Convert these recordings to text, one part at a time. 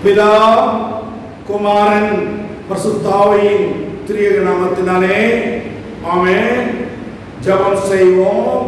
பிதா குமாரன் பரிசுத்தாவியின் திரியேக நாமத்தினாலே ஆமென். ஜெபம் செய்வோம்.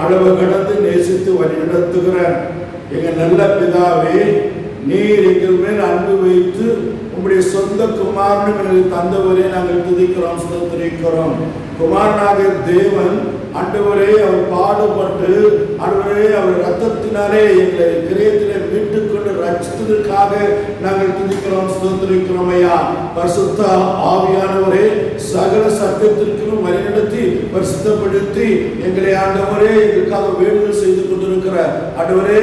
அளவு கடந்து நேசித்து வழிநடத்துகிற எங்கள் நல்ல பிதாவே, நீர் எங்கள் மேல் அன்பு வைத்து உம்முடைய சொந்த குமாரனும் எங்களுக்கு தந்தவரே நாங்கள் துதிக்கிறோம், ஸ்தோத்திரிக்கிறோம். குமாரனாகிய தேவன் ஆண்டவரே அவர் பாடுபட்டு ஆண்டவரே அவர் ரத்தத்தினாலே எங்களை கிரயத்திலே மீட்டுக் கொண்டு ரட்சித்ததற்காக நாங்கள் துதிக்கிறோம், ஸ்தோத்திரிக்கிறோம். ஐயா பரிசுத்த ஆவியானவரே, சகல சத்தியத்திற்கும் வழிநடத்தி பரிசுத்தப்படுத்தி எங்களை ஆண்டவரே எங்களுக்காக வேண்டுதல் செய்து கொண்டிருக்கிற ஆண்டவரே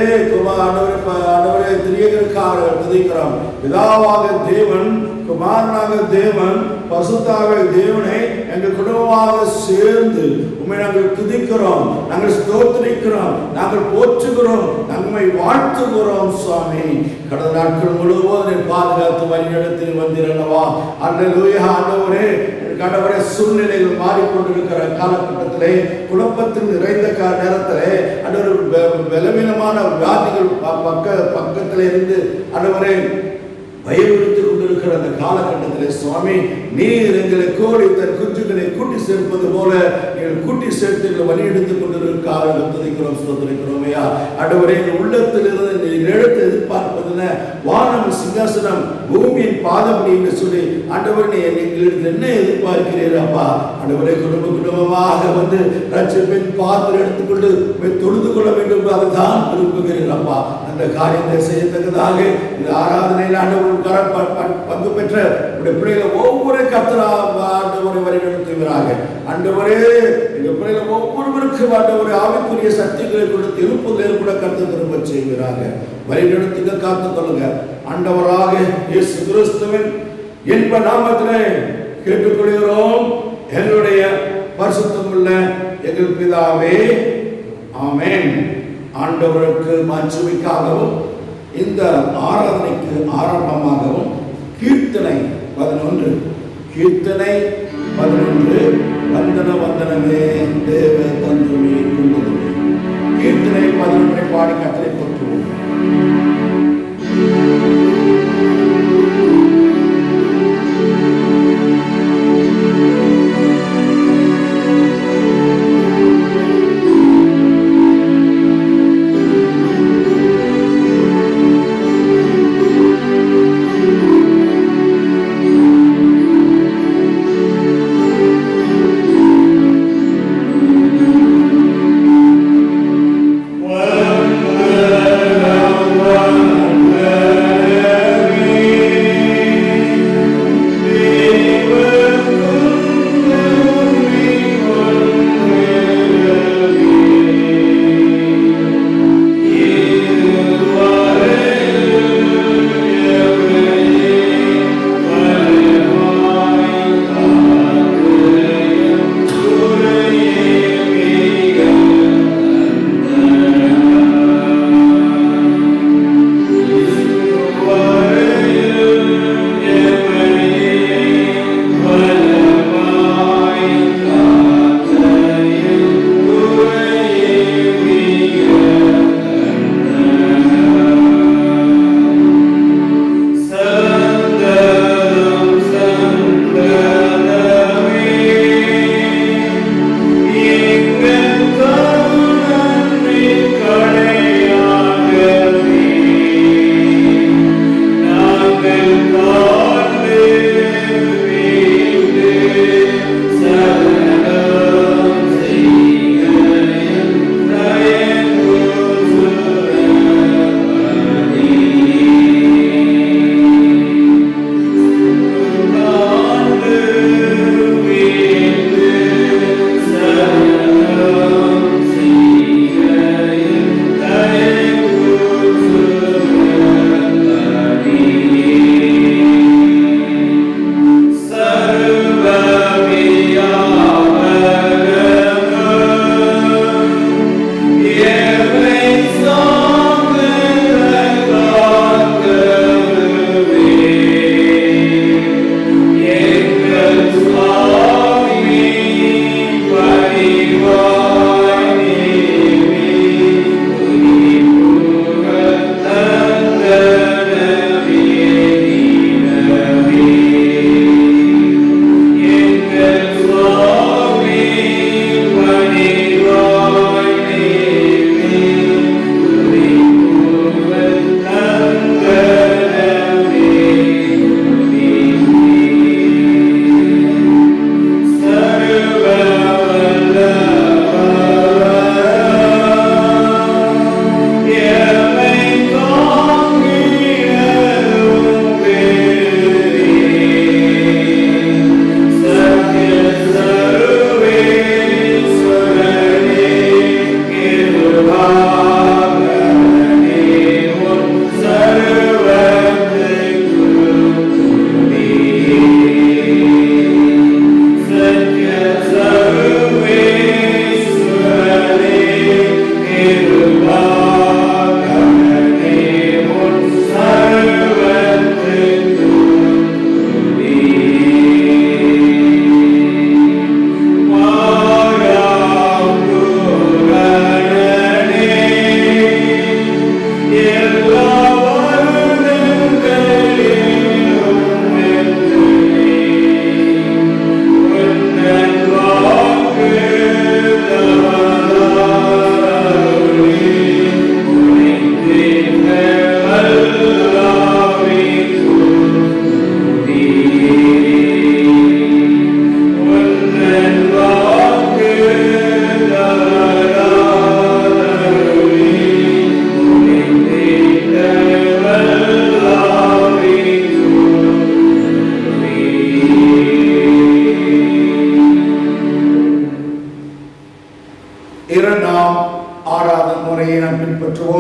ஆண்டவரே திரியேகருக்காக துதிக்கிறோம். பிதாவாக தேவன், குமாரனாக தேவன், பரிசுத்தாக தேவனை எங்கள் குடும்பமாக சேர்ந்து உம்மை நாங்கள் துதிக்கிறோம், நாங்கள் ஸ்தோத்திரிக்கிறோம், நாங்கள் போற்றுகிறோம், நம்மை வாழ்த்துகிறோம். சுவாமி, கடந்த நாட்கள் முழுவதும் பாதுகாத்து வழிநடத்தி வந்திரனவா. அல்லேலூயா. ஆண்டவரே, கடவுளே, சூழ்நிலைகள் மாறிக்கொண்டிருக்கிற காலகட்டத்திலே, குழப்பத்தில் நிறைந்த நேரத்திலே, ஆண்டவர் பலவீனமான வியாதிகள் பக்கத்தில் இருந்து ஆண்டவரே பயமுறுத்திக் கொண்டிருக்கிற அந்த காலகட்டத்திலே சுவாமி, நீர் எங்களை கோடி தன் குஞ்சுகளை கூட்டி சேர்ப்பது போல எங்கள் கூட்டி சேர்த்து எங்களை வழியெடுத்துக் கொண்டிருக்காக துதிக்கிறோம், ஸ்தோத்திரிக்கிறோம். ஐயா ஆண்டவரே, எங்கள் உள்ளத்திலிருந்து நீர் எடுத்து எதிர்பார்ப்பதுன்னு வானம் சிங்காசனம் பூமியின் பாதப்படி என்று சொல்லி ஆண்டவர் நீ எங்களுக்கு என்ன எதிர்பார்க்கிறீர் அப்பா? ஆண்டவரே, குடும்பமாக வந்து ரட்சிப்பின் பாத்திரம் எடுத்துக்கொண்டு தொழுது கொள்ள வேண்டும், அதுதான் விரும்புகிறீர் அப்பா. அந்த காரியத்தை செய்யத்தக்கதாக இந்த ஆராதனையில் ஆண்டவர் பங்கு பெற்ற பிள்ளைகளை ஒவ்வொரு கர்த்தரை வழிநடத்துகிறாங்க. ஆண்டவரே, எங்க பிள்ளைகள் ஒவ்வொருவருக்கும் ஆண்டவரே ஆவிக்குரிய சக்திகளை கொடுத்து எழுப்புதல் ஏற்பட கர்த்தர் திரும்ப செய்கிறாங்க. வழிநடத்துங்க, காத்துக் கொள்ளுங்க. ஆண்டவராக இயேசு கிறிஸ்துவின் இன்ப நாமத்திலே கேட்டுக்கொள்கிறோம், என்னுடைய பரிசுத்தமுள்ள எங்கள் பிதாவே, ஆமென். ஆண்டவருக்கு மகிமைக்காகவும் இந்த ஆராதனைக்கு ஆரம்பமாகவும் கீர்த்தனை 11 வந்தன வந்தனமே தேவ தந்துமே கொண்டதுமே. கீர்த்தனை 11 பாடி கர்த்தரை போற்றுவோம். Well,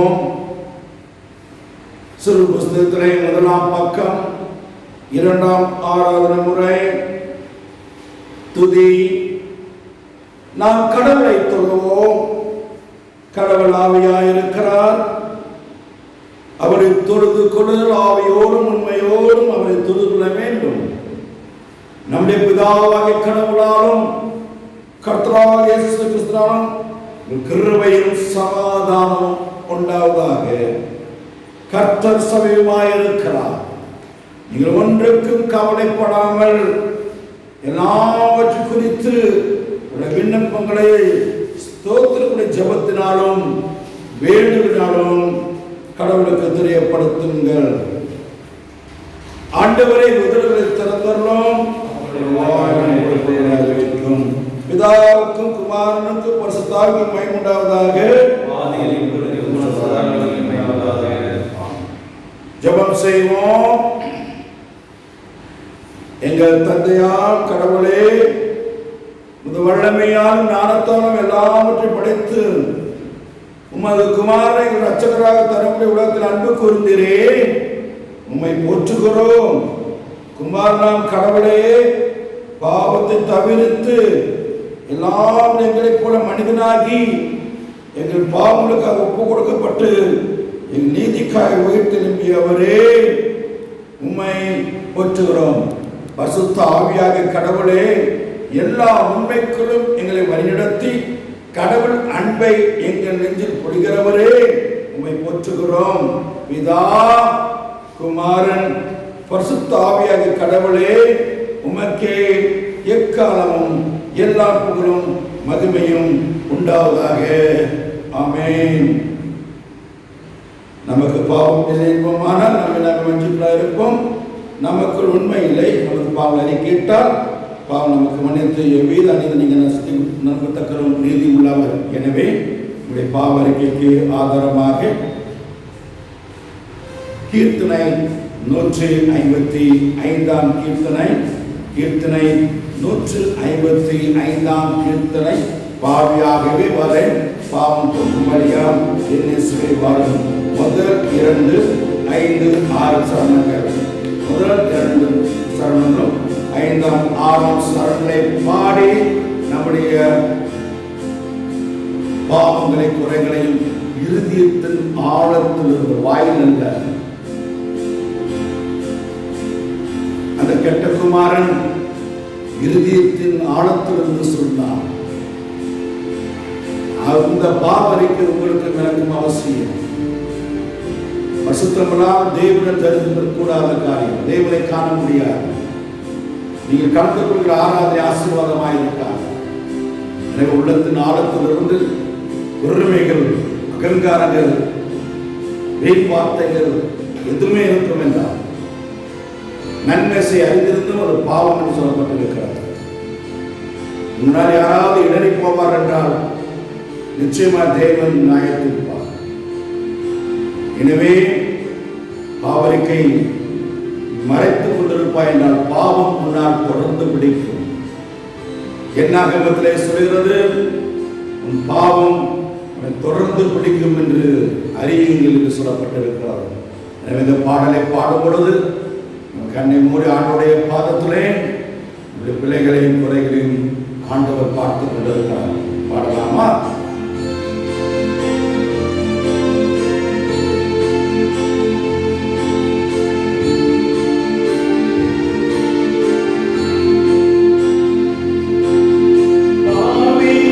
செய்வோம். சிறு புஸ்தகத்திலே 1ஆம் பக்கம் 2ஆம் ஆராதனை முறை துதி. நாம் கடவுளை தொழுவோம். கடவுள் ஆவியாயிருக்கிறார். அவரை தொழுது கொள்ளுதல் ஆவியோடும் உண்மையோடும் அவரை தொழுது கொள்ள வேண்டும். நம்முடைய பிதாவாகிய கடவுளாலும் கர்த்தராகிய இயேசு கிறிஸ்துவாலும் கிருபையும் சமாதானம் உண்டாவதாக. கர்த்தர் சமீபமாயிருக்கிறார். நீங்கள் ஒன்றுக்கும் கவலைப்படாமல் எல்லாவற்றையும் குறித்து விண்ணப்பங்களை ஸ்தோத்திரங்களுடைய ஜெபத்தினாலும் வேண்டுதலினாலும் கடவுளுக்கு தெரியப்படுத்துங்கள். ஆண்டவரை முதல்களை திறந்தருளும். பிதாவுக்கும் குமாரனுக்கும் பரிசுத்தாவிக்கும் மகிமை உண்டாவதாக. ஜெபம் செய்வோம். எங்கள் தந்தையாம் கடவுளே, உமது வல்லமையாலும் ஞானத்தாலும் எல்லாவற்றையும் படைத்து உமது குமாரனை இரட்சகராக தரக்கூடிய உலகத்தில் அன்பு கூர்ந்தீரே, உம்மை போற்றுகிறோம். குமாரனாம் கடவுளே, பாவத்தை தவிர்த்து எல்லாம் எங்களைப் போல மனிதனாகி எங்கள் பாவங்களுக்காக ஒப்பு கொடுக்கப்பட்டு எங்கள் நீதிக்காக உயிர் திரும்பியவரே, உம்மை போற்றுகிறோம். பரிசுத்த ஆவியாகிய கடவுளே, எல்லா உண்மைக்குள்ளும் எங்களை வழிநடத்தி கடவுள் அன்பை எங்கள் நெஞ்சில் பொழிகிறவரே, உம்மை போற்றுகிறோம். பிதா, குமாரன், பரிசுத்த ஆவியாகிய கடவுளே, உமக்கே எக்காலமும் எல்லா புகழும் மகிமையும் உண்டாவதாக. ஆமென். நமக்கு பாவம் இருப்போமானால் நம்ம மன்னிப்புள்ளா இருப்போம். நமக்குள் உண்மை இல்லை, நமக்கு பாவம் அறிக்கையிட்டால் பாவம் நமக்கு மன்னித்து எவ்வித அநீதி நீங்கள் நம்பத்தக்கரும் நீதி உள்ளவர். எனவே உங்களுடைய பாவ அறிக்கைக்கு ஆதாரமாக கீர்த்தனை 155ஆம் கீர்த்தனை 155ஆம் கீர்த்தனை பாவியாகவே வரேன், பாவம் போக்கும்படியாம் என்னை வரும். முதல் 2, 5, 6 சரணங்கள். முதல் 2 சரணங்களும் 5ஆம் 6ஆம் சரணங்களை பாடி நம்முடைய பாவங்களை குறைகளையும் இருதயத்தின் ஆழத்தில் இருந்த வாயில் அல்ல, அந்த கெட்ட குமாரன் இருதயத்தின் ஆழத்திலிருந்து சொன்னார். அந்த பாவனைக்கு உங்களுக்கு எனக்கும் அவசியம். பரிசுத்தமில்லாமல் தேவனை தெரிந்து கூடாத காரியம், தேவனை காண முடியாது. நீங்கள் கலந்து கொள்கிற ஆராதனை ஆசீர்வாதமாக இருக்காது. எனவே உள்ளத்தின் ஆழத்திலிருந்து பொறுமைகள், அகங்காரங்கள், வீண் வார்த்தைகள் எதுவுமே இருக்கும் என்றால் நன்மையை அறிந்திருந்தும் ஒரு பாவம் என்று சொல்லப்பட்டிருக்கிறது. முன்னால் யாராவது இடறி போவார் என்றால் நிச்சயமா தேவன் நியாயத்திருப்பார். எனவே பாவரிக்கை மறைத்துக் கொண்டிருப்பாய் என்றால் பாவம் முன்னால் தொடர்ந்து பிடிக்கும். என்னாகமத்திலே சொல்கிறது, உன் பாவம் தொடர்ந்து பிடிக்கும் என்று அறியுங்கள் என்று சொல்லப்பட்டிருக்கிறார். எனவே இந்த பாடலை பாடும் பொழுது கண்ணை மூடி ஆண்டவருடைய பாதத்திலே நம்முடைய பிள்ளைகளையும் குறைகளையும் ஆண்டவர் பார்த்து கொண்டிருக்கிறார். பாடலாமா? Amen.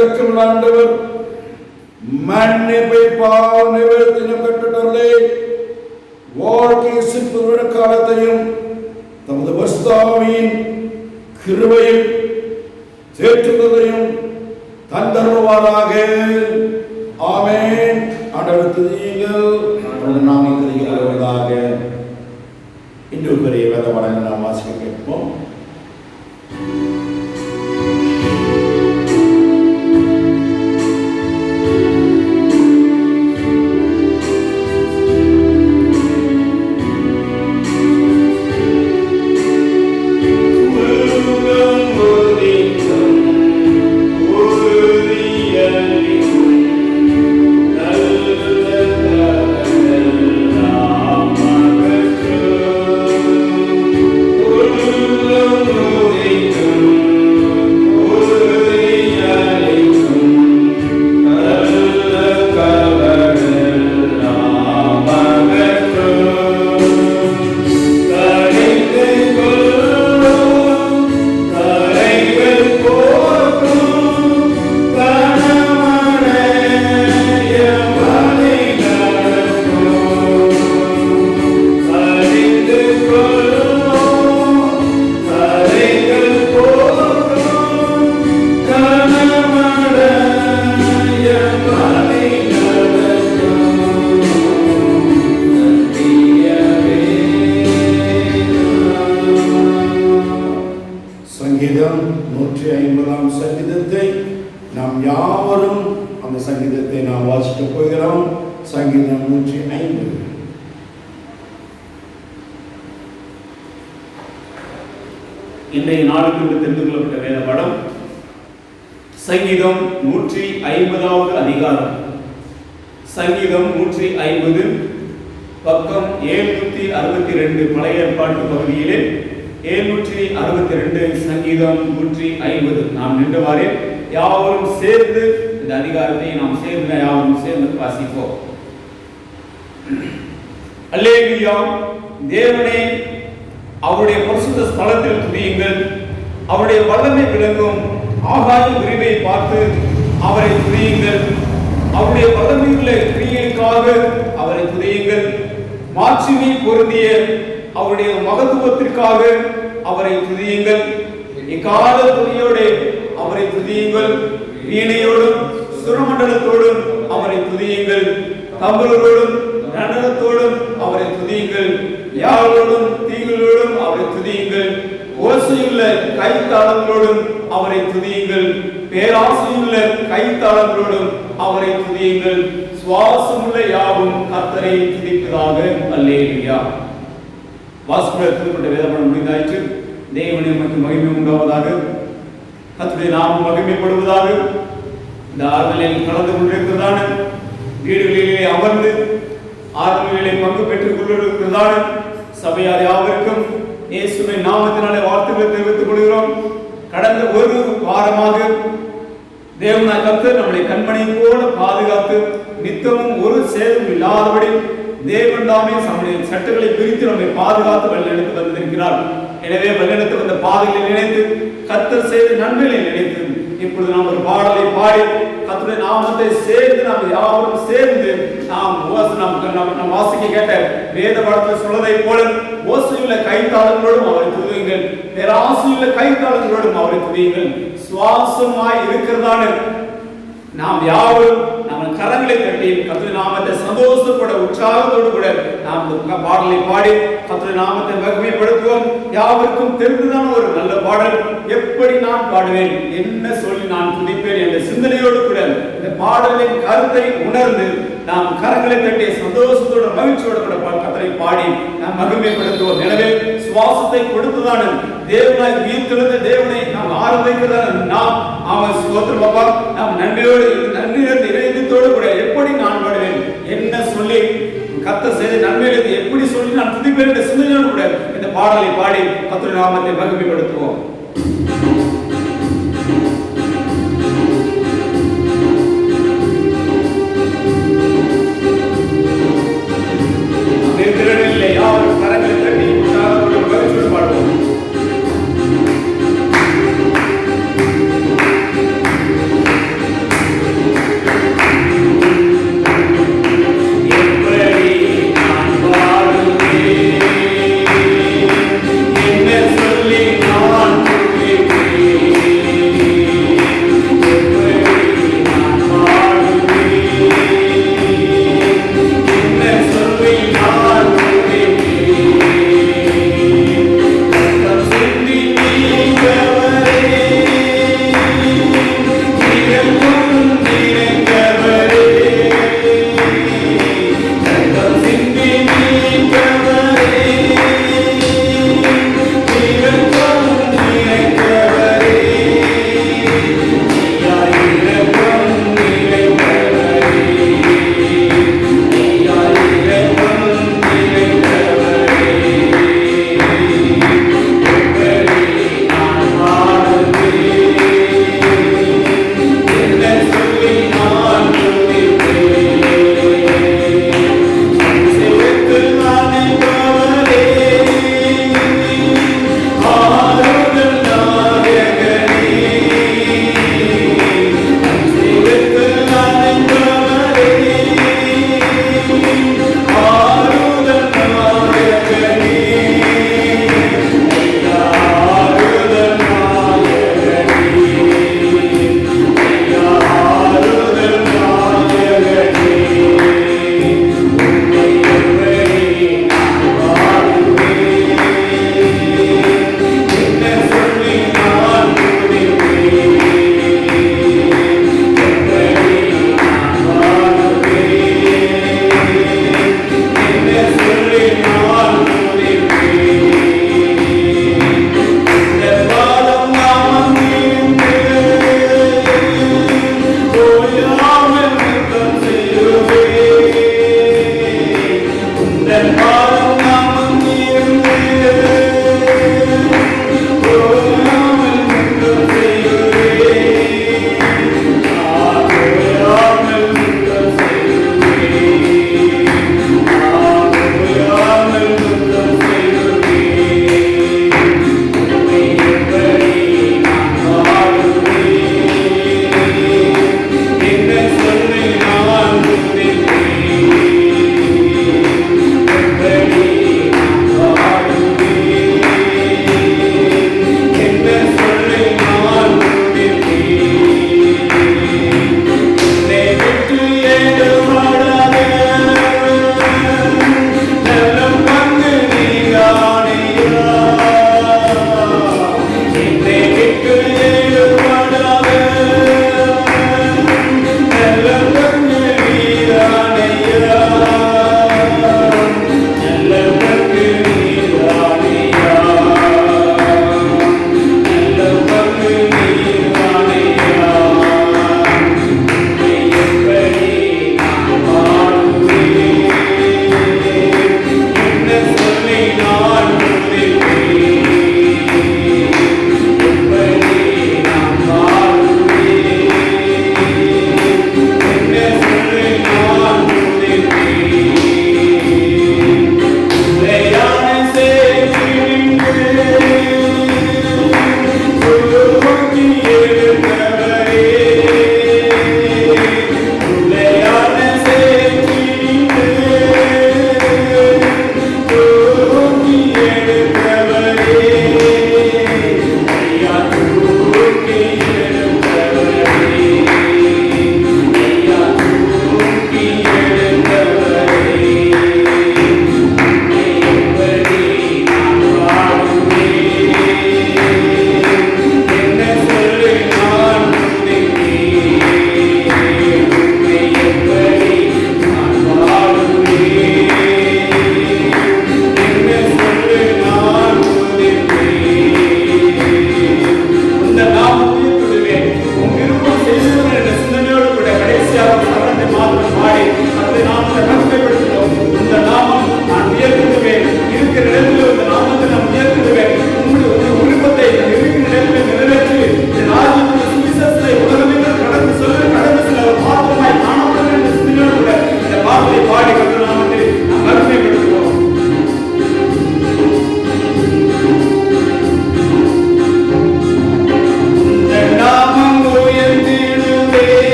இரக்கம் ஆண்டவர் மன்னிப்பை பாவ நிவர்த்தினம் பெற்றவர்களே வாழ்க்கை சிற்ப காலத்தையும் தமது பஸ்தாவின் கிருபையில் தேற்றுவதையும் தந்தருவாராக. ஆமென். ஆண்டவருக்கு நீங்கள் நாமத்திற்காக இன்று பெரிய வேத பாடங்களை நாம் வாசிக்க கேட்போம். சங்கீதம் 150 சங்கீதத்தை நாம் யாவரும் அந்த சங்கீதத்தை நாம் வாசிக்க போகிறோம். சங்கீதம் 150. இன்றைய நாளுக்கு தெரிந்து கொள்ளப்பட்ட வேத பாடம் சங்கீதம் 150வது அதிகாரம். சங்கீதம் 150 பக்கம் 762 பழைய ஏற்பாட்டு பகுதியிலே 762 சங்கீதம் 150 நாம் நின்றவாறே யாவரும் சேர்ந்து இந்த அதிகாரத்தை நாம் யாவரும் சேர்ந்து வாசிப்போம். அல்லேலூயா. தேவனே, அவருடைய பரிசுத்த ஸ்தலத்தில் துதியுங்கள். அவருடைய வல்லமை விளங்கும் ஆகாய விரிவை பார்த்து அவரை துதியுங்கள். அவருடைய வல்லமையுள்ள கிரியைக்காக அவரை துதியுங்கள். மாட்சிமை பொருந்திய அவருடைய மகத்துவத்திற்காக அவரை துதியுங்கள். இக்கால துதியோடு அவரை துதியுங்கள். வீணையோடும் சுரமண்டலத்தோடும் அவரை துதியுங்கள். தம்புரோடும் நடனத்தோடும் அவரை துதியுங்கள். யாழோடும் தீகளோடும் அவரை துதியுங்கள். ஓசையுள்ள கைத்தாளங்களோடும் அவரை துதியுங்கள். பேராசையுள்ள கைத்தாளங்களோடும் அவரை துதியுங்கள். சுவாசமுள்ள யாவும் கர்த்தரை துதிப்பதாக. அல்லேலூயா. வாசிக்கப்பட்ட வேதபாடம் முடிந்தாயிற்று. தேவனை மற்றும் மகிமை உண்டாவதாக. கர்த்தருடைய நாமம் மகிமைப்படுவதாக. இந்த ஆறுதலில் கலந்து கொண்டிருக்கிறதான வீடுகளிலே அமர்ந்து ஆறுதலிலே பங்கு பெற்றுக் கொண்டிருக்கிறதான சபையார் யாவருக்கும் இயேசுவின் நாமத்தினாலே வாழ்த்துக்களை தெரிவித்துக் கொள்கிறோம். கடந்த ஒரு வாரமாக தேவனாய் கர்த்தர் நம்மளை கண்மணி போல பாதுகாத்து நித்தமும் ஒரு சேதம் இல்லாதபடி தேவன் தாமே நம்முடைய சட்டங்களை பிரித்து நம்மை பாதுகாத்து வழிநடத்தி வந்திருக்கிறார். எனவே வழிநடத்தி வந்த பாதைகளை நினைத்து கர்த்தர் செய்த நன்மைகளை நினைத்து இப்பொழுது நாம் ஒரு பாடலை பாடி கர்த்தருடைய நாமத்தை சேர்ந்து நாம் யாவரும் சேர்ந்து நாம் வாசிக்க கேட்ட வேத பாடத்தில் சொல்வதை போல ஓசையுள்ள கைத்தாளங்களோடும் அவரை துதியுங்கள். பேராசையுள்ள கைத்தாளங்களோடும் அவரை துதியுங்கள். சுவாசமாய் இருக்கிறதான நாம் யாவரும் நம்ம கரங்களை தட்டி கர்த்தருடைய நாமத்தை சந்தோஷப்பட உற்சாகத்தோடு கூட நாம் பாடலை பாடி கர்த்தருடைய நாமத்தை மகிமைப்படுத்துவோம். யாவருக்கும் தெரிந்துதான ஒரு நல்ல பாடல். எப்படி நான் பாடுவேன், என்ன சொல்லி நான் துதிப்பேன் என்ற சிந்தனையோடு கூட இந்த பாடலின் கருத்தை உணர்ந்து நாம் கரங்களை தட்டி சந்தோஷத்தோட மகிழ்ச்சியோட கூட கர்த்தரை பாடி நாம் மகிமைப்படுத்துவோம். எனவே சுவாசத்தை கொடுத்துதான தேவனாய் உயிர்த்தெழுந்த தேவனை நாம் ஆராதிக்கிறதான நாம் அவன் ஸ்தோத்திரம் பாப்பா. நாம் நன்றியோடு இறைத்தோடு கூட எப்படி நான் பாடுவேன், என்ன சொல்லி கர்த்தர் செய்த நன்மைகளை எப்படி சொல்லி நான் துதிப்பேன் என்ற சிந்தனையோடு கூட இந்த பாடலை பாடி கர்த்தருடைய நாமத்தை மகிமைப்படுத்துவோம். யாரும் கரங்களை தட்டி மகிழ்ச்சியோடு பாடுவோம்.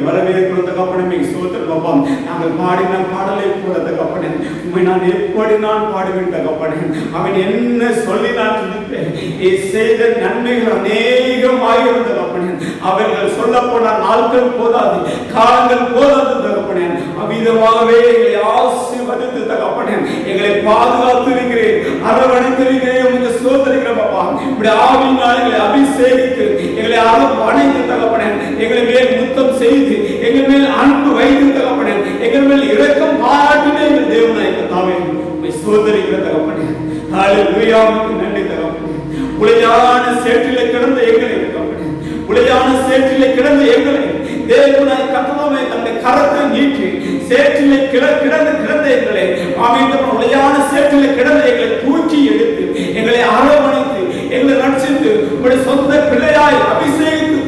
வரவேற்கிற தகப்பனே ஸ்தோத்திரம் அப்பா. நாங்கள் பாடின பாடலை போல தகப்பனே உம்மை நான் எப்படி நான் பாடுவேன் தகப்பனே. அவன் என்ன சொல்லி நான் துதிப்பேன். நீ செய்த நன்மைகள் அநேகமாயிரம் தகப்பனே. அவர்கள் சொல்ல போன நாட்கள் போதாது, காலங்கள் போதாது தகப்பனே. அவ்விதமாகவே எங்களை ஆசீர்வதித்து தகப்பனே எங்களை பாதுகாத்து இருக்கிறேன், அரவணைத்திருக்கிறேன். உங்களுக்கு ஸ்தோத்திரிக்கிறோம் அப்பா. இப்படி ஆவியினால் எங்களை அபிஷேகித்து எங்களை அரவணைத்து தகப்பனே எங்களை மேல் முத்தம் செய்து எங்கள் மேல் அன்பு வைத்து தகப்பனே எங்கள் மேல் இரக்கம் பாராட்டினே எங்கள் தேவனாய் கர்த்தாவே உம்மை ஸ்தோத்திரிக்கிற தகப்பனே. ஹல்லேலூயா. நன்றி தகப்பனே. உளையான சேற்றிலே கிடந்த எங்களை தகப்பனே, உளையான சேற்றிலே கிடந்த எங்களை தேவனாய் கர்த்தாவே தன்னுடைய கரத்தை நீட்டி சேற்றிலே கிடந்த எங்களை ஆமென் உளையான சேற்றிலே கிடந்த எங்களை தூக்கி எடுத்து எங்களை அரவணைத்து எங்களை ரட்சித்து உம்முடைய சொந்த பிள்ளையாய் அபிஷேகித்து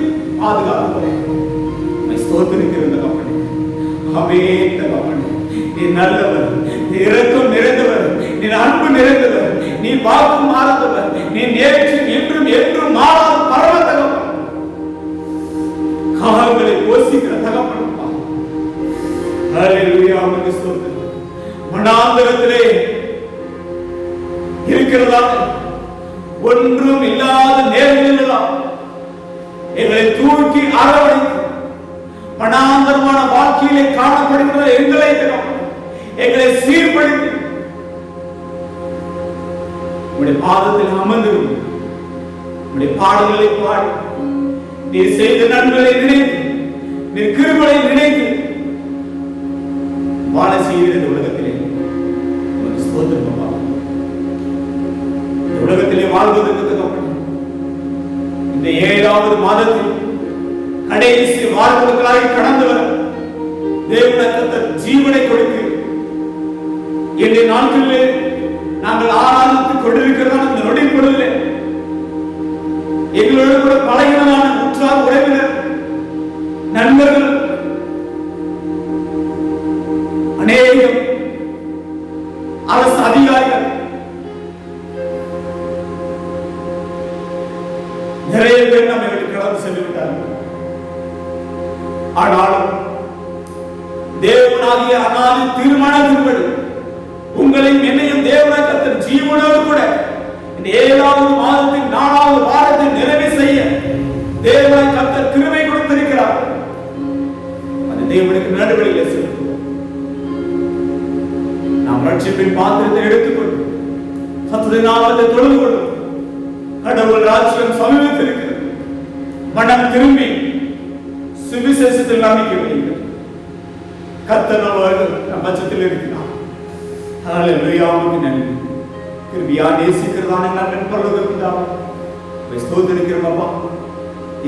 பாதுகாக்கிறேன். உம்மை ஸ்தோத்திரிக்கிறேன் தகப்பனே. ஆமென் தகப்பனே. நீ நல்லவர், நீ இரக்கம் நிறைந்தவர், நீ அன்பு நிறைந்தவர், நீ வாக்கு மாறாதவர், நீ நேற்று இன்றும் என்றும் மாறாத பரம தகப்பன், காலங்களை போஷிக்கிற தகப்பன். ஹல்லேலூயா. உமக்கு ஸ்தோத்திரம். மனாந்தரத்திலே இருக்கிறதா ஒன்றும் இல்லாத நேரங்களெல்லாம் எங்களை தூக்கி அரவணைத்து மனாந்தரமான வாழ்க்கையிலே காணப்படுகிற எங்களை எங்களை சீர்படுத்தி உம்முடைய பாதத்தில் அமர்ந்திருக்கும் உம்முடைய பாடல்களை பாடி நீ செய்த நன்மைகளை நினைத்து நீ கிருபையை நினைத்து வாழ செய்கிற இந்த உலகத்திலே உமக்கு ஸ்தோத்திரம் அப்பா. உலகத்திலே வாழ்வதற்கு தகப்பனே இந்த 7வது மாதத்தில் கடைசி வாழ்வுகளாய் கடந்து வர தேவனுக்கு ஜீவனை கொடுத்து இன்றைய நாட்களிலே நாங்கள் ஆராதித்துக் கொண்டிருக்கிறதான இந்த நொடி பொழுதிலே எங்களோடு கூட பழகினதான உற்றார் உறவினர் நண்பர்கள் அநேகம் அரசு அதிகாரிகள் நிறைய பேர் நம்ம வீட்டுக்கு கடந்து சென்று விட்டார்கள். ஆனாலும் தேவனாகிய அநாதி தீர்மானத்தின்படி உங்களையும் என்னையும் தேவனாய் கர்த்தர் ஜீவனோடு கூட இந்த 7வது மாதத்தின் 4வது வாரத்தை நிறைவு செய்ய தேவனாய் கர்த்தர் கிருபை கொடுத்திருக்கிறார். அது தேவனுக்கு நடுவழியிலே செலுத்துவோம். நாம் ரட்சிப்பின் பாத்திரத்தை எடுத்துக்கொண்டு கர்த்தருடைய நாமத்தை தொழுது கொள்வோம். கடவுள் ராஜ்யம் சமீபத்திருக்கிறது. மனம் திரும்பி சுவிசேஷத்தில் நம்பிக்கை வையுங்கள். கர்த்தர் நம் பட்சத்தில் இருக்கிறார். ஹல்லேலூயா. நன்றி. கிருபையா நேசிக்கிறதான நல்ல பரலோகப்பிதாவே ஸ்தோத்திரிக்கிறோம் அப்பா.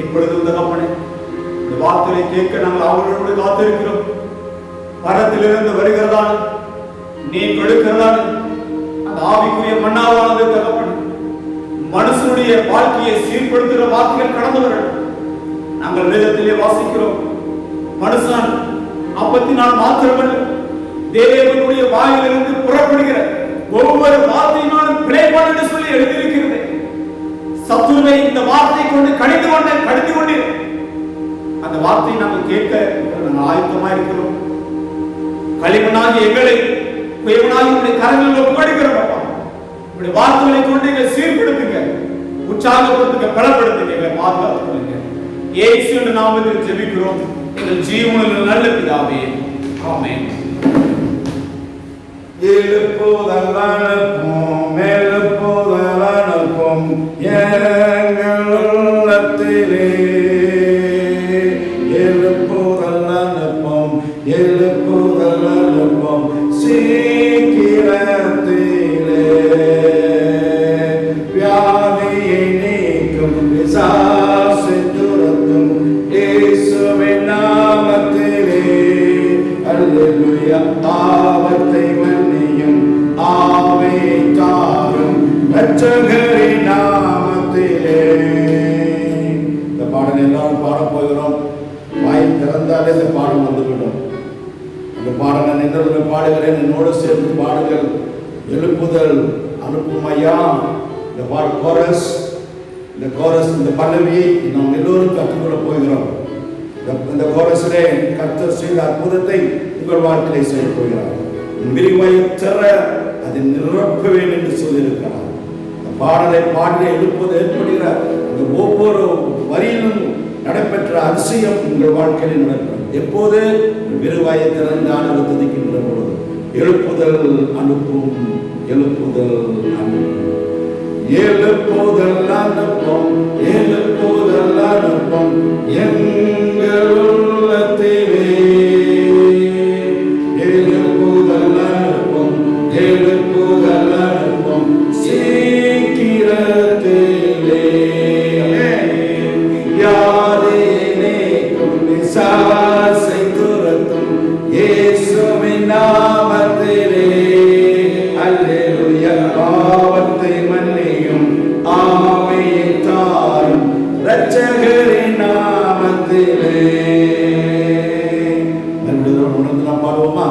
இப்பொழுது தகப்பனே இந்த வார்த்தையை கேட்க நாங்கள் அவர்களோடு காத்திருக்கிறோம். பரத்திலிருந்து வருகிறதான நீ கொடுக்கிறதான அந்த ஆவிக்குரிய மன்னாவானது தகப்பனே மனுஷனுடைய வாழ்க்கையை சீர்படுத்துகிற வார்த்தைகள் கடந்து வரட்டும். நாங்கள் வேதத்திலே வாசிக்கிறோம், மனுஷன் அப்பத்தினால் மாத்திரமல்ல தேவனுடைய வாயிலிருந்து புறப்படுகிற ஒவ்வொரு வார்த்தையினாலும் பிழைப்பான் என்று சொல்லி எழுதியிருக்கிறது. சத்துருவை இந்த வார்த்தையை கொண்டு கடிந்து கொண்டு அந்த வார்த்தையை நாங்கள் கேட்க நாங்கள் ஆயத்தமா இருக்கிறோம். களிமண்ணாகி எங்களை குயவனாகி உங்களுடைய கரங்களில் ஒப்படைக்கிறோம் அப்பா. உங்களுடைய வார்த்தைகளை கொண்டு எங்களை சீர்படுத்துங்க, உற்சாகப்படுத்துங்க, பலப்படுத்துங்க, எங்களை பாதுகாத்துக்கொள்ளுங்க. இயேசுவின் நாமத்தில் ஜெபிக்கிறோம் எங்கள் ஜீவனில் நல்ல பிதாவே. ஆமென். எழுப்புதல் அனுப்பும் எழுப்புதல் அனுப்பும் எங்கள் உள்ளத்திலே எழுப்புதல் அனுப்பும் எழுப்புதல் அனுப்பும் சீக்கிரத்திலே வியாதியை நீக்கும் பிசாசை துரத்தும் இயேசுவின் நாமத்திலே. அல்லேலூயா. பாவத்தை மன்னியும் ஆவை தாரும் இரட்சகரின் நாமத்திலே. இந்த பாடலை எல்லாரும் பாடப் போகிறோம். வாய் திறந்தாலே இந்த பாடம் வந்துவிடும். இந்த பாடலை நின்று பாடுகிறேன், என்னோடு சேர்ந்து பாடுங்கள். எழுப்புதல் அனுப்பும் ஐயா. இந்த பாட கோரஸ், இந்த பல்லவியை நாம் எல்லோரும் கற்றுக்கொள்ள போகிறோம். இந்த கோரஸிலே கர்த்தர் செய்த அற்புதத்தை உங்கள் வாழ்க்கையை செய்ய போகிறார். விரிவாயத்தர அதை நிரப்புவேன் என்று சொல்லியிருக்கிறார். பாடலை பாடலை எழுப்பது ஏற்படுகிற இந்த ஒவ்வொரு வரியிலும் நடைபெற்ற அதிசயம் உங்கள் வாழ்க்கையில் நடக்கும். எப்போது விரிவாயை திறந்து ஆண்டவர் துதிக்கின்ற பொழுது எழுப்புதல் அனுப்பும், எழுப்புதல் அனுப்பும், எழுப்புதல் அனுப்பும், எழுப்புதல் அனுப்பும் எங்கள் உள்ளத்திலே, எழுப்புதல் அனுப்பும், எழுப்புதல் அனுப்பும் சீக்கிரத்திலே, யாரேனேக்கும் பிசாசை துரத்தும் இயேசுவின் நாமத்திலே, அல்லேலூயா. பாவத்தை மன்னியும் ஆவியை தாரும் இரட்சகரின் நாமத்திலே. மறுபடியும் உணர்ந்து நாம் பாடுவோமா?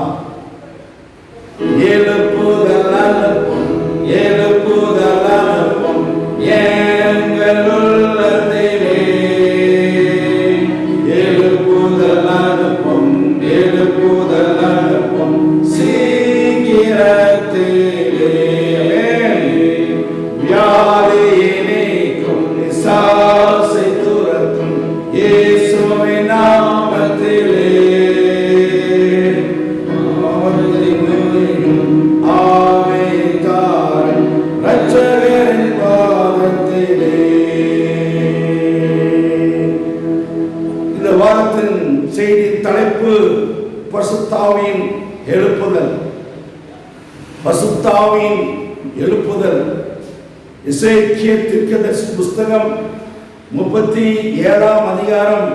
எழுப்புதல் அனுப்பும், எழுப்புதல் அனுப்பும் எங்கள் உள்ளத்திலே, எழுப்புதல் அனுப்பும், எழுப்புதல் அனுப்பும் சீக்கிரத்திலே, வியாதியை நீக்கும் பிசாசை துரத்தும் இயேசுவின் நாமத்திலே, பாவத்தை மன்னியும் ஆவியை தாரும் இரட்சகரின் பாதத்திலே. இந்த வாரத்தின் செய்தி தலைப்பு பரிசுத்தாவியின் எழுப்புதல். பரிசுத்தாவியின் எழுப்புதல். எசேக்கிய தீர்க்கதரிசி புஸ்தகம் 37ஆம் அதிகாரம்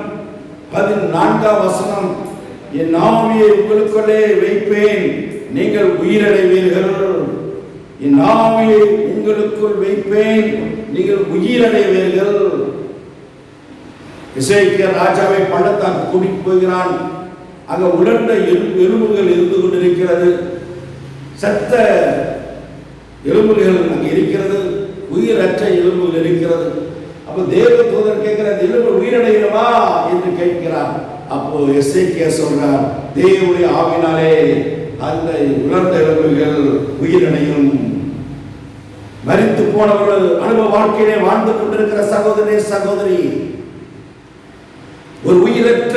14ஆம் வசனம், என் ஆவியை உங்களுக்குள்ளே வைப்பேன், நீங்கள் உயிரடைவீர்கள். என் ஆவியை உங்களுக்குள் வைப்பேன், நீங்கள் உயிரடைவீர்கள். எசேக்கியா ராஜாவை பள்ளத்தாக்கு கூட்டிட்டு போகிறான். அங்க உலர்ந்த எலும்புகள் இருந்து கொண்டிருக்கிறது. சத்த எலும்புகள் அங்கே இருக்கிறது, உயிரற்ற எலும்புகள் இருக்கிறது. அப்போ தேவ தூதர் கேட்கிற, அந்த எலும்பு உயிரடைகிறவா என்று கேட்கிறார். அப்போ எசேக்கியா சொல்றார், தேவனுடைய ஆவினாலே அந்த உலர்ந்த எலும்புகள் உயிரடையும். மரித்து போனவர்கள் அனுபவ வாழ்க்கையிலே வாழ்ந்து கொண்டிருக்கிற சகோதரே சகோதரி, ஒரு உயிரற்ற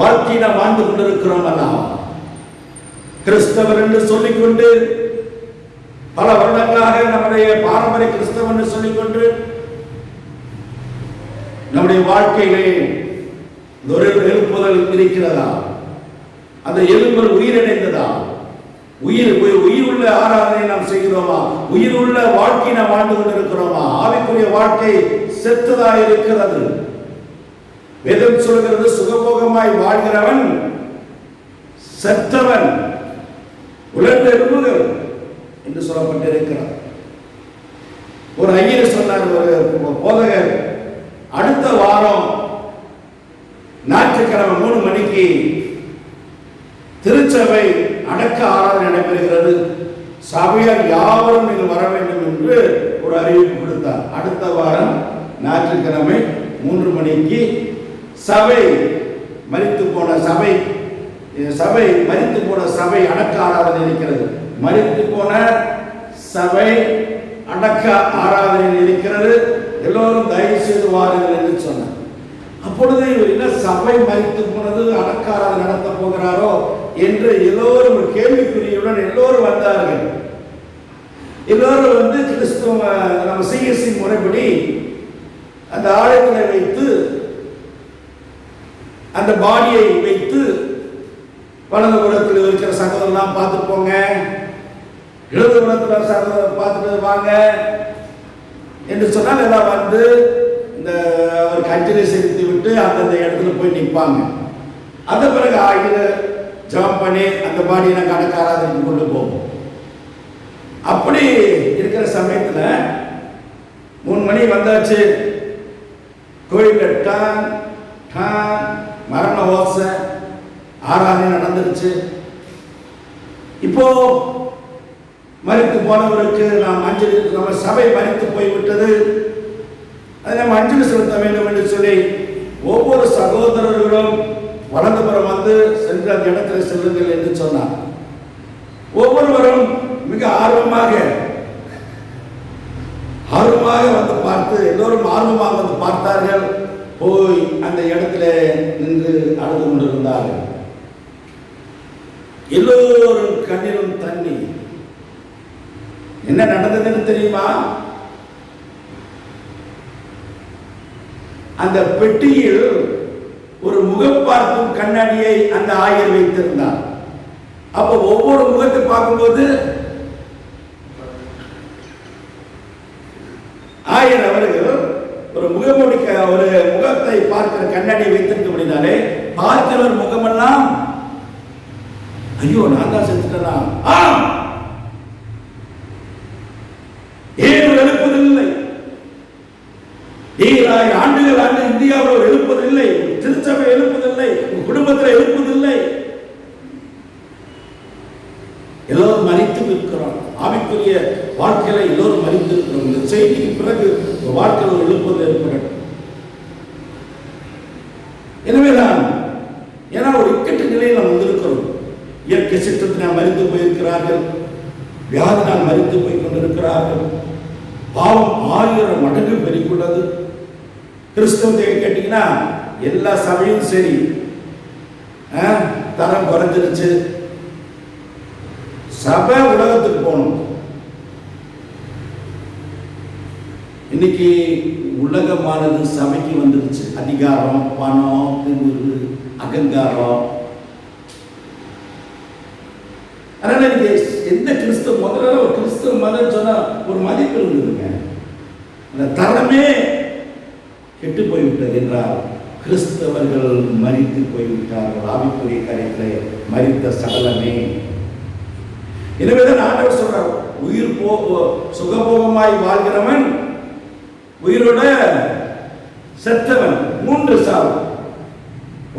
வாழ்க்கையை நாம் வாழ்ந்து கொண்டிருக்கிறோம் அல்லவா? கிறிஸ்தவர் என்று சொல்லிக்கொண்டு பல வருடங்களாக நம்முடைய பாரம்பரிய கிறிஸ்தவன் என்று சொல்லிக்கொண்டு நம்முடைய வாழ்க்கையிலே ஒரு எழுப்புதல் இருக்கிறதா? அந்த எலும்பு உயிரிழந்ததா? உயிர் உள்ள ஆராதனை நாம் செய்கிறோமா? உயிர் உள்ள வாழ்க்கை நாம் வாழ்ந்து கொண்டிருக்கிறோமா? ஆவிக்குரிய வாழ்க்கை செத்ததா இருக்கிறது. வேதம் சொல்கிறது, சுகபோகமாய் வாழ்கிறவன் செத்தவன், உலர்ந்த எலும்புகள் என்று சொல்லப்பட்டிருக்கிறார். ஒரு ஐயர் சொன்னார், ஒரு போதகர், அடுத்த வாரம் ஞாயிற்றுக்கிழமை 3 மணிக்கு திருச்சபை அடக்க ஆராதனை நடைபெறுகிறது, சபையார் யாவரும் நீங்கள் வர வேண்டும் என்று ஒரு அறிவிப்பு கொடுத்தார். அடுத்த வாரம் ஞாயிற்றுக்கிழமை 3 மணிக்கு சபை மரித்து போன சபை மரித்து போன சபை அடக்க ஆராதனை இருக்கிறது. மரித்து போன சபை அடக்க ஆராதனை இருக்கிறது, எல்லோரும் தயவு செய்து வாருங்கள் என்று சொன்னார். அப்பொழுது என்ன சபை மரித்து போனது, அடக்க ஆராதனை நடத்த போகிறாரோ என்று எல்லோரும் ஒரு கேள்விக்குறியுடன் எல்லோரும் வந்தார்கள். எல்லோரும் வந்து கிறிஸ்துவ நம்ம சிஎஸ்சி முறைப்படி அந்த ஆலயத்தில் வைத்து அந்த பாடியை வைத்து வலதுபுறத்தில் இருக்கிற சகோதரலாம் பார்த்துட்டு போங்க, இடதுபுறத்தில் சகோதரர் பார்த்துட்டு வாங்க என்று சொன்னால் எல்லாம் வந்து இந்த ஒரு கஞ்சலை செலுத்தி விட்டு அந்தந்த இடத்துல போய் நிற்பாங்க. அந்த பிறகு ஜாம் பண்ணி அந்த பாடியை நாங்கள் அடக்க ஆராதனைக்கு கொண்டு போவோம். அப்படி இருக்கிற சமயத்தில் 3 மணி வந்தாச்சு, கோயிலில் டான் டான் மரண ஓசை, ஆராதனை நடந்துருச்சு. இப்போ மரித்து போனவருக்கு நாம் அஞ்சலி, நம்ம சபை மரித்து போய்விட்டது, அதை நம்ம அஞ்சலி செலுத்த வேண்டும் என்று சொல்லி ஒவ்வொரு சகோதரர்களும் வலதுபுறம் வந்து சென்ற அந்த இடத்துல செல்லுங்கள் என்று சொன்னார். ஒவ்வொருவரும் மிக ஆர்வமாக வந்து பார்த்து, எல்லோரும் ஆர்வமாக வந்து பார்த்தார்கள். போய் அந்த இடத்துல நின்று அழுது கொண்டிருந்தார்கள். எல்லோரும் கண்ணிலும் தண்ணி. என்ன நடந்ததுன்னு தெரியுமா? அந்த பெட்டியில் ஒரு முகப்பார்க்கும் கண்ணாடியை அந்த ஆயர் வைத்திருந்தார். அப்ப ஒவ்வொரு முகத்தை பார்க்கும்போது ஆயர் அவர்கள் ஒரு முகத்தை பார்க்கிற கண்ணாடியை வைத்திருக்க முடியாலே பார்க்கிறவர் முகமெல்லாம் ஐயோ நான் தான் செத்துட்டேனா, ஏன் எழுப்பதில்லை, 7000 ஆண்டுகள் ஆண்டு இந்தியாவில் எழுப்பதில்லை, திருச்சபை எழுப்பதில்லை, குடும்பத்தில் எழுப்பதில்லை, எல்லோரும் மறித்து இருக்கிறோம். ஆவிக்குரிய வாழ்க்கையில எல்லோரும் மறித்து இருக்கிறோம். இந்த செய்திக்கு பிறகு வாழ்க்கையில் ஒரு எழுப்பது ஏற்படும். எனவேதான் ஏன்னா ஒரு இக்கட்டு நிலையில் நாம் வந்திருக்கிறோம். இயற்கை சிற்றத்தினால் மறித்து போயிருக்கிறார்கள், வியாதினால் மறித்து போய் கொண்டிருக்கிறார்கள், பாவம் 1000 மடங்கு பெருகியுள்ளது. கிறிஸ்தவத்தை கேட்டீங்கன்னா எல்லா சபையும் சரி தரம் குறைஞ்சிருச்சு. சபை உலகத்துக்கு போகணும். இன்னைக்கு உலகமானது சபைக்கு வந்துருச்சு. அதிகாரம், பணம், திமிரு, அகங்காரம். அதனால எந்த கிறிஸ்தவ முதல்ல ஒரு கிறிஸ்தவ மதம் சொன்னா ஒரு மதிப்பு இருந்ததுங்க. அந்த தரமே கெட்டு போய்விட்டது என்றால் கிறிஸ்தவர்கள் மரித்து போய்விட்டார்கள். ஆவிக்குரிய காரியத்திலே மரித்த சகலமே. எனவேதான் ஆண்டவர் சொல்றார், உயிர் சுகபோகமாய் வாழ்கிறவன் உயிரோட செத்தவன் 3 சாவு.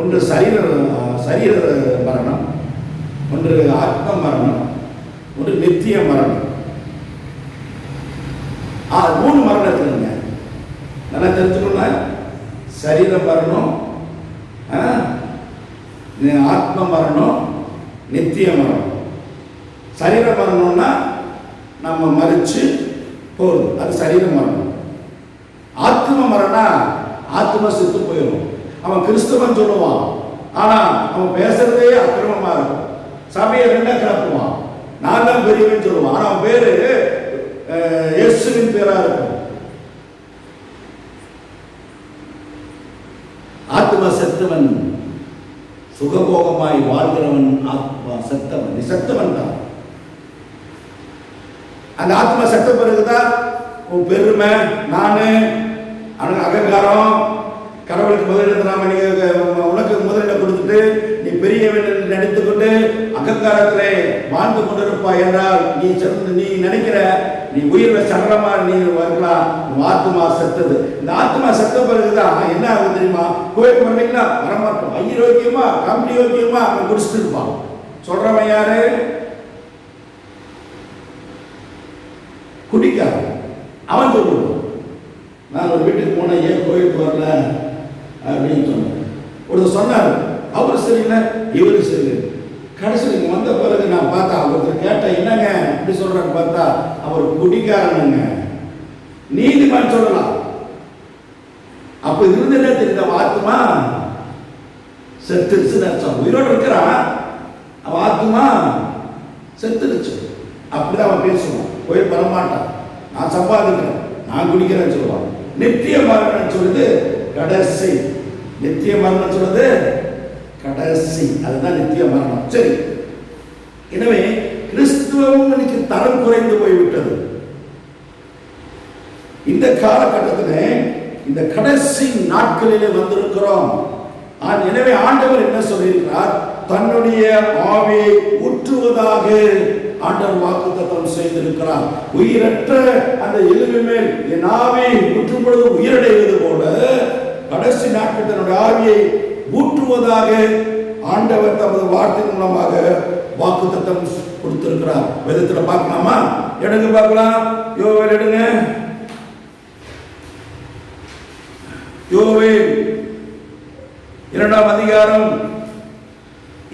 ஒன்று சரீர மரணம், ஒன்று ஆத்ம மரணம், ஒன்று நித்திய மரணம். 3 மரணம் இருக்குங்க. நல்லா தெரிஞ்சுக்கணும். சரீர மரணம், ஆத்ம மரணம், நித்திய மரணம். சரீர மரணம்னா நம்ம மறிச்சு போறது, அது சரீர மரணம். ஆத்ம மரணம், ஆத்ம செத்து போயிடும். அவன் கிறிஸ்தவன் சொல்லுவான், ஆனா அவன் பேசுறதே அக்கிரமமா இருக்கும். சபையை 2 கிளப்புவான். நான் தான் பெரியவன் சொல்லுவான், ஆனா அவன் பேரு இயேசுவின் பேரா இருக்கும். ஆத்ம செத்தவன், சுகபோகமாய் வாழ்கிறவன் ஆத்மா செத்தவன். நீ செத்தவன் தான். அந்த ஆத்மா செத்த பிறகுதான் உன் பெருமை, நானு, அகங்காரம், கடவுளுக்கு முதலிடம் உனக்கு முதலிடம் கொடுத்துட்டு நீ பெரியவன் என்று நினைத்துக்கொண்டு அகங்காரத்திலே வாழ்ந்து கொண்டிருப்பாய் என்றால் நீ நினைக்கிற நீ உயிர்ல சரளமா நீ வரலாம். ஆத்மா செத்தது. இந்த ஆத்மா செத்த பிறகுதான் என்ன ஆகுது தெரியுமா? கோயிலுக்கு வந்தீங்கன்னா வரமாட்டோம். ஐரோக்கியமா கம்பெனி யோக்கியமா அவன் குடிச்சிட்டு இருப்பான். சொல்றவன் யாரு? குடிக்காரன். அவன் சொல்லுவான், நான் ஒரு வீட்டுக்கு போனேன், ஏன் கோயிலுக்கு வரல அப்படின்னு சொன்னேன். ஒருத்தர் சொன்னார், அவரு சரியில்லை இவரு சரியில்லை. கடைசி நீங்க வந்த பிறகு நான் பார்த்தா ஒருத்தர் கேட்டேன், என்னங்க இப்படி சொல்றாங்க பார்த்தா அவர் குடிக்காரனுங்க. நீதிமான் சொல்லலாம். அப்ப இருந்ததே தெரியுது, அவன் ஆத்மா செத்துருச்சுன்னு அர்த்தம். உயிரோடு இருக்கிறான், அவன் ஆத்மா செத்துருச்சு. அப்படிதான் அவன் பேசுவான். கோயில் வரமாட்டான். நான் சம்பாதிக்கிறேன், நான் குடிக்கிறேன்னு சொல்லுவான். நித்திய மரணம் சொல்லுது கடைசி. நித்திய மரணம் சொல்லுது கடைசி. அதுதான் நித்திய மரணம். சரி, எனவே கிறிஸ்துவம் இன்னைக்கு தரம் குறைந்து போய்விட்டது. இந்த காலகட்டத்தில் இந்த கடைசி நாட்களிலே வந்திருக்கிறோம். எனவே ஆண்டவர் என்ன சொல்லியிருக்கிறார்? தன்னுடைய ஆவியை ஊற்றுவதாக ஆண்டவர் வாக்குத்தத்தம் செய்திருக்கிறார். உயிரற்ற அந்த எலும்பு மேல் என் ஆவியை ஊற்றும் பொழுது உயிரடைவது போல கடைசி நாட்கள் தன்னுடைய ஆவியை ஊற்றுவதாக ஆண்டவர் தமது வார்த்தை மூலமாக வாக்குத்தத்தம் கொடுத்திருக்கிறார். வேதத்தில் பார்க்கலாமா? எடுங்க பார்க்கலாம். யோவேல் எடுங்க. யோவேல் 2ஆம் அதிகாரம்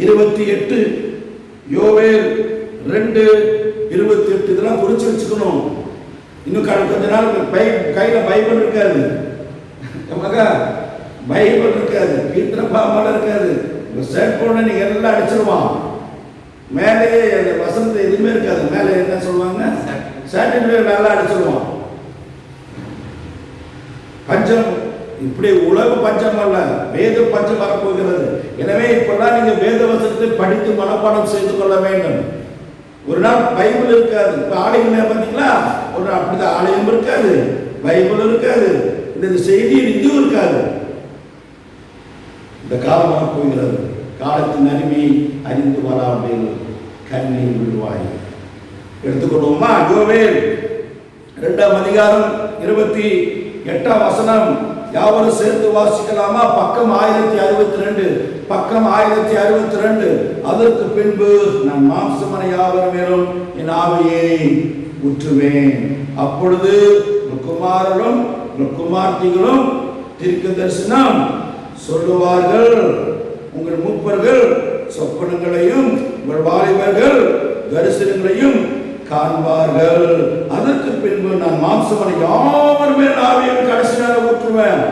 28, யோவேல் 2:28 இதெல்லாம் குறிச்சு வச்சுக்கணும். இன்னும் கொஞ்ச நாள் கையில பைபிள் இருக்காது, பைபிள் இருக்காது, கீர்த்தன பாமால இருக்காது. செல்போனை நீங்க எல்லாம் அடிச்சிருவான். மேலேயே வசனத்துல எதுவுமே இருக்காது. மேலே என்ன சொல்லுவாங்க, சாட்டிலைட் நல்லா அடிச்சிருவான். பஞ்சம் இப்படி உலக பஞ்சம் அல்ல, வேத பஞ்சம் வரப்போகிறது. எனவே இப்பெல்லாம் நீங்க வேத வசனத்தை படித்து மனப்பாடம் செய்து கொள்ள வேண்டும். ஒரு நாள் பைபிள் இருக்காது. இப்ப ஆலயம் பார்த்தீங்களா, ஒரு நாள் அப்படிதான் ஆலயம் இருக்காது, பைபிள் இருக்காது, இந்த செய்தி இதுவும் இருக்காது. இந்த காலம் வரப்போகிறது. காலத்தின் அருமை அறிந்து வராமல் கண்ணீர் விடுவாய். எடுத்துக்கொள்வோமா? யோவேல் 2ஆம் அதிகாரம் 28ஆம் வசனம் யாவரும் சேர்ந்து வாசிக்கலாமா? பக்கம் 1062, பக்கம் 1062. அதற்கு பின்பு நான் மாம்சமனை யாவர் மேலும் என் ஆவியை ஊற்றுவேன். அப்பொழுது குமாரரும் குமார்த்திகளும் தீர்க்க தரிசனம் சொல்லுவார்கள். உங்கள் மூப்பர்கள் சொப்பனங்களையும் உங்கள் வாலிபர்கள் தரிசனங்களையும் காண்பார்கள். அதற்கு பின்பு நான் மாம்சமனை யாவர் மேல் ஆவியை கடைசி நாள் ஊற்றுவேன்.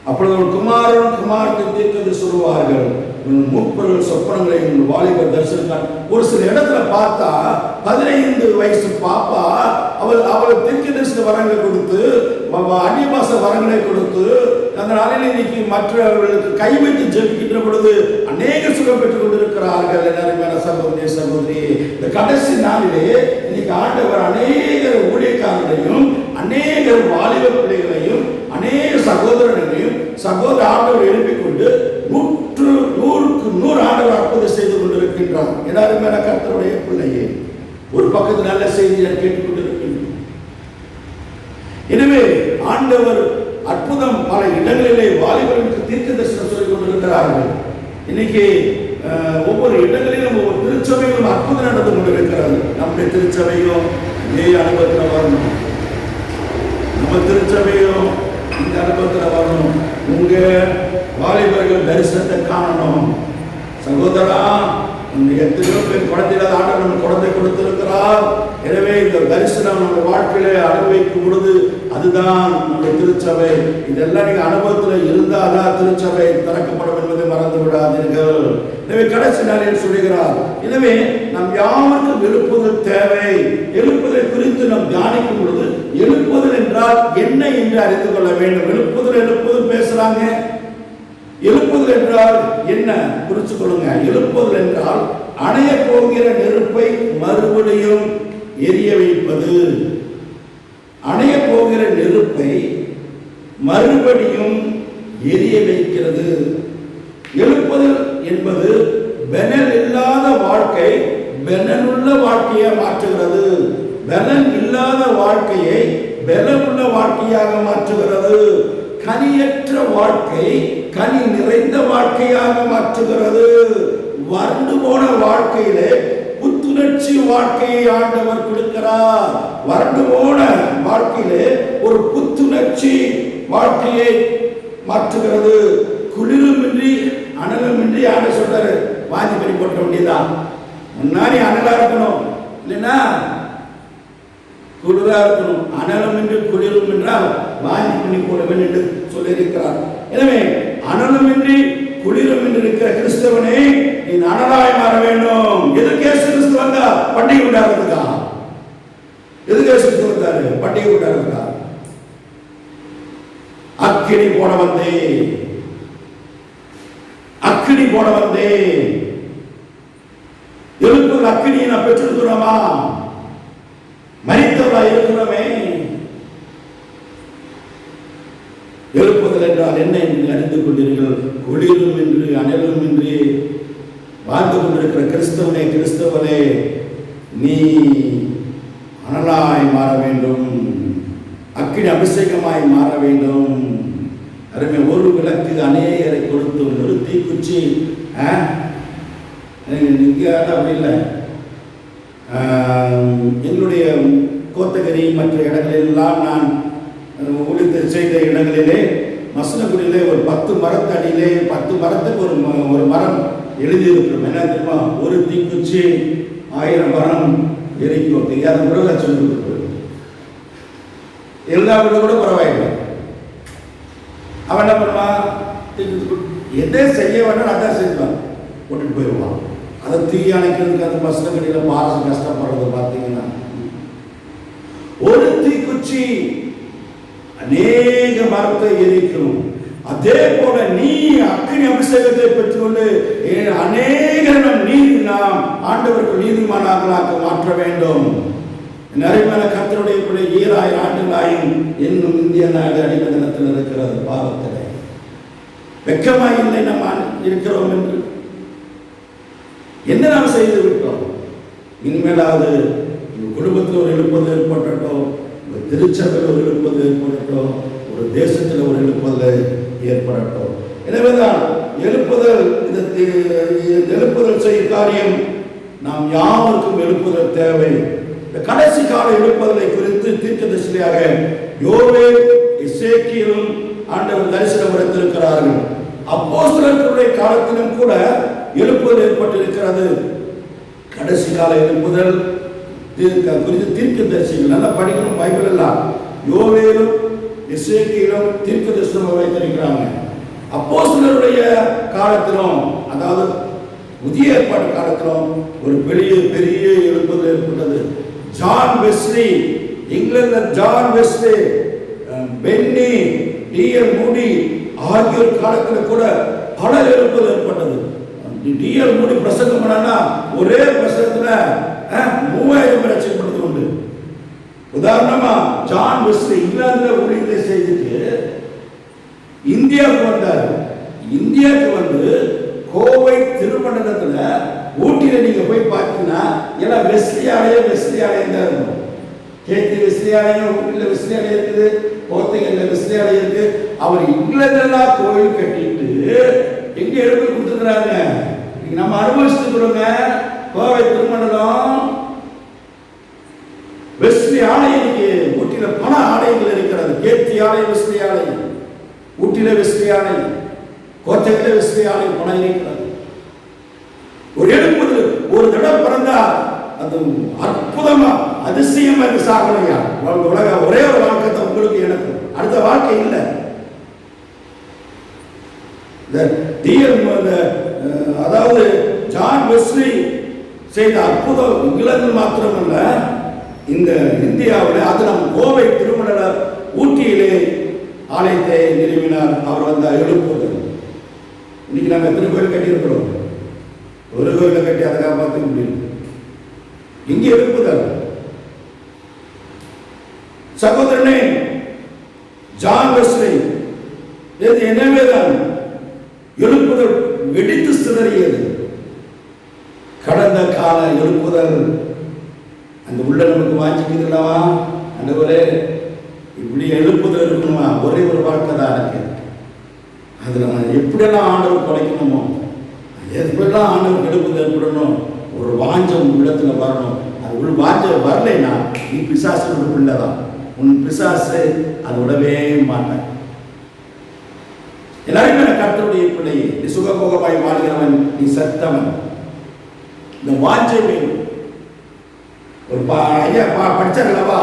அப்பொழுது குமாரன் குமார்த்தி தீர்க்கதை சொல்லுவார்கள். மூப்பர்கள் சொப்பனங்களையும் வாலிபர் தரிசனம். ஒரு சில இடத்துல பார்த்தா 15 வயசு பாப்பா அவள் தீர்க்க தரிசன வரங்களை கொடுத்து, அந்நிய பாஷை வரங்களை கொடுத்து, அந்த நாளில் இன்னைக்கு மற்றவர்களுக்கு கை வைத்து ஜெபிக்கின்ற பொழுது அநேக சுகம் பெற்றுக் கொண்டிருக்கிறார்கள். எல்லாருமே சகோதரி சகோதரி, இந்த கடைசி நாளிலே இன்னைக்கு ஆண்டவர் அநேக ஊழியக்காரர்களையும் அநேக வாலிப பிள்ளைகளையும் அநேக சகோதரர்களையும் ஆண்டவர் எழுப்பிக் கொண்டு 100க்கு 100 ஆண்டவர் அற்புதம் செய்து கொண்டிருக்கின்றார். எல்லாருமே கர்த்தருடைய பிள்ளையே, ஒரு பக்கத்தில் நல்ல செய்தியை கேட்டுக்கொண்டிருக்கின்றோம். எனவே ஆண்டவர் அற்புதம் பல இடங்களிலே வாலிபர்களுக்கு தீர்க்க தரிசனம் சொல்லிக் கொண்டிருக்கிறார்கள். இன்னைக்கு ஒவ்வொரு இடங்களிலும் ஒவ்வொரு திருச்சபைகளும் அற்புதம் நடந்து கொண்டிருக்கிறது. நம்முடைய திருச்சபையும் இதே அனுபவத்தில் வரணும். நம்ம திருச்சபையும் இந்த அனுபவத்தில் வரணும். உங்க வாலிபர்கள் தரிசனத்தை காணணும். சகோதரா, எத்தனையோ பேர் குழந்தைகள் ஆண்டவர் நம்ம குழந்தை கொடுத்திருக்கிறார். எனவே இந்த தரிசனம் நம்ம வாழ்க்கையில அனுபவிக்கும் பொழுது அதுதான் நம்ம திருச்சபை. இதெல்லாம் நீங்க அனுபவத்தில் இருந்தாதான் திருச்சபை திறக்கப்படும் என்பதை மறந்து விடாதீர்கள். எனவே கடைசி நாளில் சொல்லுகிறார். எனவே நம் யாருக்கும் எழுப்புதல் தேவை. எழுப்புதலை குறித்து நாம் தியானிக்கும் பொழுது எழுப்புதல் என்றால் என்ன என்று அறிந்து கொள்ள வேண்டும். எழுப்புதல் பேசுறாங்க. எழுப்புதல் என்றால் என்ன குறிச்சு கொள்ளுங்க. எழுப்புதல் என்றால் அணைய போகிற நெருப்பை மறுபடியும் எரிய வைப்பது. அணைய போகிற நெருப்பை மறுபடியும் எரிய வைக்கிறது. எழுப்புதல் என்பது பெனல் இல்லாத வாழ்க்கை பெனலுள்ள வாழ்க்கையை மாற்றுகிறது. பெலன் இல்லாத வாழ்க்கையை பெலனுள்ள வாழ்க்கையாக மாற்றுகிறது. கனியற்ற வாழ்க்கை கனி நிறைந்த வாழ்க்கையாக மாற்றுகிறது. வறண்டு போன வாழ்க்கையிலே புத்துணர்ச்சி வாழ்க்கையை ஆண்டவர் கொடுக்கிறார். வறண்டு போன வாழ்க்கையிலே ஒரு புத்துணர்ச்சி வாழ்க்கையை மாற்றுகிறது. குளிருமின்றி அனலுமின்றி ஆண்ட சொல்றாரு, வாந்தி பண்ணி போட்ட வேண்டியதான். முன்னாடி அனலா இருக்கணும், இல்லைன்னா குளிரா இருக்கணும். அனலும் என்று குளிரும் என்றால் வாந்தி பண்ணி போட வேண்டும் என்று சொல்லியிருக்கிறார். எனவே அனலுமின்றி குளிரும் என்று இருக்கிற கிறிஸ்தவனை நீ அனலாய் மாற வேண்டும். எதுக்கு இயேசு கிறிஸ்து வந்தார்? பண்டிகை கொண்டாடுறதுக்கா? எதுக்கு இயேசு கிறிஸ்து வந்தாரு? பண்டிகை கொண்டாடுறதுக்கா? அக்கினி போட வந்தே, அக்கினி போட வந்தே. எழுப்புதல் அக்கினியை நான் பெற்றிருக்கிறோமா? மரித்தவரா இருக்கிறோமே. எழுப்புதல் என்றால் என்ன என்று அறிந்து கொண்டீர்கள். குளிரும் என்று அனலும் என்று வாழ்ந்து கொண்டிருக்கிற கிறிஸ்தவனே, கிறிஸ்தவனே, நீ அனலாய் மாற வேண்டும். அக்கினி அபிஷேகமாய் மாற வேண்டும். அருமை, ஒரு விளக்கு அநேகரை கொடுத்து ஒரு தீக்குச்சி அப்படி இல்லை. என்னுடைய கோத்தகிரி மற்ற இடங்களெல்லாம் நான் ஊழியத்தை செய்த இடங்களிலே மசனகுடியிலே ஒரு 10 மரத்தடியிலே 10 மரத்துக்கு ஒரு மரம் எழுதியிருக்கிறோம். என்ன தெரியுமா? ஒரு தீக்குச்சி 1000 மரம் எரிக்கும். தெரியாத கூட லட்சம் கொடுத்து எல்லா வீடு கூட பரவாயில்லை. அவன் என்ன பண்ணுவான்? எதை செய்ய வேண்டாம் அதான் செய்வான், போட்டுட்டு போயிடுவான். அதை தீ அணைக்கிறதுக்கு அந்த மசனகுடியில் பாரசு கஷ்டப்படுறது பார்த்தீங்கன்னா, ஒரு தீக்குச்சி அநேக மரத்தை எரிக்கும். அதே போல நீ அக்கினி அபிஷேகத்தை பெற்றுக்கொண்டு அநேக நாம் ஆண்டவருக்கு நீதிமானாக மாற்ற வேண்டும். நிறைய கர்த்தருடைய பிள்ளை 2000 ஆண்டுகளாயும் இன்னும் இந்திய நாடு அடிமதனத்தில் இருக்கிறது. பாவத்தில் வெக்கமாய் இல்லை நம்ம இருக்கிறோம் என்று என்ன நாம் செய்து விட்டோம்? இனிமேலாவது குடும்பத்தில் ஒரு எழுப்பது ஏற்பட்டோம், ஒரு திருச்சபையில் ஒரு எழுப்பது ஏற்படட்டும், ஒரு தேசத்தில் ஒரு எழுப்புதல் ஏற்படட்டும். எனவேதான் எழுப்புதல், எழுப்புதல் செய்யும் காரியம் நாம் யாருக்கும் எழுப்புதல் தேவை. இந்த கடைசி கால எழுப்புதலை குறித்து தீர்க்கதரிசியாக யோவேல், எசேக்கியேலும் ஆண்டவர் தரிசனம் எடுத்திருக்கிறார்கள். அப்போஸ்தலர்களுடைய காலத்திலும் கூட எழுப்புதல் ஏற்பட்டிருக்கிறது. கடைசி கால எழுப்புதல் குறித்து தீர்க்கதரிசிகள் நல்லா படிக்கணும். பைபிள் எல்லாம் யோவேலும் எசேக்கியேலும் தீர்க்க தரிசனம் வைத்திருக்கிறாங்க. அப்போஸ்தலருடைய காலத்திலும், அதாவது புதிய ஏற்பாடு காலத்திலும் ஒரு பெரிய எழுப்புதல் ஏற்பட்டது. John Wesley, England John Wesley, Finney, DL Moody ஆகியோர் காலத்தில் கூட பல எழுப்புதல் ஏற்பட்டது. டிஎல் மூடி பிரசங்கம் பண்ணா ஒரே பிரசங்கத்துல 3000 பேர் ரட்சிக்கப்பட்டது உண்டு. உதாரணமா ஜான் வெஸ்லி இங்கிலாந்துல ஊழியத்தை செய்துட்டு இந்தியாவுக்கு வந்தார். இந்தியாவுக்கு வந்து கோவை திருமண்டலத்துல ஊட்டியில நீங்க போய் பார்த்தீங்கன்னா எல்லாம் வெஸ்லி ஆலயம் தான் இருக்கும். கேத்தி வெஸ்லி ஆலயம், ஊட்டியில வெஸ்லி ஆலயம் இருக்குது, போர்த்துகல்ல வெஸ்லி ஆலயம் இருக்கு. அவர் இங்கிலாந்துலாம் கோயில் கட்டிட்டு எங்க எழுப்பி கொடுத்துருக்கிறாங்க. நம்ம அனுபவிச்சுக்கிறோங்க. கோவை திருமண்டலம் வெஸ்லி ஆலயம் ஊட்டியில பல ஆலயங்கள் இருக்கிறது. கேத்தி ஆலயம் வெஸ்லி ஆலயம், ஊட்டியில வெஸ்லி ஆலயம், கோத்தகில வெஸ்லி ஆலயம் பல இருக்கிறது. ஒரு எழுப்புதல் ஒரு தடவை பிறந்தா அது அற்புதமா அதிசயமா இருக்கு. சாகலையா உலக ஒரே ஒரு வாழ்க்கை தான் உங்களுக்கு எனக்கு, அடுத்த வாழ்க்கை இல்லை. அதாவது ஜான் வெஸ்லி செய்த அற்புதம் இங்கிலாந்து மாத்திரமல்ல, இந்த இந்தியாவில் அது நம் கோவை திருமண ஊட்டியிலே ஆலயத்தை நிறுவினார். அவர் வந்த எழுப்புதல். இன்னைக்கு நாங்கள் எத்தனை கோயில் கட்டியிருக்கிறோம்? ஒரு கோயிலை கட்டி அதை காப்பாற்ற முடியும். இங்கே எழுப்புதல். சகோதரனே, ஜான் வெஸ்லி எனவேதான் எழுப்புதல் வெடித்து சிதறியது. கடந்த கால எழுப்புதல் அந்த உள்ள நமக்கு வாஞ்சிக்குதுல்லவா? அந்த ஒரே இப்படி எழுப்புதல் இருக்கணுமா? ஒரே ஒரு வாழ்க்கை தான் இருக்கு. அதில் நான் எப்படியெல்லாம் ஆண்டவர் குறைக்கணுமோ, எப்படியெல்லாம் ஆண்டவர் எழுப்புதல் ஏற்படணும், ஒரு வாஞ்சம் உள்ளத்துல வரணும். அது உள்ள வாஞ்சம் வரலைன்னா நீ பிசாசு பிள்ளை தான். உன் பிசாசு அது விடவே மாட்டேன். எல்லாருமே கர்த்தருடைய பிள்ளை, நீ சுகபோகமாய் வாழ்கிறவன், நீ சத்தவன். இந்த வாஞ்சை வேணும். ஒரு ஐயா படிச்சாங்களவா,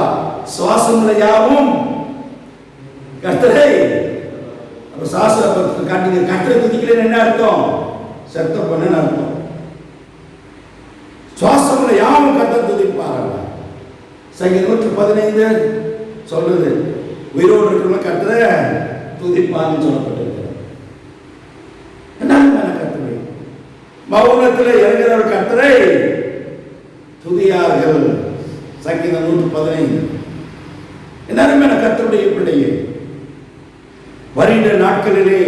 சுவாசம் யாவும் கர்த்தரை கர்த்தரை துதிக்கலன்னு என்ன அர்த்தம்? சத்தம் பண்ணு அர்த்தம். சுவாசம் யாவும் கர்த்தரை துதிப்பார்கள். சங்கீதம் 115 சொல்றது உயிரோடு இருக்கிற கர்த்தரை துதிப்பான்னு சொல்லப்பட்டிருக்கிறது. கர்த்தரை மௌனத்தில் இறங்குகிறவர் கர்த்தரை துதியார்கள். சங்கீதம் 115. எல்லாருமே கர்த்தருடைய பிள்ளையே. வருகின்ற நாட்களிலே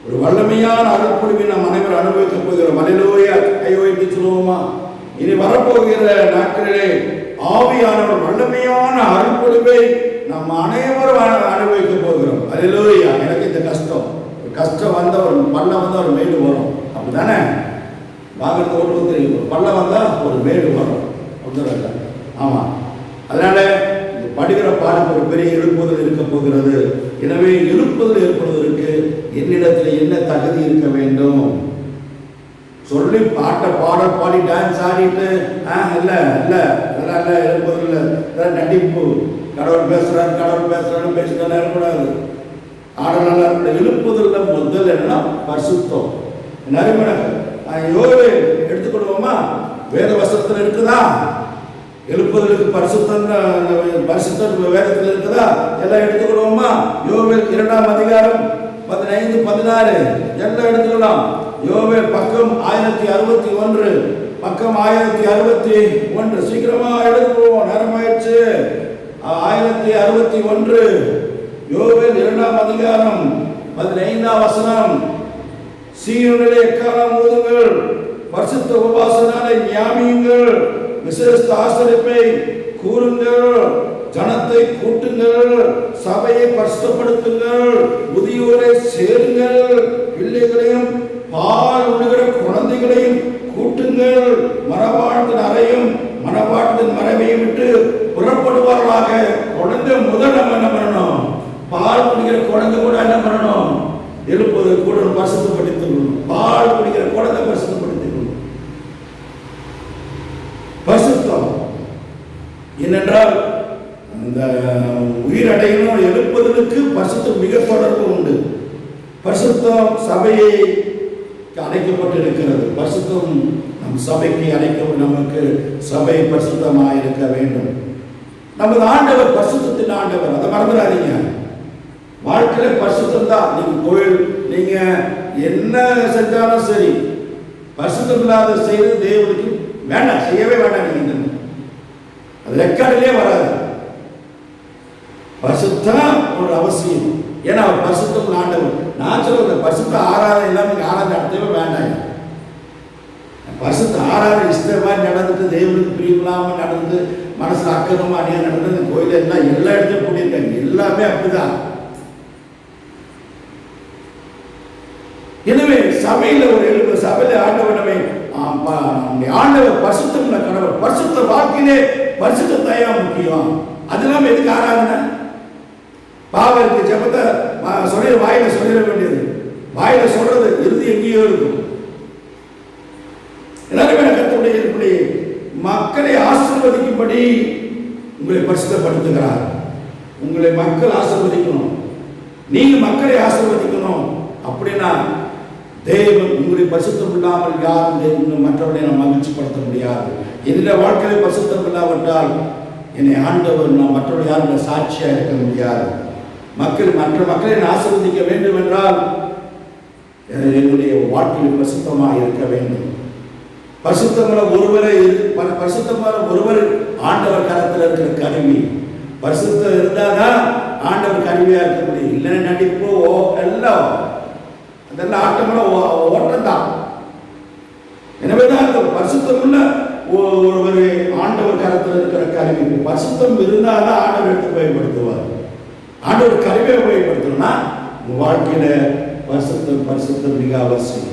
ஒரு வல்லமையான அருள்பொழிவை நாம் அனைவரும் அனுபவிக்க போகிறோம். அல்லேலூயா. கையோய்த்து சொல்லுவோமா? இனி வரப்போகிற நாட்களிலே ஆவியானவர் வல்லமையான அருள்பொழிவை நாம் அனைவரும் அனுபவிக்க போகிறோம். அல்லேலூயா. எனக்கு இந்த கஷ்டம் வந்த ஒரு பள்ளம் வந்தால் ஒரு மேடு வரும், அப்படிதானே? வாகனத்தை ஓட்டு தெரியும். ஒரு பள்ளம் வந்தால் ஒரு மேடு வரும், அப்படிதான். ஆமாம். அதனால இந்த படுகிற பாடுக்கு ஒரு பெரிய எழுப்புதல் இருக்க போகிறது. எனவே எழுப்புதல் ஏற்படுவதற்கு என்னிடத்தில் என்ன தகுதி இருக்க வேண்டும்? சொல்லி பாட்டை பாடல் பாடி டான்ஸ் ஆடிட்டு இல்லை இல்லை அதெல்லாம் இல்லை, எழுப்புதல் இல்லை, அதான் நடிப்பு. கடவுள் பேசுறாரு பேசுறதுலாம் இருக்கக்கூடாது. ஆடல் நல்லா இருக்க. எழுப்புதல்ல முதல் என்ன? பரிசுத்தம். யோவே எடுத்துக்கொள்வோமா? வேத வசனத்தில் இருக்குதா? எழுப்புதலுக்கு பரிசுத்தம் வேதத்தில் இருக்குதா? எல்லாம் எடுத்துக்கொள்வோமா? யோவேல் 2ஆம் அதிகாரம் 15, 16 எல்லாம் எடுத்துக்கலாம். யோவேல் பக்கம் 1061, பக்கம் 1061. சீக்கிரமா எடுத்துக்கொள்வோம், நேரமாயிடுச்சு. 1061 யோவேல் 2ஆம் அதிகாரம் 15ஆம் வசனம். சீயோனிலே எக்காலம் ஊதுங்கள், பரிசுத்த உபாசனாலை ஞாபியுங்கள், விசேஷ ஆசரிப்பை கூறுங்கள், ஜனத்தை கூட்டுங்கள், சபையை பரிசுத்தப்படுத்துங்கள், முதியோரை சேருங்கள், பிள்ளைகளையும் பால் உண்ணுகிற குழந்தைகளையும் கூட்டுங்கள், மரபாட்டின் அறையும் மரபாட்டின் மரபையும் விட்டு புறப்படுவார்களாக. குழந்தை முதல் நம்ம என்ன பண்ணணும்? பால் குடிக்கிற குழந்தை கூட என்ன பண்ணணும்? எழுப்புவதற்கு கூட பரிசுத்தப்படுத்திக்கணும். பால் குடிக்கிற குழந்தை பரிசுத்தப்படுத்திக்கணும். பரிசுத்தம் ஏனென்றால் இந்த உயிரடையணும். எழுப்புதலுக்கு பரிசுத்தம் மிக தொடர்பு உண்டு. பரிசுத்தம் சபையை அழைக்கப்பட்டிருக்கிறது. பரிசுத்தம் நம் சபைக்கு நமக்கு சபை பரிசுத்தமாக இருக்க வேண்டும். நமது ஆண்டவர் பரிசுத்தத்தின் ஆண்டவர், அதை மறந்துடாதீங்க. வாழ்க்கையில பரிசுத்தம் தான். நீங்க கோயில் நீங்க என்ன செஞ்சாலும் சரி, பரிசுத்தம் இல்லாத செய்து தேவனுக்கு வேண்டாம், செய்யவே வேண்டாம். நீங்க அது ரெக்கார்டிலே வராது. பரிசுத்தம் ஒரு அவசியம். ஏன்னா அவர் பரிசுத்தம் ஆண்டவர். நான் சொல்ல பரிசுத்த ஆராதனை இல்லாம ஆராதனை நடத்தவே வேண்டாம். பரிசுத்த ஆராதனை இஷ்டமா நடந்துட்டு தேவனுக்கு பிரியமில்லாம நடந்து மனசுல அக்கறமா அணியா நடந்து கோயில எல்லாம் எல்லா இடத்தையும் கூட்டியிருக்காங்க. எல்லாமே அப்படிதான். எனவே சபையில சபையில ஆண்டவனமே ஆண்டவர் பரிசுத்தம் கடவுள். பரிசுத்த வாழ்க்கையிலே பரிசுத்த தயா முக்கியம். அதெல்லாம் எதுக்கு ஆராதனை? பாவருக்கு ஜெபத்தை வாயில சொல்லிட வேண்டியது. வாயில சொல்றது இறுதி எங்கேயோ இருக்கும். எல்லாருமே கர்த்தருடைய மக்களை ஆசீர்வதிக்கும்படி உங்களை பரிசுத்தப்படுத்துகிறார். உங்களை மக்கள் ஆசீர்வதிக்கணும், நீங்க மக்களை ஆசீர்வதிக்கணும். அப்படின்னா தேவன் உங்களுடைய பரிசுத்தம் இல்லாமல் யாரும் மற்றவர்களை நாம் மகிழ்ச்சிப்படுத்த முடியாது. என்னுடைய வாழ்க்கையில பரிசுத்தம் இல்லாவிட்டால் என்னை ஆண்டவர் நான் மற்றவர்கள் யாரும் சாட்சியா இருக்க முடியாது. மற்ற மக்களை ஆசீர்வதிக்க வேண்டும் என்றால் என்னுடைய வாழ்க்கையில் பரிசுத்தமாக இருக்க வேண்டும். பரிசுத்தமான ஒருவர் ஆண்டவர் கரத்தில் இருக்கிற கருவி. பரிசுத்தம் இருந்தாதான் ஆண்டவர் கருவியா இருக்க முடியும். இல்லைன்னா நடிப்போ எல்லாம் அதெல்லாம் ஆட்டமெல்லாம் ஓட்டம் தான். எனவேதான் அந்த பரிசுத்தம் ஒருவர் ஆண்டவர் கரத்தில் இருக்கிற கருவி. பரிசுத்தம் இருந்தாதான் ஆண்டவர் எடுத்து பயன்படுத்துவார். ஆண்டவர் கருவியை பயன்படுத்தணும்னா உங்க வாழ்க்கையில பரிசுத்தம் மிக அவசியம்.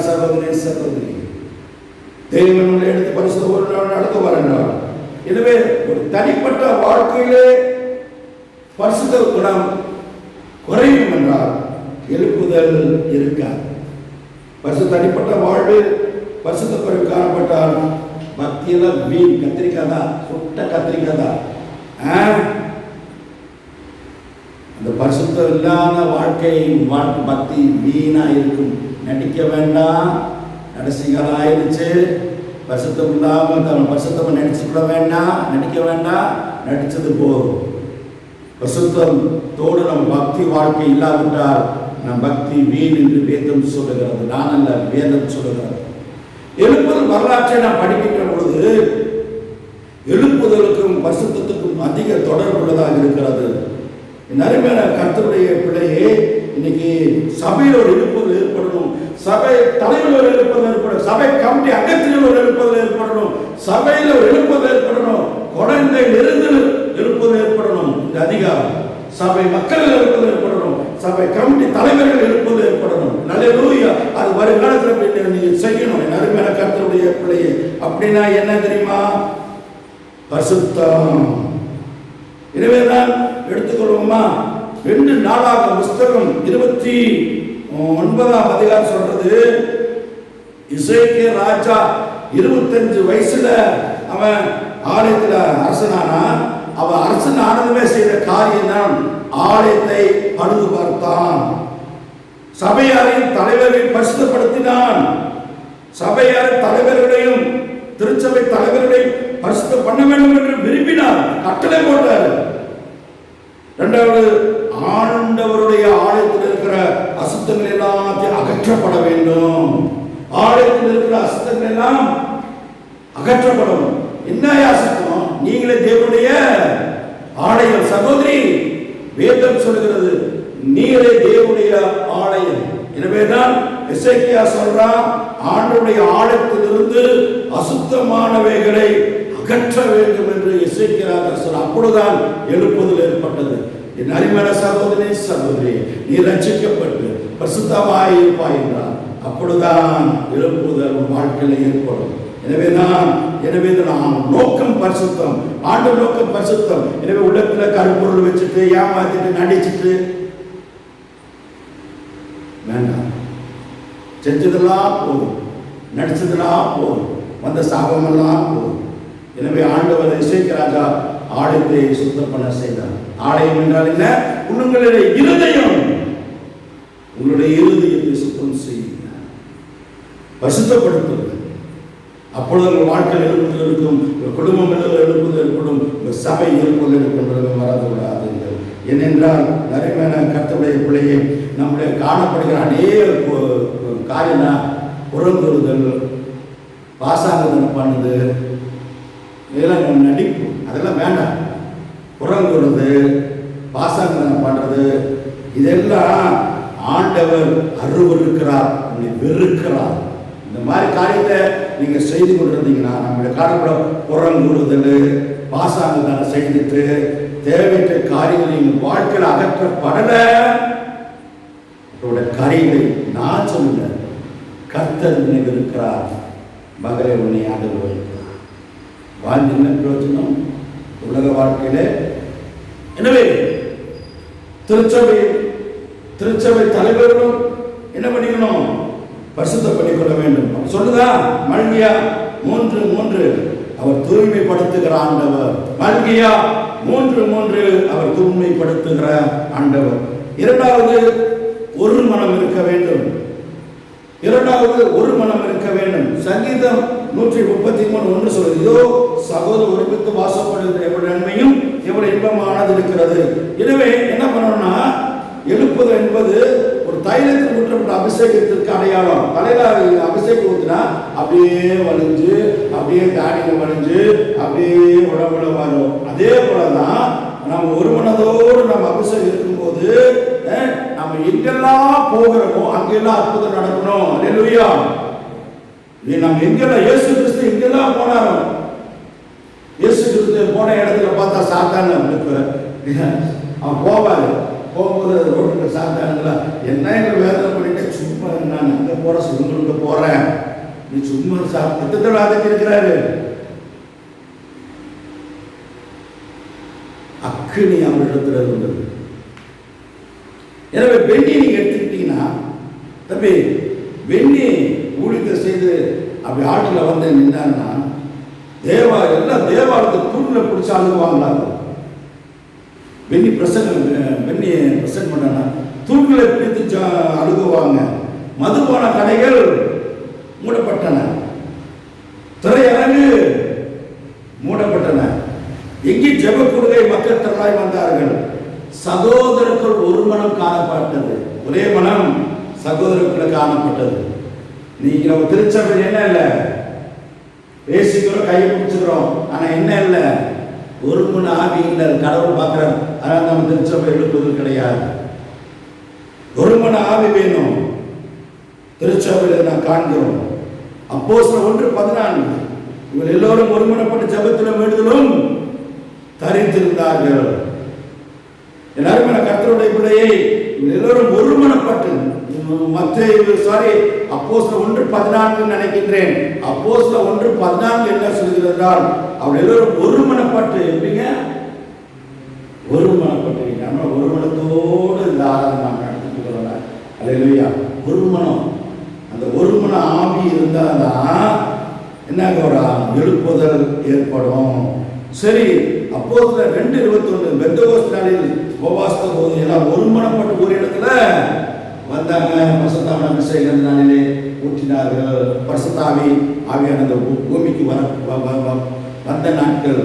சகோதரி தேவன் எடுத்து பரிசுத்தம் நடத்துவார் என்றார். எனவே ஒரு தனிப்பட்ட வாழ்க்கையிலே பரிசுத்த குணம் குறையும் என்றால் எழுப்புதல் இருக்காது. தனிப்பட்ட வாழ்வு பரிசுத்த குறைவு காணப்பட்டால் பக்தியில வீண் கத்திரிக்காய் தான், சுட்ட கத்திரிக்காய் தான். அந்த பரிசுத்தம் இல்லாத வாழ்க்கை பக்தி வீணா இருக்கும். நடிக்க வேண்டாம், கடைசிகாலம் ஆயிடுச்சு. பரிசுத்தம் இல்லாம பரிசுத்தமா நடிச்சுவிட வேண்டாம், நடிக்க வேண்டாம், நடிச்சது போதும். பரிசுத்தத்தோடு நம் பக்தி வாழ்க்கை இல்லாவிட்டால் நம் பக்தி வீண் என்று வேதம் சொல்லுகிறது. நான் அல்ல, வேதம் சொல்லுகிறது. எழுப்புதல் வரலாற்றை நாம் படிக்கின்ற பொழுது எழுப்புதலுக்கும் பரிசுத்தத்துக்கும் அதிக தொடர்புள்ளதாக இருக்கிறது. நிறைவேற கர்த்தருடைய பிள்ளையே, இன்னைக்கு சபையில் ஒரு எழுப்புதல் ஏற்படணும். சபை தலைவர் ஒரு எழுப்புதல் ஏற்படும். சபை கமிட்டி அங்கத்தில் ஒரு எழுப்புதல் ஏற்படணும். சபையில் ஒரு எழுப்புதல் ஏற்படணும். குழந்தை நெருங்கல் எழுப்புதல் ஏற்படணும். இந்த அதிகாரம் சபை மக்கள் எழுப்புதல் ஏற்படணும். சபை கமிட்டி தலைவர்கள் எழுப்புதல் ஏற்படணும். நல்ல அது வருங்காலத்தில் நீங்க செய்யணும். நிறைவேற கர்த்தருடைய பிள்ளையே. அப்படின்னா என்ன தெரியுமா? பரிசுத்தம். எனவேதான் எடுத்துக்கொள்வோமா, 2 நாளாகமம் புஸ்தகம் 29ஆம் அதிகாரம் சொல்றது, எசேக்கியா ராஜா 25 வயசுல அவன் ஆலயத்துல அரசனானா. அவன் அரசன் ஆனதுமே செய்த காரியம் தான் ஆலயத்தை பழுது பார்த்தான். சபையாரின் தலைவரை பரிசுத்தப்படுத்தினான். சபையார் தலைவர்களையும் திருச்சபை தலைவர்களையும் பரிசுத்தம் பண்ண வேண்டும் என்று விரும்பினார், கட்டளை போட்டார். இரண்டாவது, ஆண்டவருடைய ஆலயத்தில் இருக்கிற அசுத்தங்கள் எல்லாத்தையும் அகற்றப்பட வேண்டும். ஆலயத்தில் இருக்கிற அசுத்தங்கள் எல்லாம் அகற்றப்படும். என்ன அசுத்தம்? நீங்களே தேவனுடைய ஆலயம். சகோதரி, வேதம் சொல்கிறது நீங்களே தேவனுடைய ஆலயம். எனவேதான் எசேக்கியா சொல்றான், ஆண்டவருடைய ஆலயத்திலிருந்து அசுத்தமானவைகளை அகற்ற வேண்டும் என்று எசேக்கியா சொல்றான். அப்பொழுதுதான் எழுப்புதல் ஏற்பட்டது. என் அருமையான சகோதரி சகோதரி, நீ ரட்சிக்கப்பட்டு பரிசுத்தமாய் இருப்பாய் என்றார். அப்பொழுதுதான் எழுப்புதல் வாழ்க்கையில் ஏற்படும். எனவேதான் நோக்கம் பரிசுத்தம், ஆண்டவர் நோக்கம் பரிசுத்தம். எனவே உள்ளத்துல கருப்பொருள் வச்சுட்டு ஏமாத்திட்டு நடிச்சுட்டு வேண்டாம். செஞ்சதெல்லாம் போதும், நடிச்சதெல்லாம் போதும், வந்த சாபமெல்லாம் போதும். எனவே ஆண்டவர் எசேக்கியா ராஜா ஆலயத்தை சுத்தம் பண்ண செய்தார். ஆலயம் என்றால் என்ன? உங்களுடைய இருதயத்தை சுத்தம் செய்யுங்க, பரிசுத்தப்படுத்துங்க. அப்பொழுது உங்கள் வாழ்க்கையில் எழுப்புதல் இருக்கும், குடும்பம் எழுப்புதல் ஏற்படும், சபை எழுப்புதல் ஏற்படும். வரக்கூடாது. ஏனென்றால் நிறைவேற கர்த்தருடைய பிள்ளையை நம்முடைய காணப்படுகிற அநேக காரியம்னா புறங்குறுதல், பாசாங்கதனம் பண்ணுது, இதெல்லாம் நடிப்பு, அதெல்லாம் வேண்டாம். புறங்குறுது, பாசாங்கதனம் பண்றது, இதெல்லாம் ஆண்டவர் அருவருக்கிறார், வெறுக்கிறார். இந்த மாதிரி காரியத்தை நீங்க செய்து கொண்டிருந்தீங்கன்னா, நம்முடைய காலப்படம் புறங்குறுதல், பாசாங்கதனம் செய்துட்டு தேவையற்ற காரியங்கள் நீங்கள் வாழ்க்கையில் அகற்றப்படல. காரியங்களை நான் சொல்ல கர்த்தர் நினைவு இருக்கிறார். மகளை உன்னை ஆண்டவர் வைக்கிறார். வாழ்ந்து என்ன பிரயோஜனம் உலக வாழ்க்கையில? எனவே திருச்சபை தலைவர்களும் என்ன பண்ணிக்கணும்? பரிசுத்தம் பண்ணிக்கொள்ள வேண்டும். சொல்லுதா மல்கியா 3:3 அவர் தூய்மைப்படுத்துகிற ஆண்டவர். மல்கியா 3:3 அவர் தூய்மைப்படுத்துகிற ஆண்டவர். இரண்டாவது, ஒரு மனம் இருக்க வேண்டும். சங்கீதம் 133:1 சொல்லுது, இதோ சகோதரர் ஒருமித்து வாசப்படுகிற எவ்வளவு நன்மையும் எவ்வளவு இன்பமானது இருக்கிறது. எனவே என்ன பண்ணணும்னா, எழுப்புதல் என்பது ஒரு தைலத்தில் ஊற்றப்பட்ட அபிஷேகத்திற்கு அடையாளம். தலையில அபிஷேகம் ஊற்றினா அப்படியே வலிஞ்சு, அப்படியே தாடியில வலிஞ்சு, அப்படியே உடம்புல வரும். அதே போலதான் நம்ம ஒரு மனதோடு நம்ம அபிஷேகம் இருக்கும்போது நம்ம எங்கெல்லாம் போகிறோமோ அங்கெல்லாம் அற்புதம் நடக்கணும். அல்லேலூயா. நம்ம எங்கெல்லாம் இயேசு கிறிஸ்து எங்கெல்லாம் போனாரோ, இயேசு கிறிஸ்து போன இடத்துல பார்த்தா சாத்தான் அவன் போவாரு. போகும்போது ரோட்டுக்கு சாத்தானுங்களா என்ன எங்களை வேதனை பண்ணிட்டு, சும்மா நான் அங்கே போகிறேன், சுதந்திரங்க போகிறேன், நீ சும்மா சாப்பிட்டு அதற்கு இருக்கிறாரு. அக்கினி அவரிடத்துல இருந்தது. எனவே வெண்ணி நீங்க எடுத்துக்கிட்டீங்கன்னா, தம்பி வெண்ணி ஊழியத்தை செய்து அப்படி ஆட்டில் வந்து நின்னான்னா எல்லாம் தேவாலயத்தை தூணில் பிடிச்சி அழுகுவாங்களா? வெண்ணி பிரசன்ட் பண்ணா தூண்களை பிடித்து அழுகுவாங்க. மதுபான கடைகள் மூடப்பட்டன, திரையரங்கு மூடப்பட்டன. எங்கே ஜெப கொடுகை மக்கள் திரளாய் வந்தார்கள். சகோதரர்கள் ஒரு மனம் காணப்பட்டது, ஒரே மனம் சகோதரர்களுக்கு காணப்பட்டது. நீங்க நம்ம திருச்சபை என்ன இல்லை, பேசிக்கிறோம், கையை பிடிச்சுக்கிறோம், ஆனா என்ன இல்லை, ஒரு மணி ஆவி இல்லை. கடவுள் பார்க்கிறார். அதனால நம்ம திருச்சபை எழுப்புவது கிடையாது. ஒரு மணி ஆவி வேணும். திருச்சபையில் நான் காண்கிறோம். அப்போஸ்தலர் 1:14 இவர்கள் எல்லோரும் ஒருமனப்பட்டு ஜெபத்திலும் வேண்டுதலும் தரித்திருந்தார்கள். எல்லாரும் கர்த்தருடைய பிள்ளையை எல்லோரும் ஒருமனப்பட்டு அப்போஸ்தலர் 1:14 நினைக்கின்றேன். அப்போஸ்தலர் 1:14 என்ன சொல்கிறது என்றால் அவர் எல்லோரும் ஒருமனப்பட்டு எப்படிங்க ஒருமனப்பட்டு ஒருமனத்தோடு இந்த ஆராதனை நாம் நடத்திட்டு வரலாம். அல்லேலூயா. ஒருமனம், அந்த ஒருமன ஆவி இருந்தால்தான் என்ன ஒரு எழுப்புதல் ஏற்படும். சரி, அப்போஸ்தலர் 2:21 பெந்தகோஸ்து நாளில் உபவாசத்த போது எல்லாம் ஒருமனப்பட்டு ஒரு இடத்துல வந்தாங்க. பரிசுத்தாவின் அபிஷேகம் நாளிலே ஊற்றினார்கள். பரிசுத்தாவி ஆவியானது பூமிக்கு வந்த நாட்கள்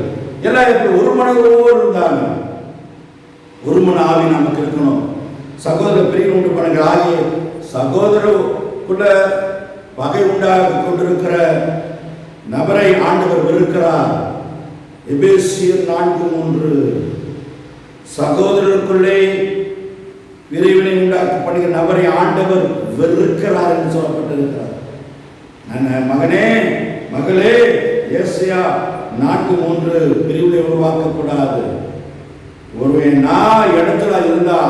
எல்லாம் எப்படி ஒரு மனதோடு இருந்தாங்க. ஒரு மன ஆவி நமக்கு இருக்கணும். சகோதர பிரிவு உண்டு பண்ணுங்க. ஆகிய சகோதரருக்குள்ள பகை உண்டாக கொண்டிருக்கிற நபரை ஆண்டவர் வெறுக்கிறார். எபேசியர் 4:3 சகோதரருக்குள்ளே பிரிவினை உண்டாக்கப்படுகிற நபரை ஆண்டவர் வெறுக்கிறார் என்று சொல்லப்பட்டிருக்கிறார். மகனே மகளே, ஏசாயா 4:3 பிரிவினை உருவாக்கக்கூடாது. ஒருவே நான் இடத்துல இருந்தா,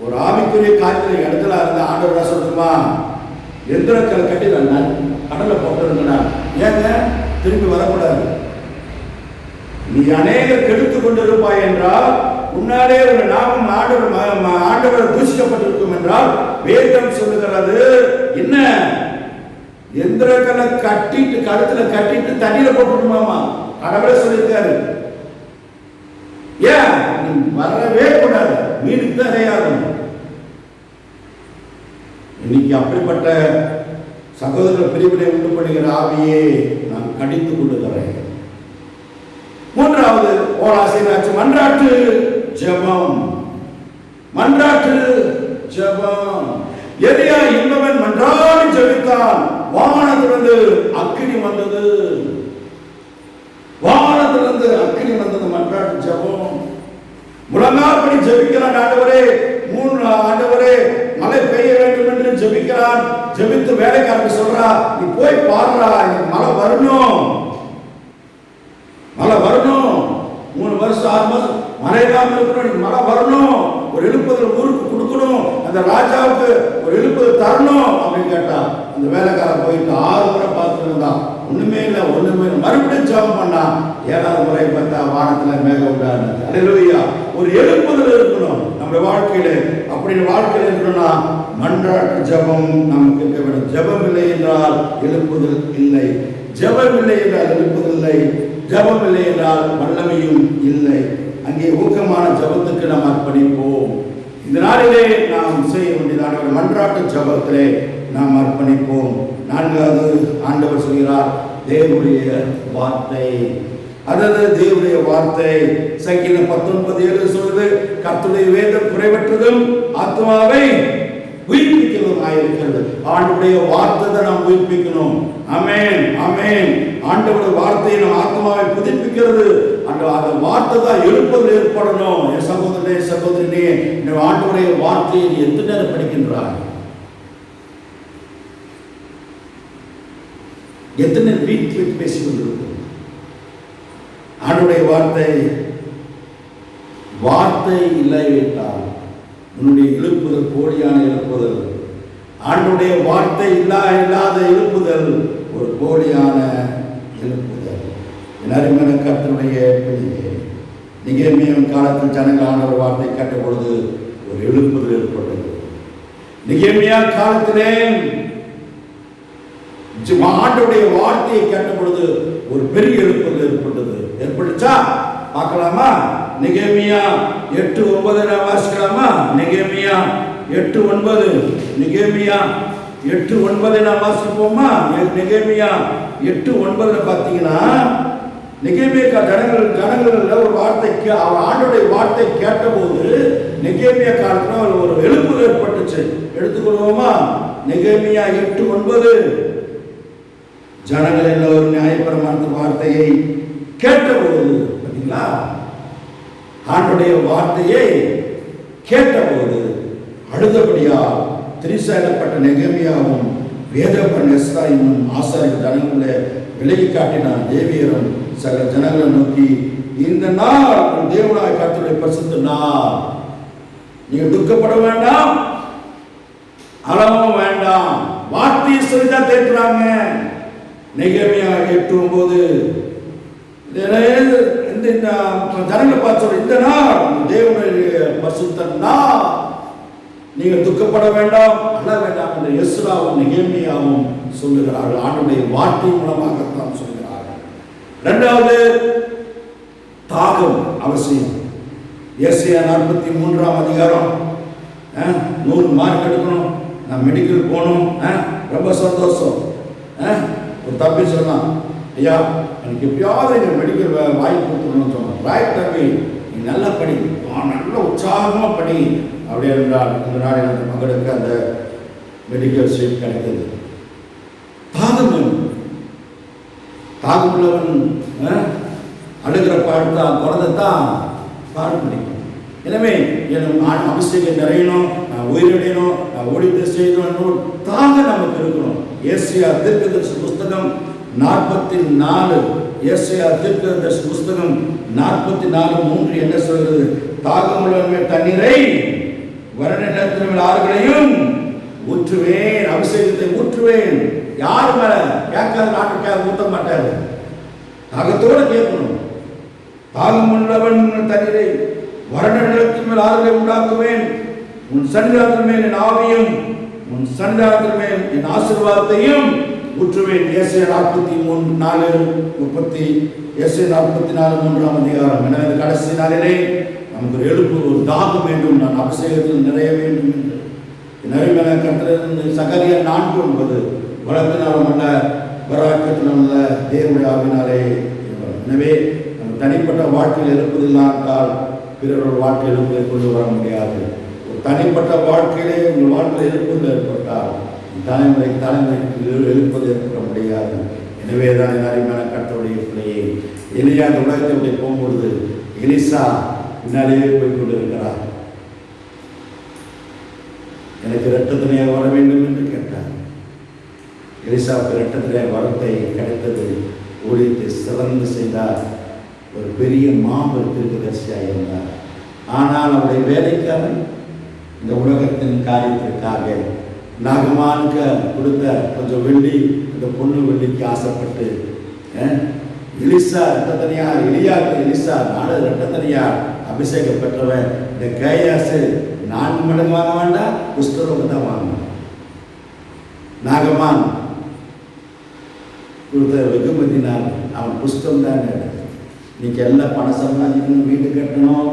ஒரு ஆவிக்குரிய காரியத்தில் இடத்துல இருந்தா ஆண்டவர் சொல்லணுமா, எந்திரக்களை கட்டி நான் கடலை போட்டிருந்தா ஏங்க திரும்பி வரக்கூடாது. நீ அநேகர் கெடுத்து கொண்டிருப்பாய் என்றால் முன்னாலே ஒரு நாமம் ஆண்டவர் தூஷிக்கப்பட்டிருக்கும் என்றால் வேதம் சொல்லுகிறது என்ன, எந்திரக்களை கட்டிட்டு கழுத்துல கட்டிட்டு தண்ணியில போட்டுமாமா கடவுளே சொல்லியிருக்காரு. ஏன் நீ வரவே கூடாது, வீட்டுக்கு தான் இறையாகணும். இன்னைக்கு அப்படிப்பட்ட சகோதர பிரிவினை உண்டு பண்ணுகிற ஆவியே நான் கடித்து கொள்ளுகிறேன். மூன்றாவது ஓராசிராட்சி மன்றாட்டு ஜெபம். மன்றாட்டு ஜெபம். எலியா என்பவன் மன்றாடி ஜெபித்தான், வானத்திலிருந்து அக்கினி வந்தது. வானத்திலிருந்து அக்கினி வந்தது. மன்றாட்டு ஜெபம். முழங்காற்படி ஜெபிக்கிறான். ஆண்டவரே மழை பெய்ய வேண்டும் என்று ஜெபிக்கிறான். ஜெபித்து வேலைக்காரன் சொல்றா, நீ போய் பாடுறா, மழை வரணும், மழை வரணும். 3 வருஷம் 6 மாசம் மழை இல்லாம இருக்கணும், மழை வரணும், ஒரு எழுப்புதல் ஊருக்கு கொடுக்கணும், அந்த ராஜாவுக்கு ஒரு எழுப்புதல் தரணும் அப்படின்னு கேட்டா, அந்த வேலைக்காரன் போயிட்டு 6 முறை பார்த்துட்டு இருந்தான். ஒண்ணுமே இல்லை. மறுபடியும் ஜெபம் பண்ணா. 7வது முறை பார்த்தா வானத்துல மேகம் உண்டானது. அல்லேலூயா. ஒரு எழுப்புதல் இருக்கணும் நம்ம வாழ்க்கையில. அப்படின்னு வாழ்க்கையில இருக்கணும்னா மன்றாட்டு ஜெபம் நமக்கு இருக்க வேண்டும். ஜெபம் இல்லை என்றால் எழுப்புதல் இல்லை. ஜெபம் இல்லை என்றால் எழுப்புதல் இல்லை. ஜெபம் இல்லை என்றால் வல்லமையும் இல்லை. அங்கே ஊக்கமான ஜெபத்துக்கு நாம் அர்ப்பணிப்போம். இந்த நாளிலே நாம் செய்ய வேண்டியதான மன்றாட்டு ஜெபத்திலே நாம் அர்ப்பணிப்போம். 4வது ஆண்டவர் சொல்கிறார், தேவனுடைய வார்த்தை. அதாவது தேவனுடைய வார்த்தை. சங்கீதம் 19:7 சொல்லுது, கர்த்தருடைய வேதம் குறைவற்றதும் ஆத்மாவை உயிர்ப்பிக்கிறதுமாயிருக்கிறது. ஆண்டவருடைய வார்த்தை தான் நாம் உயிர்ப்பிக்கணும். ஆமென், ஆமென். ஆண்டவருடைய வார்த்தையை நம் ஆத்மாவை புதுப்பிக்கிறது. அந்த வார்த்தை தான் எழுப்புதல் ஏற்படணும். என் சகோதரனே சகோதரினே, இந்த ஆண்டவருடைய வார்த்தையை நீ எத்தனை நேரம் படிக்கின்றாய்? எத்தனை வீட்டில் பேசி கொண்டிருக்கும்? ஆண்டவருடைய வார்த்தை இல்லாவிட்டால் உன்னுடைய எழுப்புதல் போலியான எழுப்புதல். ஆண்டவருடைய வார்த்தை இல்லாத எழுப்புதல் ஒரு போலியான எழுப்புதல். என் அருமையான கர்த்தருடைய பிள்ளையே, நெகேமியாவின் காலத்தில் ஜனங்கள் ஆண்டவர் வார்த்தை கேட்ட பொழுது ஒரு எழுப்புதல் ஏற்பட்டது. நெகேமியா காலத்திலே ஆண்டவருடைய வார்த்தையை கேட்ட பொழுது ஒரு பெரிய எழுப்புதல் ஏற்பட்டுச்சா? பார்க்கலாமா? நெகேமியா 8:9 வாசிக்கலாமா? நெகேமியா 8:9. நெகேமியா 8:9 நாம் வாசிப்போமா? நெகேமியா 8:9 பார்த்தீங்கன்னா, நெகேமியா ஜனங்கள் ஒரு வார்த்தைக்கு அவர் ஆண்டவருடைய வார்த்தை கேட்டபோது நெகேமியா காலத்தில் ஒரு எழுப்புதல் ஏற்பட்டுச்சு. எடுத்துக்கொள்வோமா? நெகேமியா 8:9. ஜனங்கள் எல்லோரும் நியாயப்பிரமாண வார்த்தையை கேட்டபோது, பார்த்தீங்களா, ஆண்டவருடைய வார்த்தையை கேட்டபோது அழுதபடியால் திரிசேலப்பட்ட நெகேமியாவும் வேதபன் எஸ்ரா என்னும் ஆசாரியர் ஜனங்களை விலகி காட்டினான். தேவியரும் சகல ஜனங்களை நோக்கி, இந்த நாள் தேவனாய் கர்த்தருடைய பரிசுத்த நாள். நீங்க துக்கப்பட வேண்டாம், அளவும் வேண்டாம். வார்த்தையை சொல்லிதான் தேற்றுறாங்க. நெகேமியா 8:9 இந்த ஜனங்களை பார்த்து சொல்ற, இந்த நாள் தேவனுடைய பரிசுத்த நாள், நீங்க துக்கப்பட வேண்டாம், அழ வேண்டாம் என்று எஸ்ராவும் நெகேமியாவும் சொல்லுகிறார்கள். ஆண்டவருடைய வார்த்தை மூலமாகத்தான் சொல்கிறார்கள். இரண்டாவது, தாகம் அவசியம். ஏசாயா 43ஆம் அதிகாரம், 100 மார்க் எடுக்கணும், நான் மெடிக்கல் போகணும், ரொம்ப சந்தோஷம். ஒரு தம்பி சொன்னான், ஐயா எனக்கு எப்பயாவது இந்த மெடிக்கல் வாய்ப்பு கொடுத்துடணும்னு சொன்னான். ரைட் தம்பி, நீ நல்லா படி, நல்ல உற்சாகமாக படி அப்படி என்றால் இந்த நாளில் அந்த மகளுக்கு அந்த மெடிக்கல் சீட் கிடைத்தது. தாகம் வேணும். தாகம் உள்ளவன் அழுகிற பாடுதான் குறதைத்தான் பாடு பிடிக்கும். எனவே என் அபிஷேகம் நிறையணும், நான் உயிரிழணும், நான் ஓடித்து செய்யணும், தாகம் நமக்கு இருக்கணும். ஏசாயா தீர்க்கதரிசி புஸ்தகம் 44, ஏசாயா தீர்க்கதரிசி புஸ்தகம் 44:3 என்ன சொல்கிறது? தாகமுள்ளவன் மேல் தண்ணீரை, வறண்ட நிலத்தின் மேல் ஆறுகளையும் ஊற்றுவேன், அபிஷேகத்தை ஊற்றுவேன். யார் மேல? கேட்காத நாட்டுக்காக ஊற்ற மாட்டாரு, தாகத்தோடு கேட்கணும். தாகம் உள்ளவன் தண்ணீரை, வறண்ட நிலத்தின் மேல் ஆறுகளை உண்டாக்குவேன். உன் சன்னிதானத்தின் மேல் என் ஆவியும், உன் சன்னிதானத்தின் மேல் என் ஆசீர்வாதத்தையும் ஊற்றுவேன். ஏசாயா 43:4 ஏசாயா 44:3ஆம் அதிகாரம். எனவே கடைசி நாளிலே நமக்கு எழுப்பு, ஒரு தாகம் வேண்டும், நான் அபிஷேகத்தில் நிறைய வேண்டும் என்று நிறைவேற கற்று. சகரியா 4:9 வளர்த்தினாலும் அல்ல, பராக்கத்தினாலும் அல்ல, தேவனுடைய ஆவினாலே. எனவே நம்ம தனிப்பட்ட வாழ்க்கையில் இருப்பதில்லாவிட்டால் பிறரோட வாழ்க்கையில் இருப்பதை கொண்டு வர முடியாது. ஒரு தனிப்பட்ட வாழ்க்கையிலே உங்கள் வாழ்க்கையில் இருப்பது ஏற்பட்டால் தலைமுறைக்கு எழுப்பது ஏற்பட முடியாது. எனவே தான் அருமையான கர்த்தருடைய பிள்ளையை, எலியா அந்த உலகத்தை விட்டு போகும்பொழுது எலிசா பின்னாலேயே போய் கொண்டிருக்கிறார். எனக்கு இரட்டத்தினையாக வர வேண்டும் என்று கேட்டார். எலிசாவுக்கு இரட்டத்திலே வரத்தை கிடைத்தது. ஊழியத்தை சிறந்து செய்தார். ஒரு பெரிய மாபெரும் தீர்க்கதரிசியாக இருந்தார். ஆனால் அவருடைய வேலைக்காரன் இந்த உலகத்தின் காரியத்திற்காக நாகமானுக்கு கொடுத்த கொஞ்சம் வெள்ளி, இந்த பொண்ணு வெள்ளிக்கு ஆசைப்பட்டு எலிசா இரட்டத்தனியா, எலிசா 4 இரட்டத்தனியா அபிஷேகம் பெற்றவன். இந்த கேயாசு 4 மடங்கு வாங்க வேண்டாம், குஷ்டரோகம் தான் வாங்கணும். நாகமான் கொடுத்த வெகுமதினால் அவன் புஷ்டம் தான். இன்னைக்கு எல்லாம் பணம் சம்பாதிக்கணும், வீடு கட்டணும்,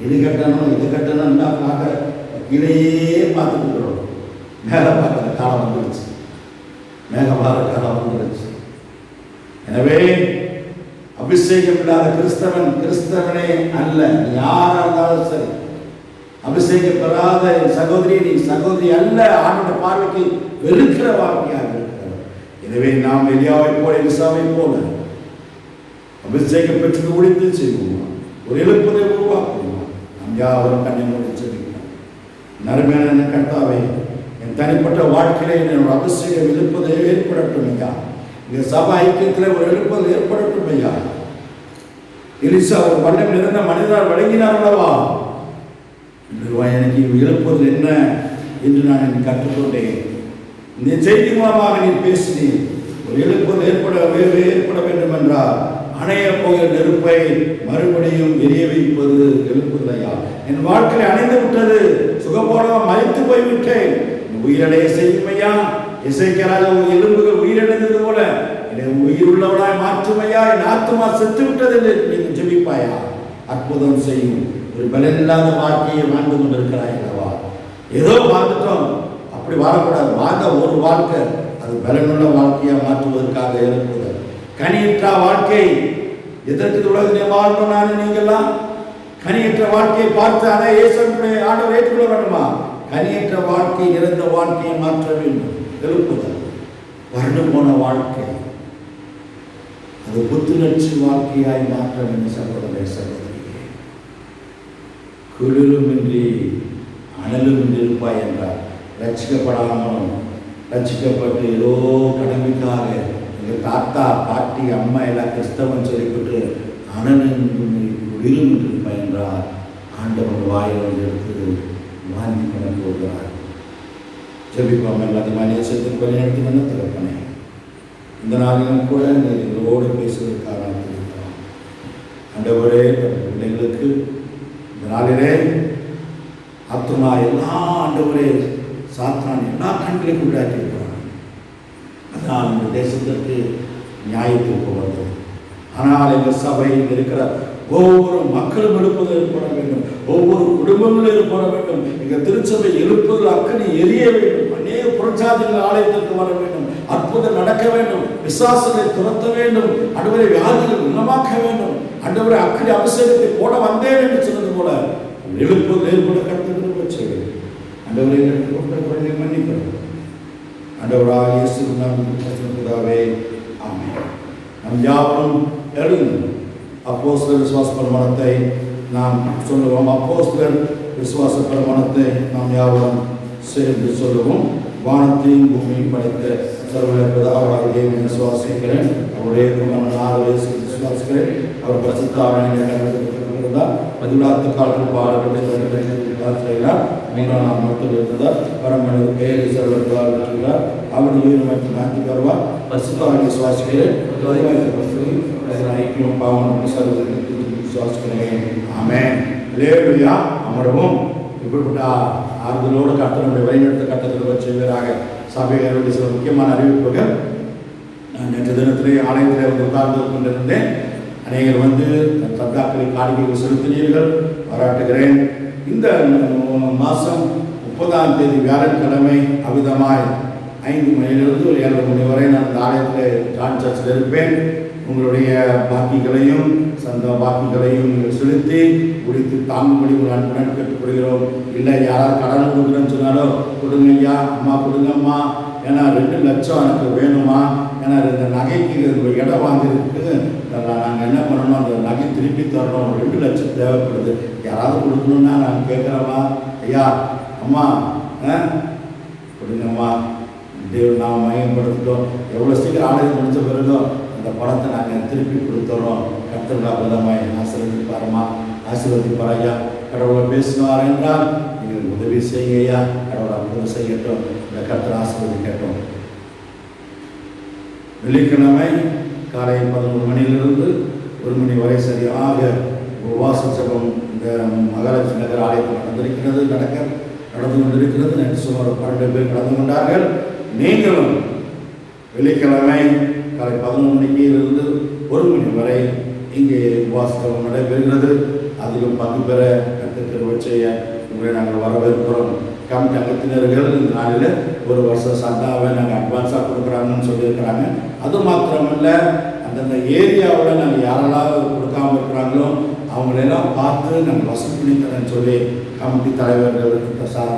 இது கட்டணும், இது கட்டணும்னா பார்க்க கீழேயே பார்த்துட்டு இருக்கிறோம். மேலே பார்க்குற காலம் வந்துருச்சு, மேகவார காலம் வந்துருச்சு. எனவே அபிஷேகம் இல்லாத கிறிஸ்தவனே அல்ல. யாராக இருந்தாலும் சரி, அபிஷேகம் பெறாத சகோதரி, நீ சகோதரி அல்ல. ஆண்டோட பார்வைக்கு வெறுக்கிற வாழ்க்கையாக இருக்கிறது. எனவே நாம் எலியாவை போல, எலிசாவை போல அபிஷேகம் பெற்று ஒழித்து செய்வோம், ஒரு எழுப்பதை உருவாக்குவோம். நாம் யாவரும் கண்ணை மூடி செல்கிறோம். நறுமையான கர்த்தாவே, என் தனிப்பட்ட வாழ்க்கையிலே என்னோட அபிஷேகம் எழுப்பதை ஏற்படட்டும் ஐயா. இந்த சபை ஐக்கியத்தில் ஒரு எழுப்பது ஏற்படட்டும் ஐயா. எலிசா ஒரு வண்ணம் இருந்த மனிதனால் வழங்கினார் அல்லவா? எனக்கு எழுப்பது என்ன என்று நான் எனக்கு கற்றுக்கொண்டேன். இந்த செய்தி மூலமாக நீ பேசினீர். ஒரு எழுப்பது ஏற்பட வேண்டும் என்றால் அணைய போகிற நெருப்பை மறுபடியும் எரிய வைப்பது எழுப்புதையா. என் வாழ்க்கையை அணைந்து விட்டது, சுகபோடமாக மறைத்து போய்விட்டேன், உயிரடைய செய்யுமையா. இசைக்கிறாக எலும்புகள் உயிரிழந்தது போல என்னை உயிர் உள்ளவனாய் மாற்றுமையா. என் ஆத்மா செத்து விட்டது என்று நீங்கள் ஜெபிப்பாயா. அற்புதம் செய்யும். ஒரு பலனில்லாத வாழ்க்கையை வாழ்ந்து கொண்டிருக்கிறாய் அல்லவா? ஏதோ வாழ்ந்துட்டோம், அப்படி வாழக்கூடாது. வாழ்ந்த ஒரு வாழ்க்கை அது பலனுள்ள வாழ்க்கையா மாற்றுவதற்காக இருப்பது. கனியற்ற வாழ்க்கை எதற்கு உலகத்திலே வாழணும்? நான் நீங்கள்லாம் கனியற்ற வாழ்க்கையை பார்த்து அதை இயேசுவினுடைய ஆண்டவர் ஏற்றுக்கொள்ள வேண்டுமா? கனியற்ற வாழ்க்கை நிறைந்த வாழ்க்கையை மாற்ற வேண்டும். எழுப்புதல். வறண்டு போன வாழ்க்கை அது புத்துணர்ச்சி வாழ்க்கையாய் மாற்ற வேண்டும். சகோதரே சகோதரியே, குளிருமின்றி அனலுமின்றி இருப்பாய் என்றார். ரட்சிக்கப்படாமலும் ரட்சிக்கப்பட்டு ஏதோ கடமைக்காக எங்கள் தாத்தா பாட்டி அம்மா எல்லாம் கிறிஸ்தவன் சொல்லிவிட்டு அனலும் குளிரும் என்று இருப்பாய் என்றார். ஆண்டவன் வாயில் எடுத்து வாங்கி கொண்டு போகிறார். ஜெபிப்போம். எல்லாத்தையும் நேசத்தின் வழிநடத்தி வந்த தகப்பனே, இந்த நாளிலும் கூட நீர் எங்களோடு பேசுவதற்காக இருக்கிறோம். ஆண்டவரே, பிள்ளைகளுக்கு இந்த நாளிலே ஆத்துமா எல்லா ஆண்டவரே சாத்தான் எல்லா கண்களையும் உண்டாக்கி இருக்கிறான். அதனால் இந்த தேசத்திற்கு நியாயத்திற்கு வந்தது. ஆனால் எங்கள் சபையில் இருக்கிற ஒவ்வொரு மக்களும் எழுப்புதல் ஏற்பட வேண்டும், ஒவ்வொரு குடும்பங்களும் ஏற்பட வேண்டும். எங்கள் திருச்சபை எழுப்புதல் அக்கறை எரிய வேண்டும். அநேக புறச்சாதிகள் ஆலயத்திற்கு வர வேண்டும், அற்புதம் நடக்க வேண்டும், விசுவாசத்தை துரத்த வேண்டும், ஆண்டவரே வியாதிகள் குணமாக்க வேண்டும். ஆண்டவரே அக்கறை அபிஷேகத்தை போட வந்தேன் என்று சொன்னது போல எழுப்புதல் ஏற்பட கருத்து செய்வது. ஆண்டவரை குறைகளை மன்னிக்கிறோம். ஆண்டவராக இயேசு நாமத்தினாலே ஆமென். நம் யாவரும் எழுந்து அப்போஸ்தலர் விசுவாச பிரமாணத்தை நாம் சொல்லுவோம். அப்போஸ்தலர் விசுவாச பிரமாணத்தை நாம் யாவரும் சேர்ந்து சொல்லுவோம். வானத்தையும் பூமியும் படைத்த சர்வபிதாவாகிய விசுவாசிக்கிறேன். அவருடைய விசுவாசிக்கிறேன். அவர் பரிசுத்த பதிவிழாத்து காலத்தில் பாடப்பட்டார். மூன்றாம் நாள் மட்டும் இருந்தார். பரமனது பேரை சர்வர்களார். அவர் உயிர் மற்றும் மாற்றி வருவார். பரிசுத்தவானை விசுவாசிக்கிறேன். ஐக்கியம் பாவம் விசுவாசிக்கிறேன். ஆமென். அல்லேலூயா. அமரவும். இப்படிப்பட்ட ஆறுதலோடு கர்த்தருடைய வழிநடத்த கட்டத்தில் செய்வதாக சபைகளுடைய சில முக்கியமான அறிவிப்புகள். நேற்று தினத்திலே ஆலயத்தில் வந்து உட்கார்ந்து கொண்டிருந்தேன். அநேகர் வந்து சந்தாக்களை காணிக்கைகள் செலுத்தினீர்கள், பாராட்டுகிறேன். இந்த மாதம் 30ஆம் தேதி வியாழக்கிழமை அவிதமாய் 5 மணியிலிருந்து 7 மணி வரை நான் இந்த ஆலயத்தில் ஜான் சர்ச்சில் இருப்பேன். உங்களுடைய பாக்கிகளையும் சந்த பாக்கிகளையும் நீங்கள் செலுத்தி முடித்து தாங்கும்படி ஒரு அன்புடன் கேட்டுக்கொள்கிறோம். இல்லை யாராவது கடன் கொடுக்குறேன்னு சொன்னாலும் கொடுங்க ஐயா, அம்மா கொடுங்கம்மா, ஏன்னா 2 லட்சம் எனக்கு வேணுமா, ஏன்னா இந்த நகைக்கு இடம் வாங்கிறதுக்கு நாங்கள் என்ன பண்ணணும், அந்த நகை திருப்பி தரணும், 2 லட்சம் தேவைப்படுது, யாராவது கொடுக்கணுன்னா நாங்கள் கேட்குறோமா, ஐயா அம்மா கொடுங்கம்மா, தேவன் நாம் மையப்படுத்திட்டோம். எவ்வளோ சீக்கிரம் ஆலயம் முடிஞ்ச பிறகோ அந்த பணத்தை நாங்கள் திருப்பி கொடுத்துறோம். கர்த்தர் அபதமாய் ஆசீர்வதிப்பாரம்மா, ஆசீர்வதிப்பார் ஐயா. கடவுளை பேசுவார் என்றால் நீங்கள் உதவி செய்ய ஐயா. கடவுளை அற்புதம் செய்யட்டும். இந்த கர்த்தர் ஆசீர்வதிக்கட்டும். வெள்ளிக்கிழமை காலை 11 மணியிலிருந்து 1 மணி வரை சரியாக உபவாச ஜெபம் இந்த மகாலட்சுமி நகர் ஆலயத்தில் நடந்து கொண்டிருக்கிறது. நேற்று சுமார் 12 பேர் கலந்து கொண்டார்கள். நீங்களும் வெள்ளிக்கிழமை காலை 11 மணியிலிருந்து 1 மணி வரை இங்கே உபவாச ஜெபம் நடைபெறுகிறது. அதிலும் பங்கு பெற கருத்துக்களை செய்ய உங்களை நாங்கள் வரவேற்கிறோம். கமிட்டி அங்கத்தினர்கள் இந்த நாளில் 1 வருஷம் சந்தாவை நாங்கள் அட்வான்ஸாக கொடுக்குறாங்கன்னு சொல்லியிருக்கிறாங்க. அது மாத்திரமல்ல, அந்தந்த ஏரியாவில் நாங்கள் யாரெல்லாம் கொடுக்காமல் இருக்கிறாங்களோ அவங்களெல்லாம் பார்த்து நாங்கள் வசூல் பண்ணி தரேன்னு சொல்லி கமிட்டி தலைவர்கள்,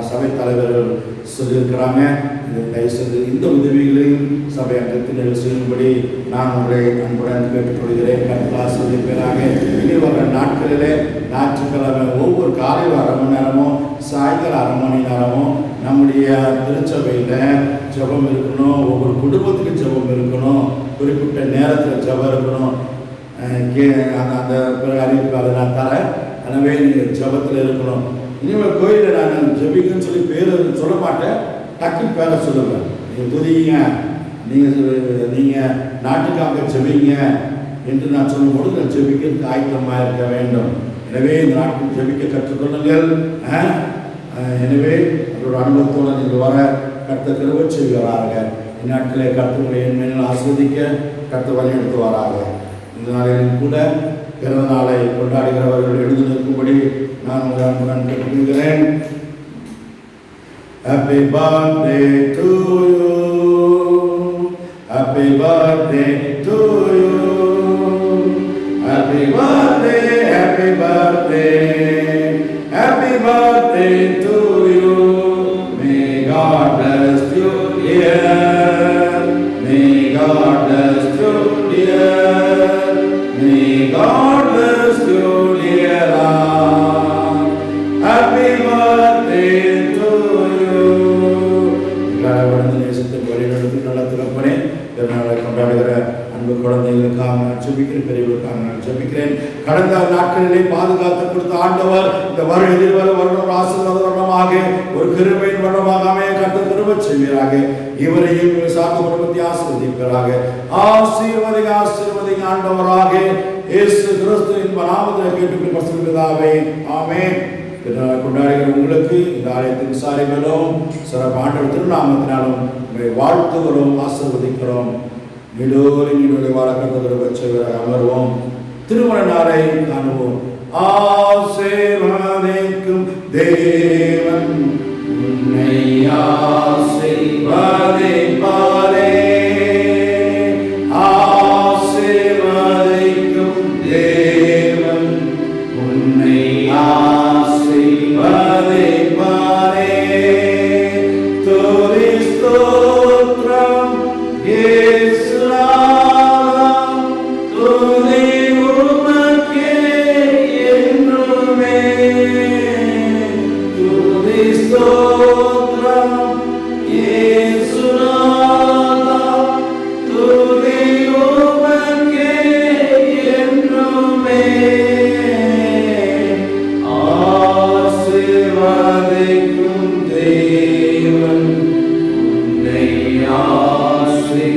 சபை தலைவர்கள் சொல்லியிருக்கிறாங்க. இது தயவுசெய்து இந்த உதவிகளையும் சபை அங்கத்தினர்கள் செய்யும்படி நான் உங்களை அன்புடன் கேட்டுக்கொள்கிறேன். கர்த்தர் ஆசீர்வதிப்பாராக. இனி வர நாட்களிலே ஞாயிற்றுக்கிழமை ஒவ்வொரு காலையில் 1/2 மணி நேரமோ சாயங்காலம் 1/2 மணி நேரமோ நம்முடைய திருச்சபையில் ஜெபம் இருக்கணும். ஒவ்வொரு குடும்பத்துக்கும் ஜெபம் இருக்கணும். குறிப்பிட்ட நேரத்தில் ஜெபம் இருக்கணும். அந்த அறிவிப்பு அதை நான் தரேன். எனவே நீங்கள் ஜெபத்தில் இருக்கணும். இனிமேல் கோயிலில் நான் ஜெபிக்கன்னு சொல்லி பேர் சொல்ல மாட்டேன், டக்குன்னு பேரை சொல்லுவேன். நீங்கள் துதிங்க, நீங்கள் நாட்டுக்காக ஜெபிங்க என்று நான் சொல்லும்போது நான் ஜெபிக்கிறதுக்கு ஆயத்தமாக இருக்க வேண்டும். எனவே இந்த நாட்டுக்கு ஜெபிக்க கற்றுக்கொள்ளுங்கள். எனவே அதோட அனுபவத்தோடு நீங்கள் வர கர்த்தர் கிருபை செய்வாராக. இந்நாட்களே கர்த்தருடைய என்மையினால் ஆஸ்வதிக்க கர்த்தர் வழி நடத்துவாராக. இந்த நாளிலும் கூட பிறந்த நாளை கொண்டாடுகிறவர்கள் எழுந்து நிற்கும்படி நான் உங்கள் அன்புடன் கேட்டுக்கொள்கிறேன். Happy birthday to you. Happy birthday to you. Happy birthday, happy birthday. Happy birthday to you. May God bless you, dear. May God bless you, dear. May God bless you, dear. Happy birthday to you. நேசத்தின் வழிநடத்தி நல்ல திறப்பனே, திருநாளை கொண்டாடுகிற அன்பு குழந்தைகளுக்காக நான் ஜெபிக்கிறேன், பெரியவர்களுக்காக நான் ஜெபிக்கிறேன். கடந்த நாட்களிலே பாதுகாத்து கொடுத்த ஆண்டவர் இந்த வருடம் ஆசீர்வாத வருடமாக ஒரு கிருபையின் வருடமாக அமைய கர்த்தர் கிருபை செய்வீராக. இவரையும் சார்ந்த குடும்பத்தை ஆசீர்வதிப்பீராக. ஆசீர்வதிங்க ஆண்டவராக இயேசு கிறிஸ்துவின் நாமத்தில் கேட்டுக்கொண்டு பரிசுத்ததாவே ஆமென். கொண்டாடுகிற உங்களுக்கு இந்த ஆலயத்தின் சாரிகளும் சிறப்பு ஆண்டவர் திருநாமத்தினாலும் உங்களை வாழ்த்துகிறோம், ஆசீர்வதிக்கிறோம். நீடோடி வாழ கர்த்தர் வச்சவராக அமர்வோம். திருமண நாளை காணுவோம். ஆசீர்வதிக்கும் தேவன் உன்னை ஆசீர்வதிப்பாரே. ஆசீர்வதிக்கும் தேவன் உன்னை ஆசீர்வதிப்பாரே. துதி ஸ்தோத்திரம் இயேசுநாதம், துதி உமக்கே என்றுமே. துதி ஸ்தோத்திரம் இயேசுநாதம், துதி உமக்கே என்றுமே. ஆசீர்வதிக்கும் தேவன் உன்னை ஆசீர்வதிப்பாரே.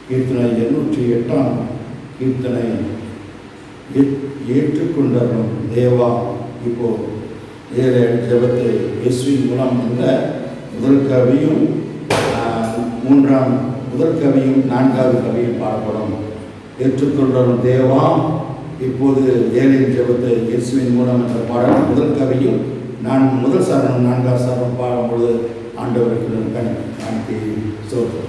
கீர்த்தனை 808 கீர்த்தனை ஏற்றுக்கொண்டரும் தேவா. இப்போ ஏழு ஜெபத்தை இயேசுவின் மூலம் என்ற முதல் கவியும் முதல் கவியும் 4வது கவியும் பாடப்படும். ஏற்றுக்கொண்டரும் தேவா. இப்போது ஏழின் ஜெபத்தை இயேசுவின் மூலம் என்ற பாடல் முதல் கவியும் முதல் சரணம் 4வது சரணம் பாடும்பொழுது ஆண்டவருக்கு காணிக்கை சொல்கிறோம்.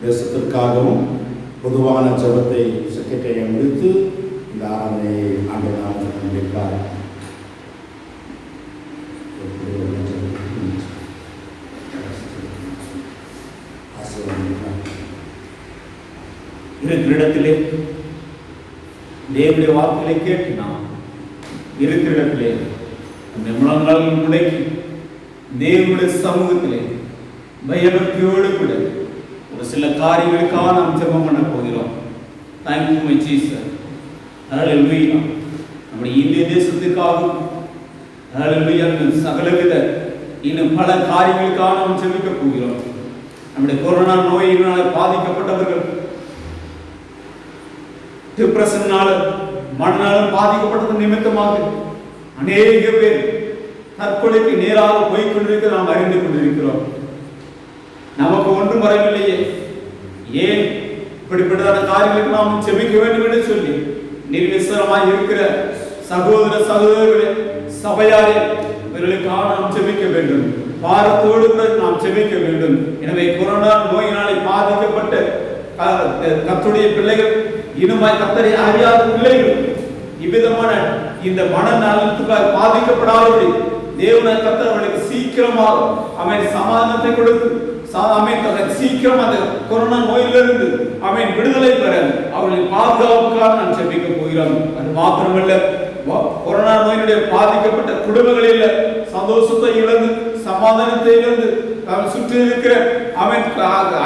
தேசத்திற்காகவும் பொதுவான ஜெபத்தை செக்ரட்டரியை முடித்து இந்த ஆராதனையை ஆண்டவர் முடிப்பார். இருக்கிற இடத்திலே தேவனுடைய வார்த்தைகளை கேட்டு நாம் இருக்கிற இடத்திலே அந்த முழங்கால் முடக்கி தேவனுடைய சமூகத்திலே பயபக்தியோடு கூட ஒரு சில காரியங்களுக்காக நாம் ஜெபம் பண்ண போகிறோம். Thank you my Jesus. ஹல்லேலூயா. நம்முடைய இந்திய தேசத்துக்காகவும் ஹல்லேலூயா சகலவித இன்னும் பல காரியங்களுக்காக நாம் ஜெபிக்க போகிறோம். நம்முடைய கொரோனா நோயினால் பாதிக்கப்பட்டவர்கள், டிப்ரெஷனால மனநலம் பாதிக்கப்பட்டது நிமித்தமாக அநேக பேர் தற்கொலைக்கு நேராக போய்கொண்டிருக்க நாம் அறிந்து கொண்டிருக்கிறோம். நமக்கு ஒன்றும் வரவில்லையே, ஏன் இப்படிப்பட்டதான காரியங்களுக்கு நாம் செபிக்க வேண்டும் என்று சொல்லி நிர்விசரமாய் இருக்கிற சகோதர சகோதரர்களே, சபையாரே, இவர்களுக்காக நாம் ஜெபிக்க வேண்டும். பாரத்தோடு கூட நாம் ஜெபிக்க வேண்டும். எனவே கொரோனா நோயினாலே பாதிக்கப்பட்ட கர்த்தருடைய பிள்ளைகள், இனிமாய் கர்த்தரை அறியாத பிள்ளைகள், இவ்விதமான இந்த மனநலத்துக்காக பாதிக்கப்படாதபடி தேவனாய் கர்த்தர் அவர்களுக்கு சீக்கிரமாக அவன் சமாதானத்தை கொடுத்து சீக்கிரம் அந்த கொரோனா நோயிலிருந்து அவன் விடுதலை பெற அவர்களின் பாதுகாப்புக்காக நான் ஜெபிக்க போகிறோம். அது மாத்திரமல்ல, கொரோனா நோயினுடைய பாதிக்கப்பட்ட குடும்பங்களில் சந்தோஷத்தை இழந்து சமாதானத்தை இழந்து சுற்றி இருக்கிற அவன்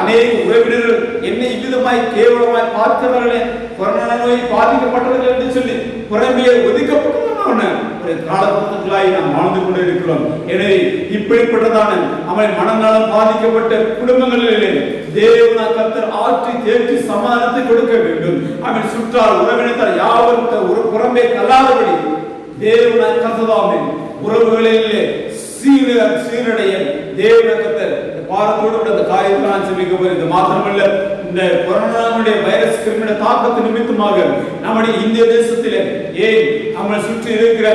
அநேக உறவினர்கள் என்னை இவ்விதமாய் கேவலமாய் பார்க்கிறவர்களே, கொரோனா நோய் பாதிக்கப்பட்டவர்கள் என்று சொல்லி புறமையை ஒதுக்கப்பட்டதான ஒரு காலகட்டத்திலாய் நாம் வாழ்ந்து கொண்டு இருக்கிறோம். எனவே இப்படிப்பட்டதான அவன் மனநலம் பாதிக்கப்பட்ட குடும்பங்களிலே தேவனா கர்த்தர் ஆற்றி தேற்றி சமாதானத்தை கொடுக்க வேண்டும். அவன் சுற்றால் உறவினத்தால் யாவரும் ஒரு புறம்பே தள்ளாதபடி தேவனா கர்த்ததாமே உறவுகளிலே சீரடைய தேவனா கர்த்தர் பாரத்தோடு அந்த காரியத்தை நான் ஜெபிக்க போகிறேன். மாத்திரமல்ல, இந்த கொரோனாவுடைய வைரஸ் கிருமியோட தாக்கத்து நிமித்தமாக நம்முடைய இந்திய தேசத்திலே ஏன் நம்மை சுற்றி இருக்கிற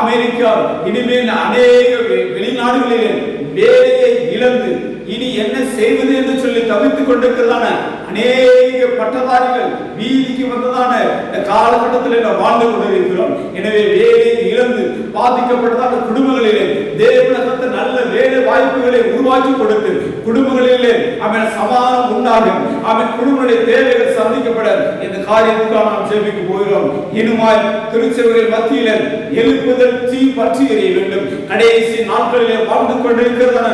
அமெரிக்கா இனிமேல் அநேக வெளிநாடுகளிலே வேலையை இழந்து இனி என்ன செய்வது என்று சொல்லி தவித்துக் கொண்டிருக்கிறதான அநேக பட்டதாரிகள் வீதிக்கு வந்ததான இந்த காலகட்டத்தில் நாம் வாழ்ந்து கொண்டிருக்கிறோம். எனவே வேலையை இழந்து பாதிக்கப்பட்டதான குடும்பங்களிலே தேவனுக்கு நல்ல வேலை வாய்ப்புகளை உருவாக்கி கொடுத்து குடும்பங்களிலே அவன் சமாதானம் உண்டாகும், அவன் குடும்பங்களுடைய தேவைகள் சந்திக்கப்பட இந்த காரியத்துக்காக நாம் ஜெபிக்க போகிறோம். இனிமாய் திருச்சபைகள் மத்தியில எழுப்புதல் தீ பற்றி எறிய வேண்டும். கடைசி நாட்களிலே வாழ்ந்து கொண்டிருக்கிறதான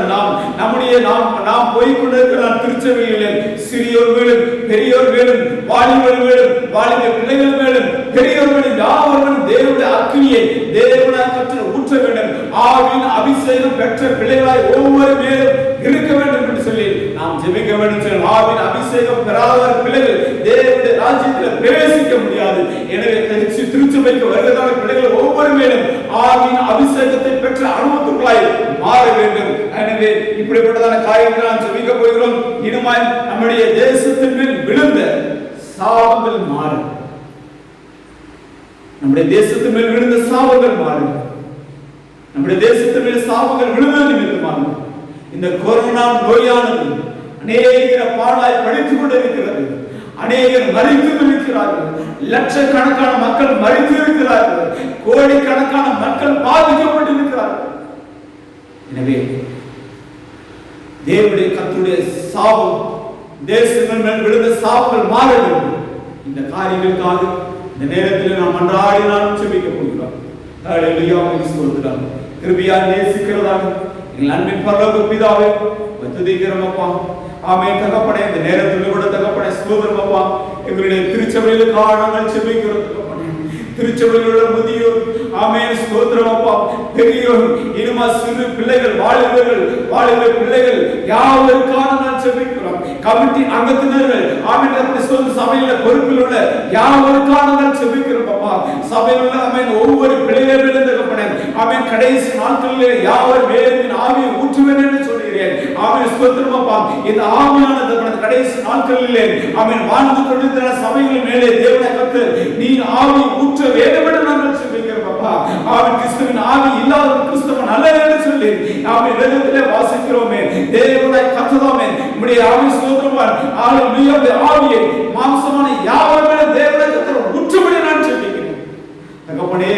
நாம் போய்கொண்டிருக்கிற திருச்சபையிலே சிறியோர் மேலும் பெரியோர் மேலும் வாலிபர் மேலும் வாலிப பிள்ளைகள் மேலும் பெரியோர் மேலும் யாவரும் தேவனுடைய அக்கினியை தேவனாய் கற்று ஊற்ற வேண்டும். ஆவின் அபிஷேகம் பெற்ற பிள்ளைகளாய் ஒவ்வொரு மேலும் இருக்க வேண்டும் என்று சொல்லி நாம் ஜெபிக்க வேண்டும். ஆவின் அபிஷேகம் பெறாத பிள்ளைகள் தேவனுடைய ராஜ்யத்தில் பிரவேசிக்க முடியாது. எனவே திருச்சபைக்கு வருகிறதான பிள்ளைகள் ஒவ்வொரு மேலும் ஆவின் அபிஷேகத்தை பெற்ற அனுபவத்துக்குள்ளாய் மாற வேண்டும். எனவே இப்படிப்பட்டதான காரியங்களை நாம் ஜெபிக்க போகிறோம். இனிமாய் நம்முடைய தேசத்தின் மேல் விழுந்த சாபங்கள் மாறும். நம்முடைய தேசத்தின் மேல் விழுந்த சாபங்கள் மாறும். நம்முடைய தேசத்தின் மேல் சாபங்கள் விழுந்த நிமித்தமாக இந்த கொரோனா நோயானது அநேக பாடாய் படித்துக் கொண்டிருக்கிறது. அநேகர் மரித்து இருக்கிறார்கள். லட்சக்கணக்கான மக்கள் மரித்து இருக்கிறார்கள். கோடிக்கணக்கான மக்கள் பாதிக்கப்பட்டிருக்கிறார்கள். எனவே தேவனுடைய கர்த்தருடைய சாபம் தேசங்கள் மேல் விழுந்த சாபங்கள் மாற வேண்டும். இந்த காரியங்களுக்காக இந்த நேரத்தில் நாம் மன்றாடி நாம் ஜெபிக்க போகிறோம். கிருபையா நேசிக்கிறதாக எங்கள் அன்பின் பரலோக பிதாவே துதிக்கிறோம் அப்பா. ஆமென் தகப்பனே, இந்த நேரத்தில் கூட தகப்பனே ஸ்தோத்திரம் அப்பா. எங்களுடைய திருச்சபையிலுக்காக நாங்கள் ஜெபிக்கிறோம் தகப்பனே. திருச்சபையில் உள்ள முதியோர் ஆமென் ஸ்தோத்திரம் அப்பா. பெரியோர் இனிமா சிறு பிள்ளைகள் வாலிப பிள்ளைகள் யாவருக்காக நான் ஜெபிக்கிறோம். கமிட்டி அங்கத்தினர்கள் ஆமென் சபையில பொறுப்பில் உள்ள யாவருக்காக நான் ஜெபிக்கிறோம் அப்பா. சபையில் உள்ள ஆமென் ஒவ்வொரு பிள்ளைகளிலும் தகப்பனே ஆமென் கடைசி நாட்களிலே யாவர் வேதத்தின் ஆவியை ஊற்றுவேன் என்று சொல்கிறேன். ஆமென் ஸ்தோத்திரம் அப்பா. இந்த ஆவியானது கடைசி நாட்களிலே ஆமென் வாழ்ந்து கொண்டிருக்கிற சபைகள் மேலே தேவனை கர்த்தர் நீ ஆவி ஊற்ற வேண்டும் என்று நாங்கள் ஜெபிக்கிறோம் அப்பா. ஆமென் கிறிஸ்துவின் ஆவி இல்லாத கிறிஸ்தவன் அல்ல என்று சொல்லி ஆமென் வேதத்திலே வாசிக்கிறோமே. தேவனை கர்த்தராமே உம்முடைய ஆவி ஸ்தோத்திரமான் ஹalleluya ஆவியை மாம்சமான யாவர் மேலே தேவனை கர்த்தர் ஊற்றும்படி நான் ஜெபிக்கிறேன் தகப்பனே.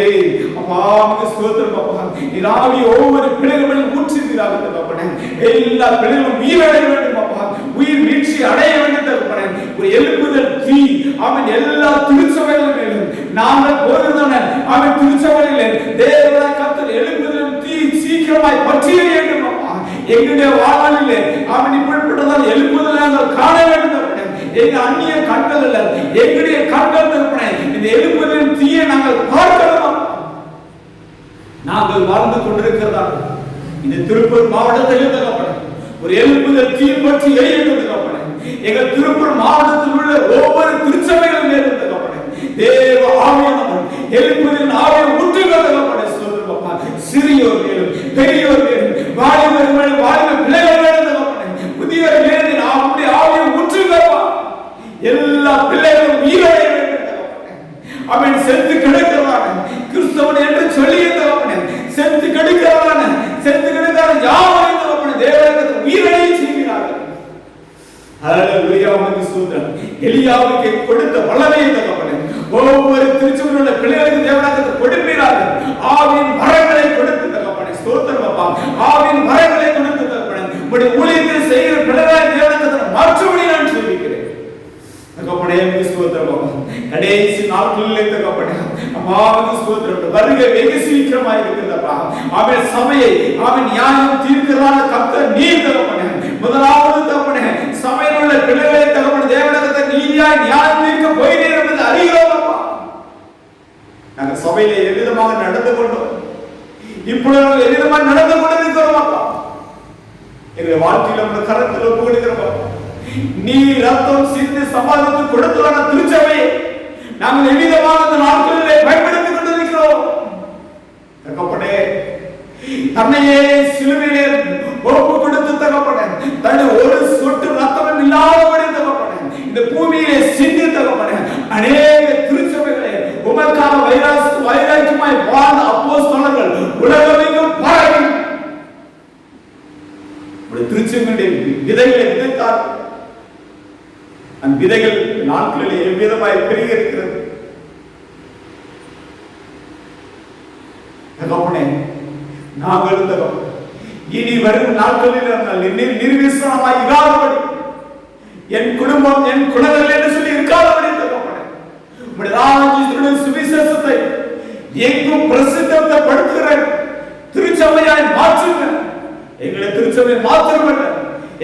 அப்பா உமக்கு ஸ்தோத்திரம் அப்பா. இந்த ஆவி ஒவ்வொரு பிள்ளைகளிலும் ஊற்றுகிறார்கள் தகப்பனே. எல்லா பிள்ளைகளும் உயிரடைய வேண்டும் அப்பா. உயிர் வீழ்ச்சி அடைய வேண்டும் தகப்பனே. ஒரு எழுப்புதல் தீ அவன் எல்லா திருச்சபைகளிலும் மேலும் நாங்கள் போகிறதான அவன் திருச்சபைகளிலே தேவனை கர்த்தர் எழுப்புதல் தீ சீக்கிரமாய் பற்றி வேண்டும் அப்பா. எங்களுடைய வாழ்நாளிலே அவன் இப்படிப்பட்டதால் எழுப்புதல் நாங்கள் காண வேண்டும் தகப்பனே. எங்க அந்நிய கண்கள் அல்ல, எங்களுடைய கண்கள் தகப்பனே இந்த எழுப்புதலின் தீயை நாங்கள் பார்க்கலாம். நாங்கள் வாழ்ந்து கொண்டிருக்கிறதா இந்த திருப்பூர் மாவட்டத்தில் தகப்பனே ஒரு எழுப்புதல் தீ பற்றி எரியட்டும் தகப்பனே. எங்கள் திருப்பூர் மாவட்டத்தில் உள்ள ஒவ்வொரு திருச்சபைகளும் மேலும் தகப்பனே தேவ ஆவியானவர் எழுப்புதலின் ஆவியை ஊற்றுகிறது தகப்பனே. சொல்லுங்கப்பா, சிறியோர் மேலும் பெரியோர் மேலும் வாலிபர் மேலும் வாலிப பிள்ளைகள் மேலும் தகப்பனே புதியோர் மேலும் நம்முடைய ஆவியை ஊற்றுகிறப்பா. எல்லா பிள்ளைகளும் உயிரடைய வேண்டும் தகப்பனே. அவன் செத்து கிடக்கிறவன் கிறிஸ்தவன் என்று சொல்லிய தகப்பனே, செத்து கிடக்கிறவன் செத்து கிடக்கிறவன் யாவரையும் தகப்பனே தேவனுக்கு உயிரை செய்கிறார்கள். ஹல்லேலூயா, உமக்கு ஸ்தோத்திரம். எலியாவுக்கு கொடுத்த வல்லமையை தகப்பனே ஒவ்வொரு திருச்சபையில் உள்ள பிள்ளைகளுக்கு தேவனாக கொடுப்பீரார்கள். ஆவின் வரங்களை கொடுத்து தகப்பனே ஸ்தோத்திரம் அப்பா, ஆவின் வரங்களை கொடுத்து தகப்பனே உம்முடைய ஊழியத்தில் செய்கிற பிள்ளைகளை தேவனாக மாற்றும்படி நான் சொல்லிக்கிறேன் தகப்பனே. ஸ்தோத்திரம் அப்பா, கடைசி நாட்களிலே தகப்பனே அம்மாவுக்கு ஸ்தோத்திரம். வருகை வெகு சீக்கிரமாக இருக்கிறதப்பா. அவன் சபையை அவன் நியாயம் தீர்க்கிறான கர்த்தர் நீர் தகப்பனே. முதலாவது தகப்பனே சபையில் உள்ள பிள்ளைகளை தகப்பனே தேவனாக நீதியாய் நியாயம் தீர்க்க போகிறீர் என்பதை அறிகிறோம் அப்பா. நாங்கள் சபையிலே எவ்விதமாக நடந்து கொண்டோம், இப்பொழுது எவ்விதமாக நடந்து கொண்டிருக்கிறோம் அப்பா. எங்களுடைய வாழ்க்கையில் நம்ம கரத்தில் ஒப்பு கொடுக்கிறோம் அப்பா. நீ ரத்தம் சிந்தி சமாளித்து கொடுத்ததான திருச்சபையை நாங்கள் எவ்விதமாக அந்த நாட்களிலே பயன்படுத்திக் கொண்டிருக்கிறோம் தகப்பனே. தன்னையே சிலுவையிலே ஒப்பு கொடுத்து தகப்பனே, தன்னை ஒரு சொட்டு ரத்தம் இல்லாதபடி தகப்பனே இந்த பூமியிலே சிந்தி தகப்பனே அநேக திருச்சபைகளை உமக்கான வைராக்கியமாய் வாழ்ந்த அப்போஸ்தலர்கள் உலகமெங்கும் பரவி திருச்சபையுடைய விதைகளை விதைத்தார்கள். அந்த விதைகள் நாட்களிலே எவ்விதமாய் பெருகி இருக்கிறது தகப்பனே. நாங்கள் தகப்பனே இனி வரும் நாட்களில் நிர்விசனமாய் இராதபடி, என் குடும்பம் என் குலங்கள் என்று சொல்லி இருக்காதபடி தகப்பனே உம்முடைய ராஜ்யத்தினுடைய சுவிசேஷத்தை எங்கும் பிரசித்தப்படுத்துகிற திருச்சபையாய் மாற்றுங்க. எங்களை திருச்சபை மாத்திரமல்ல,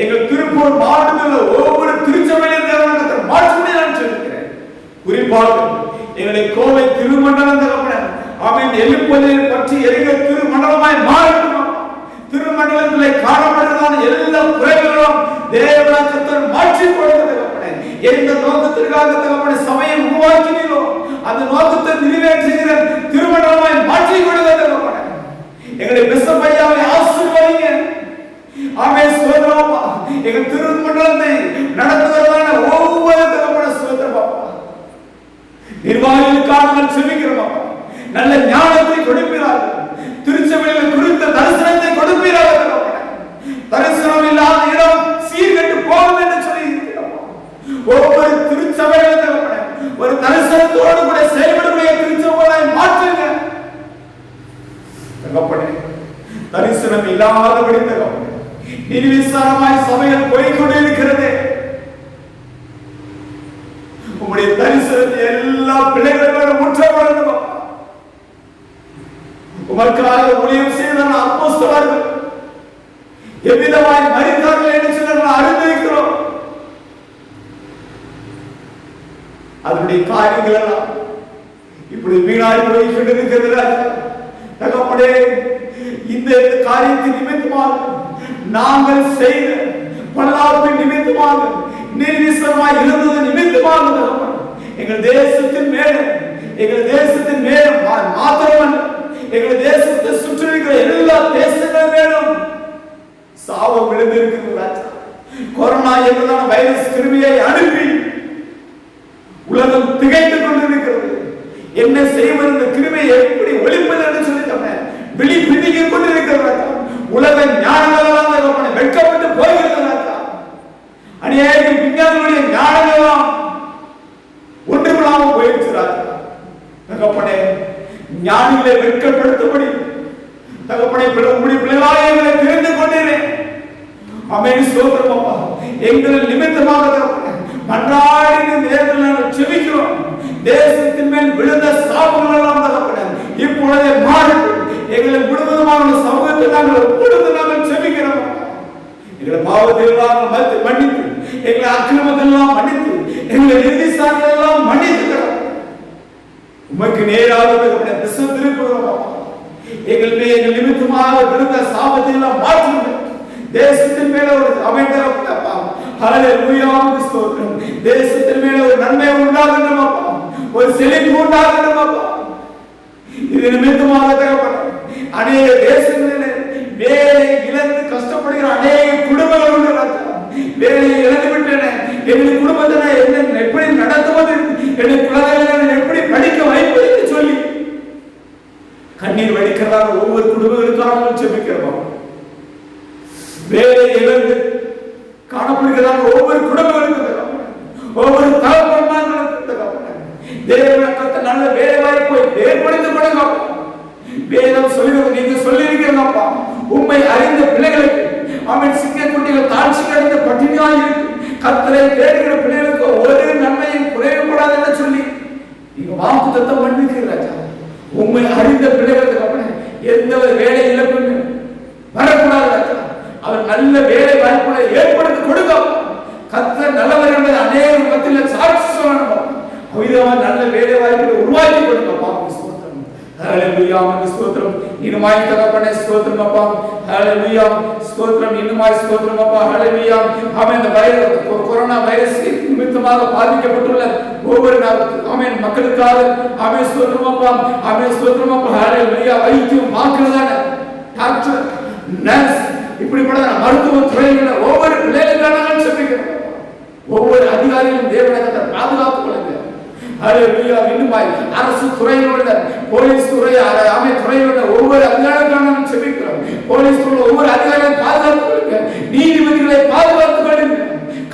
எங்கள் திருப்பூர் மாவட்டத்தில் ஒவ்வொரு திருச்சபையிலும் மாற்றும்படி நான் சொல்லிக்கிறேன். குறிப்பாக எங்களை கோவை திருமண்டலம் தகப்பனே அவன் எழுப்பதை பற்றி எரிகிற திருமண்டலமாய் மாறட்டும். திருமண்டலத்திலே காணப்படுகிறதான எல்லா குறைகளும் தேவனாக மாற்றி கொடுக்க தகப்பனே. எந்த நோக்கத்திற்காக தகப்பனே சபையை உருவாக்கினீரோ அந்த நோக்கத்தை நிறைவேற்றுகிற திருமண்டலமாய் மாற்றி கொடுக்க தகப்பனே. எங்களை பிசப்பையாவை ஆசீர்வதிங்க. ஆமென் ஸ்தோத்திரம். எங்கள் திருமண்டலத்தை நடத்துவதான ஒவ்வொரு தகப்பனே ஸ்தோத்திரம். நிர்வாகிகளுக்காக நான் செபிக்கிறோம். நல்ல ஞானத்தை கொடுப்பீரார்கள். திருச்சபையில் குறித்த தரிசனத்தை கொடுப்பீரார்கள். தரிசனம் இல்லாத இடம் சீர்கெட்டு போகும் என்று சொல்லி ஒவ்வொரு திருச்சபையிலும் ஒரு தரிசனத்தோடு கூட செயல்படக்கூடிய திருச்சபையை மாற்றுங்க தகப்பனே. தரிசனம் இல்லாதபடி தகப்பனே நிர்விசாரமாய் சபைகள் போய்கொண்டிருக்கிறது. உம்முடைய தரிசனத்தை எல்லா பிள்ளைகளும் முற்றப்படணும். உமக்காக ஊழியம் செய்த அப்போஸ்தலர்கள் எவ்விதமாய் மரித்தார்கள் என்று சொல்லி நாம் அறிந்திருக்கிறோம். அதனுடைய காரியங்கள் எல்லாம் இப்படி வீணாய் போய் கொண்டிருக்கிறது தகப்பனே. இந்த காரியத்தின் நிமித்தமாக நாங்கள் செய்த பல்லாப்பின் நிமித்தமாக நிர்விசனமாய் இருந்தது நிமித்தமாக எங்கள் தேசத்தின் மேலும் மாத்திரமல்ல எங்கள் தேசத்தை சுற்றி இருக்கிற எல்லா தேசங்கள் மேலும் சாபம் விழுந்திருக்கிறது. கொரோனா என்பதான வைரஸ் கிருமியை அனுப்பி உலகம் திகைத்துக் கொண்டிருக்கிறது. என்ன செய்வது, இந்த கிருமியை எப்படி ஒழிப்பது என்று சொல்லி விழி பிடித்துக் கொண்டிருக்கிறது. உலக ஞானங்களால் வெட்கப்பட்டு போய்கிறது. அநேக விஞ்ஞானிகளுடைய ஞானங்களாம் ஒன்றுமில்லாமல் போயிருக்கிறார்கள் தகப்பனே. ஞானிகளை வெட்கப்படுத்தபடி தகப்பனை பிள்ளைகளாக எங்களை தெரிந்து கொண்டேன். ஆமென் ஸ்தோத்திரம் அப்பா. எங்கள் நிமித்தமாக மன்றாடி நேரத்தில் நாங்கள் செபிக்கிறோம். தேசத்தின் மேல் விழுந்த சாபங்கள் எல்லாம் தகப்பனே இப்பொழுதே மாறட்டும். எங்களை முழுவதுமாக சமூகத்தை நாங்கள் ஒப்புக்கொண்டு நாங்கள் செபிக்கிறோம். எங்களை பாவத்தை எல்லாம் மன்னித்து, எங்களை அக்கிரமத்தை எல்லாம் மன்னித்து, எங்களை நிர்திசாரங்களை எல்லாம் மன்னித்து உமக்கு நேராக திசை திருப்புகிறோம். எங்கள் நிமித்தமாக விழுந்த சாபத்தை எல்லாம் மாற்றுங்கள். தேசத்தின் மேல ஒரு அமைந்தப்பா ஹல்லேலூயாவுக்கு ஸ்தோத்திரம். தேசத்தின் மேல ஒரு நன்மை உண்டாகட்டும் அப்பா, ஒரு செழிப்பு உண்டாகட்டும் அப்பா. இது நிமித்தமாக தகப்பனே அநேக தேசங்களிலே வேலை இழந்து கஷ்டப்படுகிற அநேக குடும்பங்கள் உண்டு. வேலையை இழந்து விட்டன. எங்கள் குடும்பத்தினை எப்படி நடத்துவது, எங்கள் குழந்தைகளை எப்படி படிக்க வயதான ஒவ்வொரு குடும்பங்களுக்காக ஜெபிக்கிறோம். வேலை இழந்து காணப்படுகிறாங்க ஒவ்வொரு குடும்பங்களுக்கும், ஒவ்வொரு தகப்பன்மார்களுக்கும் தேவனை கத்த நல்ல வேலை வாய்ப்பை ஏற்படுத்திக் கொடுங்க. வேதம் சொல்லுகிறது, நீங்க சொல்லியிருக்கிறீங்கப்பா, உண்மை அறிந்த பிள்ளைகளுக்கு அவன் சிங்கக்குட்டிகள் தாழ்ச்சி கிடந்த பட்டினியாக இருக்கு, கர்த்தரை தேடுகிற பிள்ளைகளுக்கு ஒரு நன்மையும் குறையக்கூடாது என்று சொல்லி நீங்க வாக்குத்தத்தம் பண்ணிருக்கிறீர்கள். உண்மை அறிந்த பிள்ளைகளுக்கு அப்படி எந்த வேலை இழப்புமே வரக்கூடாது. அவர் நல்ல வேலை வாய்ப்புகளை ஏற்படுத்தி கொடுக்க கர்த்தர் நல்லவர் என்பதை அநேக மத்தியில் சாட்சி சொல்லணும். அவிதமாக நல்ல வேலை வாய்ப்புகளை உருவாக்கி கொடுக்கப்பா. ஹல்லேலூயா, ஸ்தோத்திரம். இனுமாய் தகப்பனே ஸ்தோத்திரம் அப்பா. ஹல்லேலூயா, ஸ்தோத்திரம். இனுமாய் ஸ்தோத்திரம் அப்பா. ஹல்லேலூயா. ஆமென். இந்த வைரஸ், கொரோனா வைரஸ் நிமித்தமாக பாதிக்கப்பட்டுள்ள ஒவ்வொரு ஆமென் மக்களுக்காக ஆமென் ஸ்தோத்திரம் அப்பா. ஆமென் ஸ்தோத்திரம் அப்பா. ஹல்லேலூயா. வைத்தியம் பார்க்கிறதான டாக்டர், நர்ஸ், இப்படிப்பட்ட மருத்துவ துறையில் ஒவ்வொரு பிள்ளைகளுக்கான சொல்லிக்கிறோம். ஒவ்வொரு அதிகாரிகளும் தேவனை பாதுகாத்துக் கொள்ளுங்க. ஹல்லேலூயா. இன்னுமாய் அரசு துறையிலுள்ள போலீஸ் துறை, ஆமை துறையிலுள்ள ஒவ்வொரு அதிகாரிகளுக்கான செபிக்கிறோம். போலீஸ் துறையில் ஒவ்வொரு அதிகாரிகளையும் பாதுகாத்துக் கொள்ளுங்க. நீதிபதிகளை பாதுகாத்துக் கொள்ளுங்க.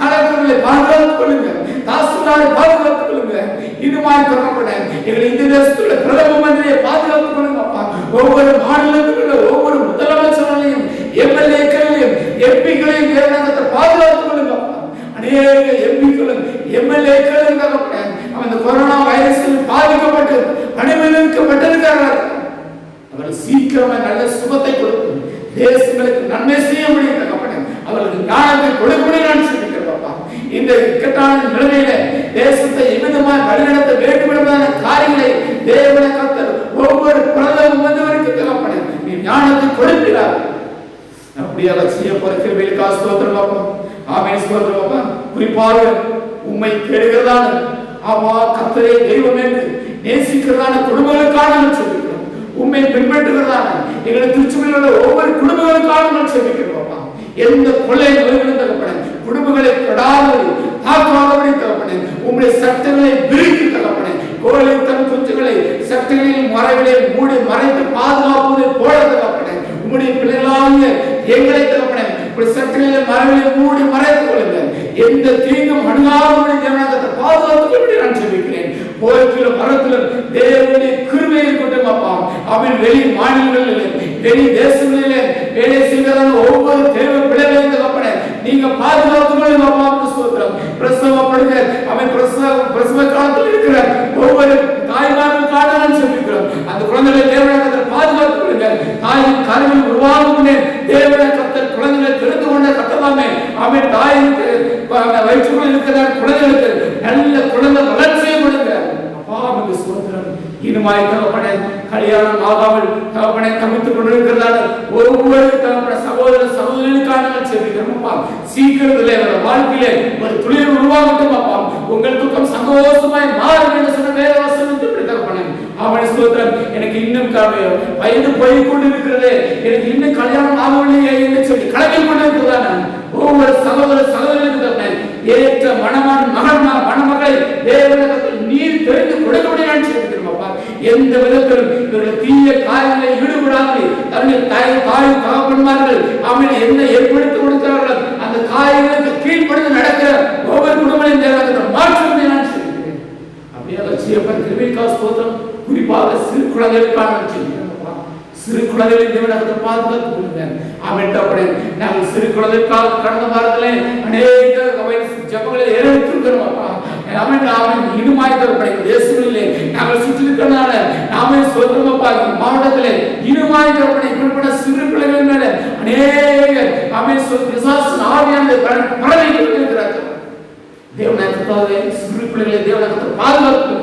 கலெக்டர்களை பாதுகாத்துக் கொள்ளுங்க. தாசில்தாரை பாதுகாத்துக் கொள்ளுங்க. இன்னுமாய் தொடரப்பட எங்களை இந்த தேசத்துள்ள பிரதம மந்திரியை பாதுகாத்துக் கொள்ளுங்க. ஒவ்வொரு மாநிலத்தில் உள்ள ஒவ்வொரு முதலமைச்சர்களையும் எம்எல்ஏக்களையும் எம்பிக்களையும் தேவனாக பாதுகாத்துக் கொள்ளுங்க. அநேக எம்பிக்களும் எம்எல்ஏக்களும் அந்த கொரோனா வைரஸில் பாதிக்கப்பட்டு அனுமதிக்கப்பட்டிருக்கிறார்கள். அவர்கள் சீக்கிரமாக நல்ல சுகத்தை கொடுக்கும், தேசங்களுக்கு நன்மை செய்ய முடியும். அவர்களுக்கு ஞானத்தை கொடுக்க நான் சொல்லிக்கிறேன்ப்பா. இந்த இக்கட்டான நிலைமையில தேசத்தை எவ்விதமாக வழிநடத்த வேண்டும் என்பதான காரியங்களை தேவனை கர்த்தர் ஒவ்வொரு பிரதம மந்திரிக்கு தகப்பனே நீ ஞானத்தை கொடுக்கிறார். அப்படியே அதை செய்ய போற கிருபைக்காக ஸ்தோத்திரம் அப்பா. ஆமென் ஸ்தோத்திரம் அப்பா. குறிப்பாக உம்மை தேடுகிறதான ஆமா கர்த்தரே தெய்வம் என்று நேசிக்கிறதான குடும்பங்களுக்காக நான் சொல்லிக்கிறோம். உம்மை பின்பற்றுகிறதான எங்களை திருச்சியில் உள்ள ஒவ்வொரு குடும்பங்களுக்காக நான் சொல்லிக்கிறோம் அப்பா. எந்த கொள்ளை நோய்களும் தகப்பனே குடும்பங்களை தொடாதபடி தாக்காதபடி தகப்பனே உம்முடைய சட்டங்களை விரித்து தகப்பனே கோழி தன் குஞ்சுகளை சட்டங்களில் மறைகளை மூடி மறைத்து பாதுகாப்பதை போல தகப்பனே உம்முடைய பிள்ளைகளாகிய எங்களை தகப்பனே இப்படி சட்டங்களில் மறைகளை மூடி மறைத்துக் கொள்ளுங்க. எந்த தீங்கும் அணுகாதபடி தேவனாக பாதுகாத்துக் கொள்ளும்படி நான் சொல்லிக்கிறேன். போய்க்கிலும் மரத்திலும் தேவனுடைய கிருபையை கொண்டும் அப்பா அவன் வெளி மாநிலங்களிலே வெளி தேசங்களிலே வேலை செய்கிறதான ஒவ்வொரு தேவ பிள்ளைகளையும் தகப்பனே நீங்க பாதுகாத்துக் கொள்ளுங்க அப்பா. ஸ்தோத்திரம். பிரசவப்படுங்க அவன் பிரசவ காலத்தில் இருக்கிற ஒவ்வொரு தாய்மார்களுக்காக நான் சொல்லிக்கிறோம். அந்த குழந்தைகளை தேவனாக பாதுகாத்துக் கொள்ளுங்க. தாயின் கருவில் உருவாகும் முன்னே தேவனை கர்த்தர் குழந்தைகளை தெரிந்து கொண்ட கட்டலாமே அவன் தாயின் வயிற்றுக்குள் இருக்கிற குழந்தைகளுக்கு நல்ல குழந்தை வளர்ச்சியை கொடுங்க அப்பா. நமக்கு ஸ்தோத்திரம். இனுமாய் தகப்பனே கல்யாணம் ஆகாமல் தகப்பனை தவித்துக் கொண்டிருக்கிறதான ஒவ்வொரு தகப்பன சகோதர சகோதரிகளுக்கான செபிக்கிறோம் அப்பா. சீக்கிரத்திலே வாழ்க்கையிலே ஒரு துளிர் உருவாகட்டும் அப்பா. உங்கள் துக்கம் சந்தோஷமாய் மாறும் என்று சொன்ன வேத வசனத்தை தகப்பனே அவனை ஸ்தோத்திரம். எனக்கு இன்னும் வயது போய் கொண்டிருக்கிறதே, எனக்கு இன்னும் கல்யாணம் ஆகவில்லையே என்று சொல்லி கலங்கி கொண்டிருக்கிறதான ஒவ்வொரு சகோதர சகோதரிகளுக்கு ஏற்ற மணமகளை தேவனிடத்தில் நீர் தெரிந்து கொடுக்க நான் சொல்லிக்கிறோம் அப்பா. எந்த விதத்திலும் இவர்கள் தீய காரியங்களை ஈடுபடாது தன்னுடைய தாய் தகப்பன்மார்கள் அவனை என்ன ஏற்படுத்தி கொடுக்கிறார்கள் அந்த காரியங்களுக்கு கீழ்ப்படுத்தி நடக்கிற ஒவ்வொரு குடும்பத்தையும் தேவனிடத்தில் மாற்றுவதை நான் சொல்லிக்கிறேன். அப்படியே லட்சியப்பன் கிருபைக்காக ஸ்தோத்திரம். குறிப்பாக சிறு குழந்தைகளுக்கான சொல்லிக்கிறோம். சிறு குழந்தைகளை தேவனிடத்தில் பாதுகாத்துக் கொள்ளுங்க. நாங்கள் சிறு குழந்தைகளுக்காக கடந்த வாரத்திலே அநேக ஜபங்களை ஏறெடுத்திருக்கிறோம் அப்பா. தேசங்களிலே நாங்கள் சுற்றிருக்கிறதுனால நாமே சொல்றோம்ப்பா. மாவட்டத்திலே இனுமாய்க்கப்பட இப்படிப்பட்ட சிறு பிள்ளைகள் மேல அநேக ஆவியானது பரவி இருக்கிறார்கள். தேவனாக சிறு பிள்ளைகளை தேவனாக பாதுகாத்து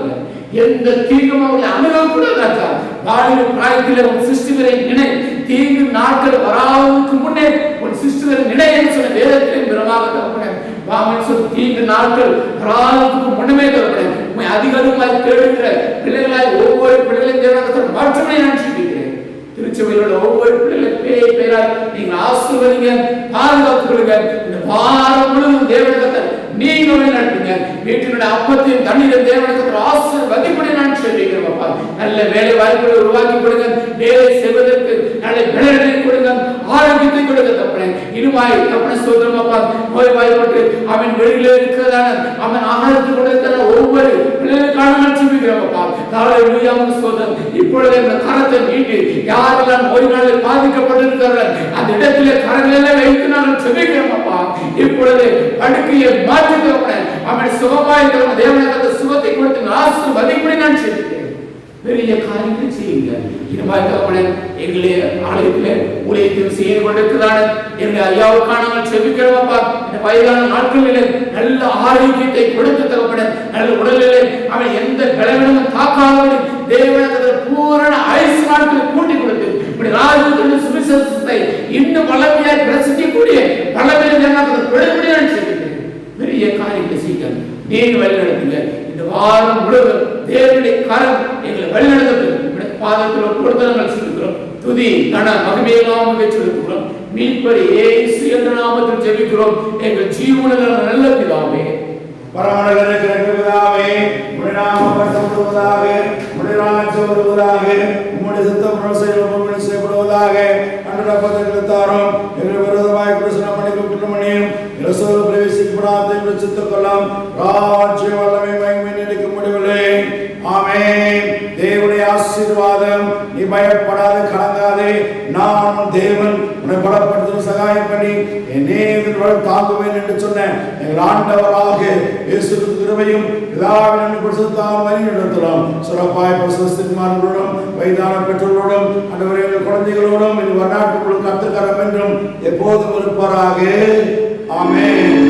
எந்த தீங்கும் அவர்களை அணுகக்கூடாது. வாலிப பிராயத்திலே உன் சிருஷ்டிகரை நினை, தீங்கு நாட்கள் வராததுக்கு முன்னே உன் சிருஷ்டிகரை நினை என்று சொன்ன வேதத்திலே பிரமாக தகப்பனே தீங்கு நாட்கள் வராததுக்கு முன்னமே தகப்பனே உண்மை அதிகமாய் தேடுகிற பிள்ளைகளாய் ஒவ்வொரு பிள்ளைகளையும் தேவனாக மாற்றமே நான் சொல்லிக்கிறேன். திருச்சபையிலுள்ள ஒவ்வொரு பிள்ளைகளும் பேராய் நீங்கள் ஆசீர்வதிங்க, பாதுகாத்துக் கொள்ளுங்க. இந்த வாரம் முழுவதும் தேவனிடத்தில் நீங்க நடத்துங்க. வீட்டினுடைய அப்பத்தையும் தண்ணீரும் தேவனிடத்தில் ஆசீர்வதிப்படி நான் சொல்லிக்கிறேன் அப்பா. நல்ல வேலை வாய்ப்புகளை உருவாக்கி கொடுங்க. வேலை செய்வது தகப்பனே. இனிமாய் தகப்பனே ஸ்தோத்திரம் அப்பா. நோய்வாய்ப்பட்டு அவன் வெளியிலே இருக்கிறதான அவன் ஆகாரத்துக்கு கொடுக்கிற ஒவ்வொரு பிள்ளைகளுக்கான ஜெபிக்கிறோம் அப்பா. ஹல்லேலூயா ஸ்தோத்திரம். இப்பொழுது இந்த கரத்தை நீட்டி யாரெல்லாம் நோயினாலே பாதிக்கப்பட்டிருக்கிறார்கள் அந்த இடத்திலே கரங்களை வைத்து நாங்கள் ஜெபிக்கிறோம் அப்பா. இப்பொழுது படுக்கையை மாற்றி தகப்பனே அவன் சுகமாய் தேவனுக்கு சுகத்தை கொடுத்து ஆசீர்வதிப்படி நான் ஜெபிக்கிறேன். பெரிய காரியத்தை செய்யுங்க. இனிமாய் தகப்பனே எங்களே ஆலயத்திலே ஊழியத்தில் செய்து கொண்டிருக்கிறான எங்கள் ஐயாவுக்கான நாங்கள் ஜெபிக்கிறோம் அப்பா. இந்த வயதான நாட்களிலே நல்ல ஆரோக்கியத்தை கொடுத்து தகப்பனே நல்ல உடலிலே அவன் எந்த பலவீனமும் தாக்காதபடி தேவனுக்கு பூரண ஆயுசு நாட்களை கூட்டி கொடுத்து இப்படி ராஜ்யத்தின் சுவிசேஷத்தை இன்னும் வல்லமையாய் பிரசிக்கக்கூடிய பலவீன ஜனங்களுக்கு கொடுப்படி நான் ஜெபிக்கிறேன். பெரிய காரியத்தை செய்யுங்க. நீங்க வழிநடத்துங்க. இந்த வாரம் முழுவதும் தேவனுடைய கரம் எங்களை வழிநடத்தும். பாதத்தில் கொடுத்தல் செலுத்துகிறோம். துதி கன மகிமையெல்லாம் செலுத்துகிறோம். மீட்பர் இயேசு என்ற நாமத்தில் ஜெபிக்கிறோம் எங்கள் ஜீவனுள்ள நல்ல பிதாவே. பரமண்டல பிதாவே, உம்முடைய நாமம் பரிசுத்தப்படுவதாக, உம்முடைய ராஜ்யம் வருவதாக, உம்முடைய சித்தம் செய்யப்படுவதாக. அன்றாட பதவிகளை தாரும். எங்கள் விரோதமாய் பிரசனம் பண்ணி குற்றமணியும் இலசோடு பிரவேசிக்கப்படாத சித்தம் கொள்ளாம். ராஜ்யம் வல்லமை மகிமை நினைக்க முடியவில்லை. ஆமென். தேவனுடைய ஆசீர்வாதம். நீ பயப்படாத, கலங்காதே. நான் தேவன் உன்னை பலப்படுத்த சகாயம் பண்ணி என் நேரத்தில் தாங்குவேன் என்று சொன்ன எங்கள் ஆண்டவராக இயேசு கிருபையும் பிதாவின் பரிசுத்தத்தால் வழிநடத்தலாம். சிறப்பாய் பரிசுத்தமானவர்களோடும் வயதான பெற்றோரோடும் ஆண்டவரே குழந்தைகளோடும் இது வரலாற்றுக்குள் கத்துக்கரம் என்றும் எப்போதும் இருப்பாராக. ஆமென்.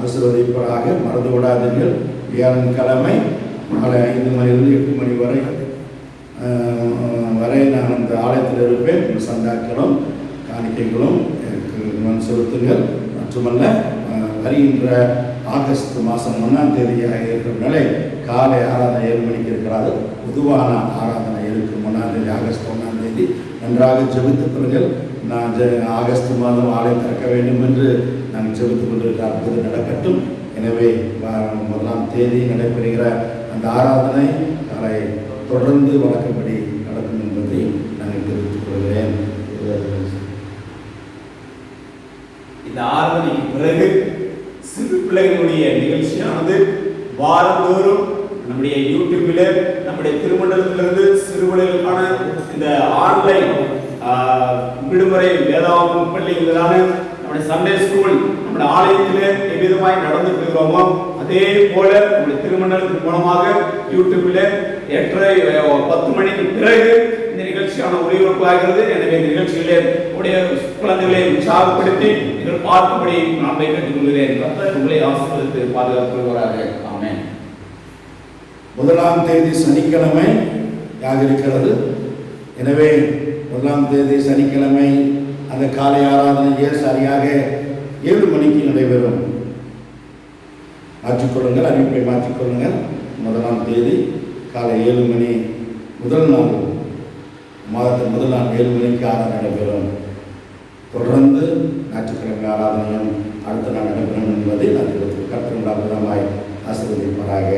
ஆசீர்வதிப்பதாக. மறந்து விடாதீர்கள். வியாழக்கிழமை மாலை 5 மணிலிருந்து 8 மணி வரை நான் அந்த ஆலயத்தில் இருப்பேன். சந்தாக்களும் காணிக்கைகளும் எனக்கு செலுத்துங்கள். மட்டுமல்ல வருகின்ற ஆகஸ்ட் மாதம் 1ஆம் தேதியாக இருக்கிறனால காலை ஆராதனை 7 மணிக்கு இருக்கிறார்கள். பொதுவான ஆராதனை இருக்கும் 1ஆம் தேதி, ஆகஸ்ட் 1ஆம் தேதி. நன்றாக ஜெபித்துக் கொள்ளுங்கள். நான் ஆகஸ்ட் மாதம் ஆலயம் திறக்க வேண்டும் என்று நாங்கள் ஜெபித்துக் கொண்டிருக்கிற அற்புதம் நடக்கட்டும். எனவே 1ஆம் தேதி நடைபெறுகிற அந்த ஆராதனை காலை தொடர்ந்து வழக்கப்படி நடக்கும் என்பதை நாங்கள் தெரிவித்துக் கொள்கிறேன். இந்த ஆராதனைக்கு பிறகு சிறு பிள்ளைகளுடைய நிகழ்ச்சியானது வாரந்தோறும் நம்முடைய யூடியூபில் நம்முடைய திருமண்டலத்திலிருந்து சிறுபிள்ளைகளுக்கான இந்த ஆன்லைன் விடுமுறை வேதாகம் பள்ளிகளான நம்முடைய சண்டே ஸ்கூல் நம்முடைய ஆலயத்திலே எவ்விதமாய் நடந்து கொள்கிறோமோ அதே போல நம்முடைய திருமண்டலத்தின் மூலமாக யூடியூபில் 8:30 மணிக்கு பிறகு இந்த நிகழ்ச்சியான ஒளிபரப்பு ஆகிறது. எனவே இந்த நிகழ்ச்சியிலே உடைய குழந்தைகளை உற்சாகப்படுத்தி நீங்கள் பார்க்கும்படி நான் கேட்டுக்கொள்கிறேன். உங்களை ஆசீர்வதித்து பாதுகாப்புகிறாக. ஆமென். 1ஆம் தேதி சனிக்கிழமை யாக இருக்கிறது. எனவே முதலாம் தேதி சனிக்கிழமை அந்த காலை ஆராதனையே சரியாக 7 மணிக்கு நடைபெறும். மாற்றிக்கொள்ளுங்கள், அறிவிப்பை மாற்றிக்கொள்ளுங்கள். முதலாம் தேதி காலை 7 மணி, முதல் நாள், மாதத்தின் முதல் நாள் 7 மணிக்கு ஆராதனை நடைபெறும். தொடர்ந்து ஞாயிற்றுக்கிழமை ஆராதனையும் அடுத்த நாள் நடைபெறும் என்பதை நான் கர்த்தர் விதமாய் ஆசீர்வதிப்பாராக.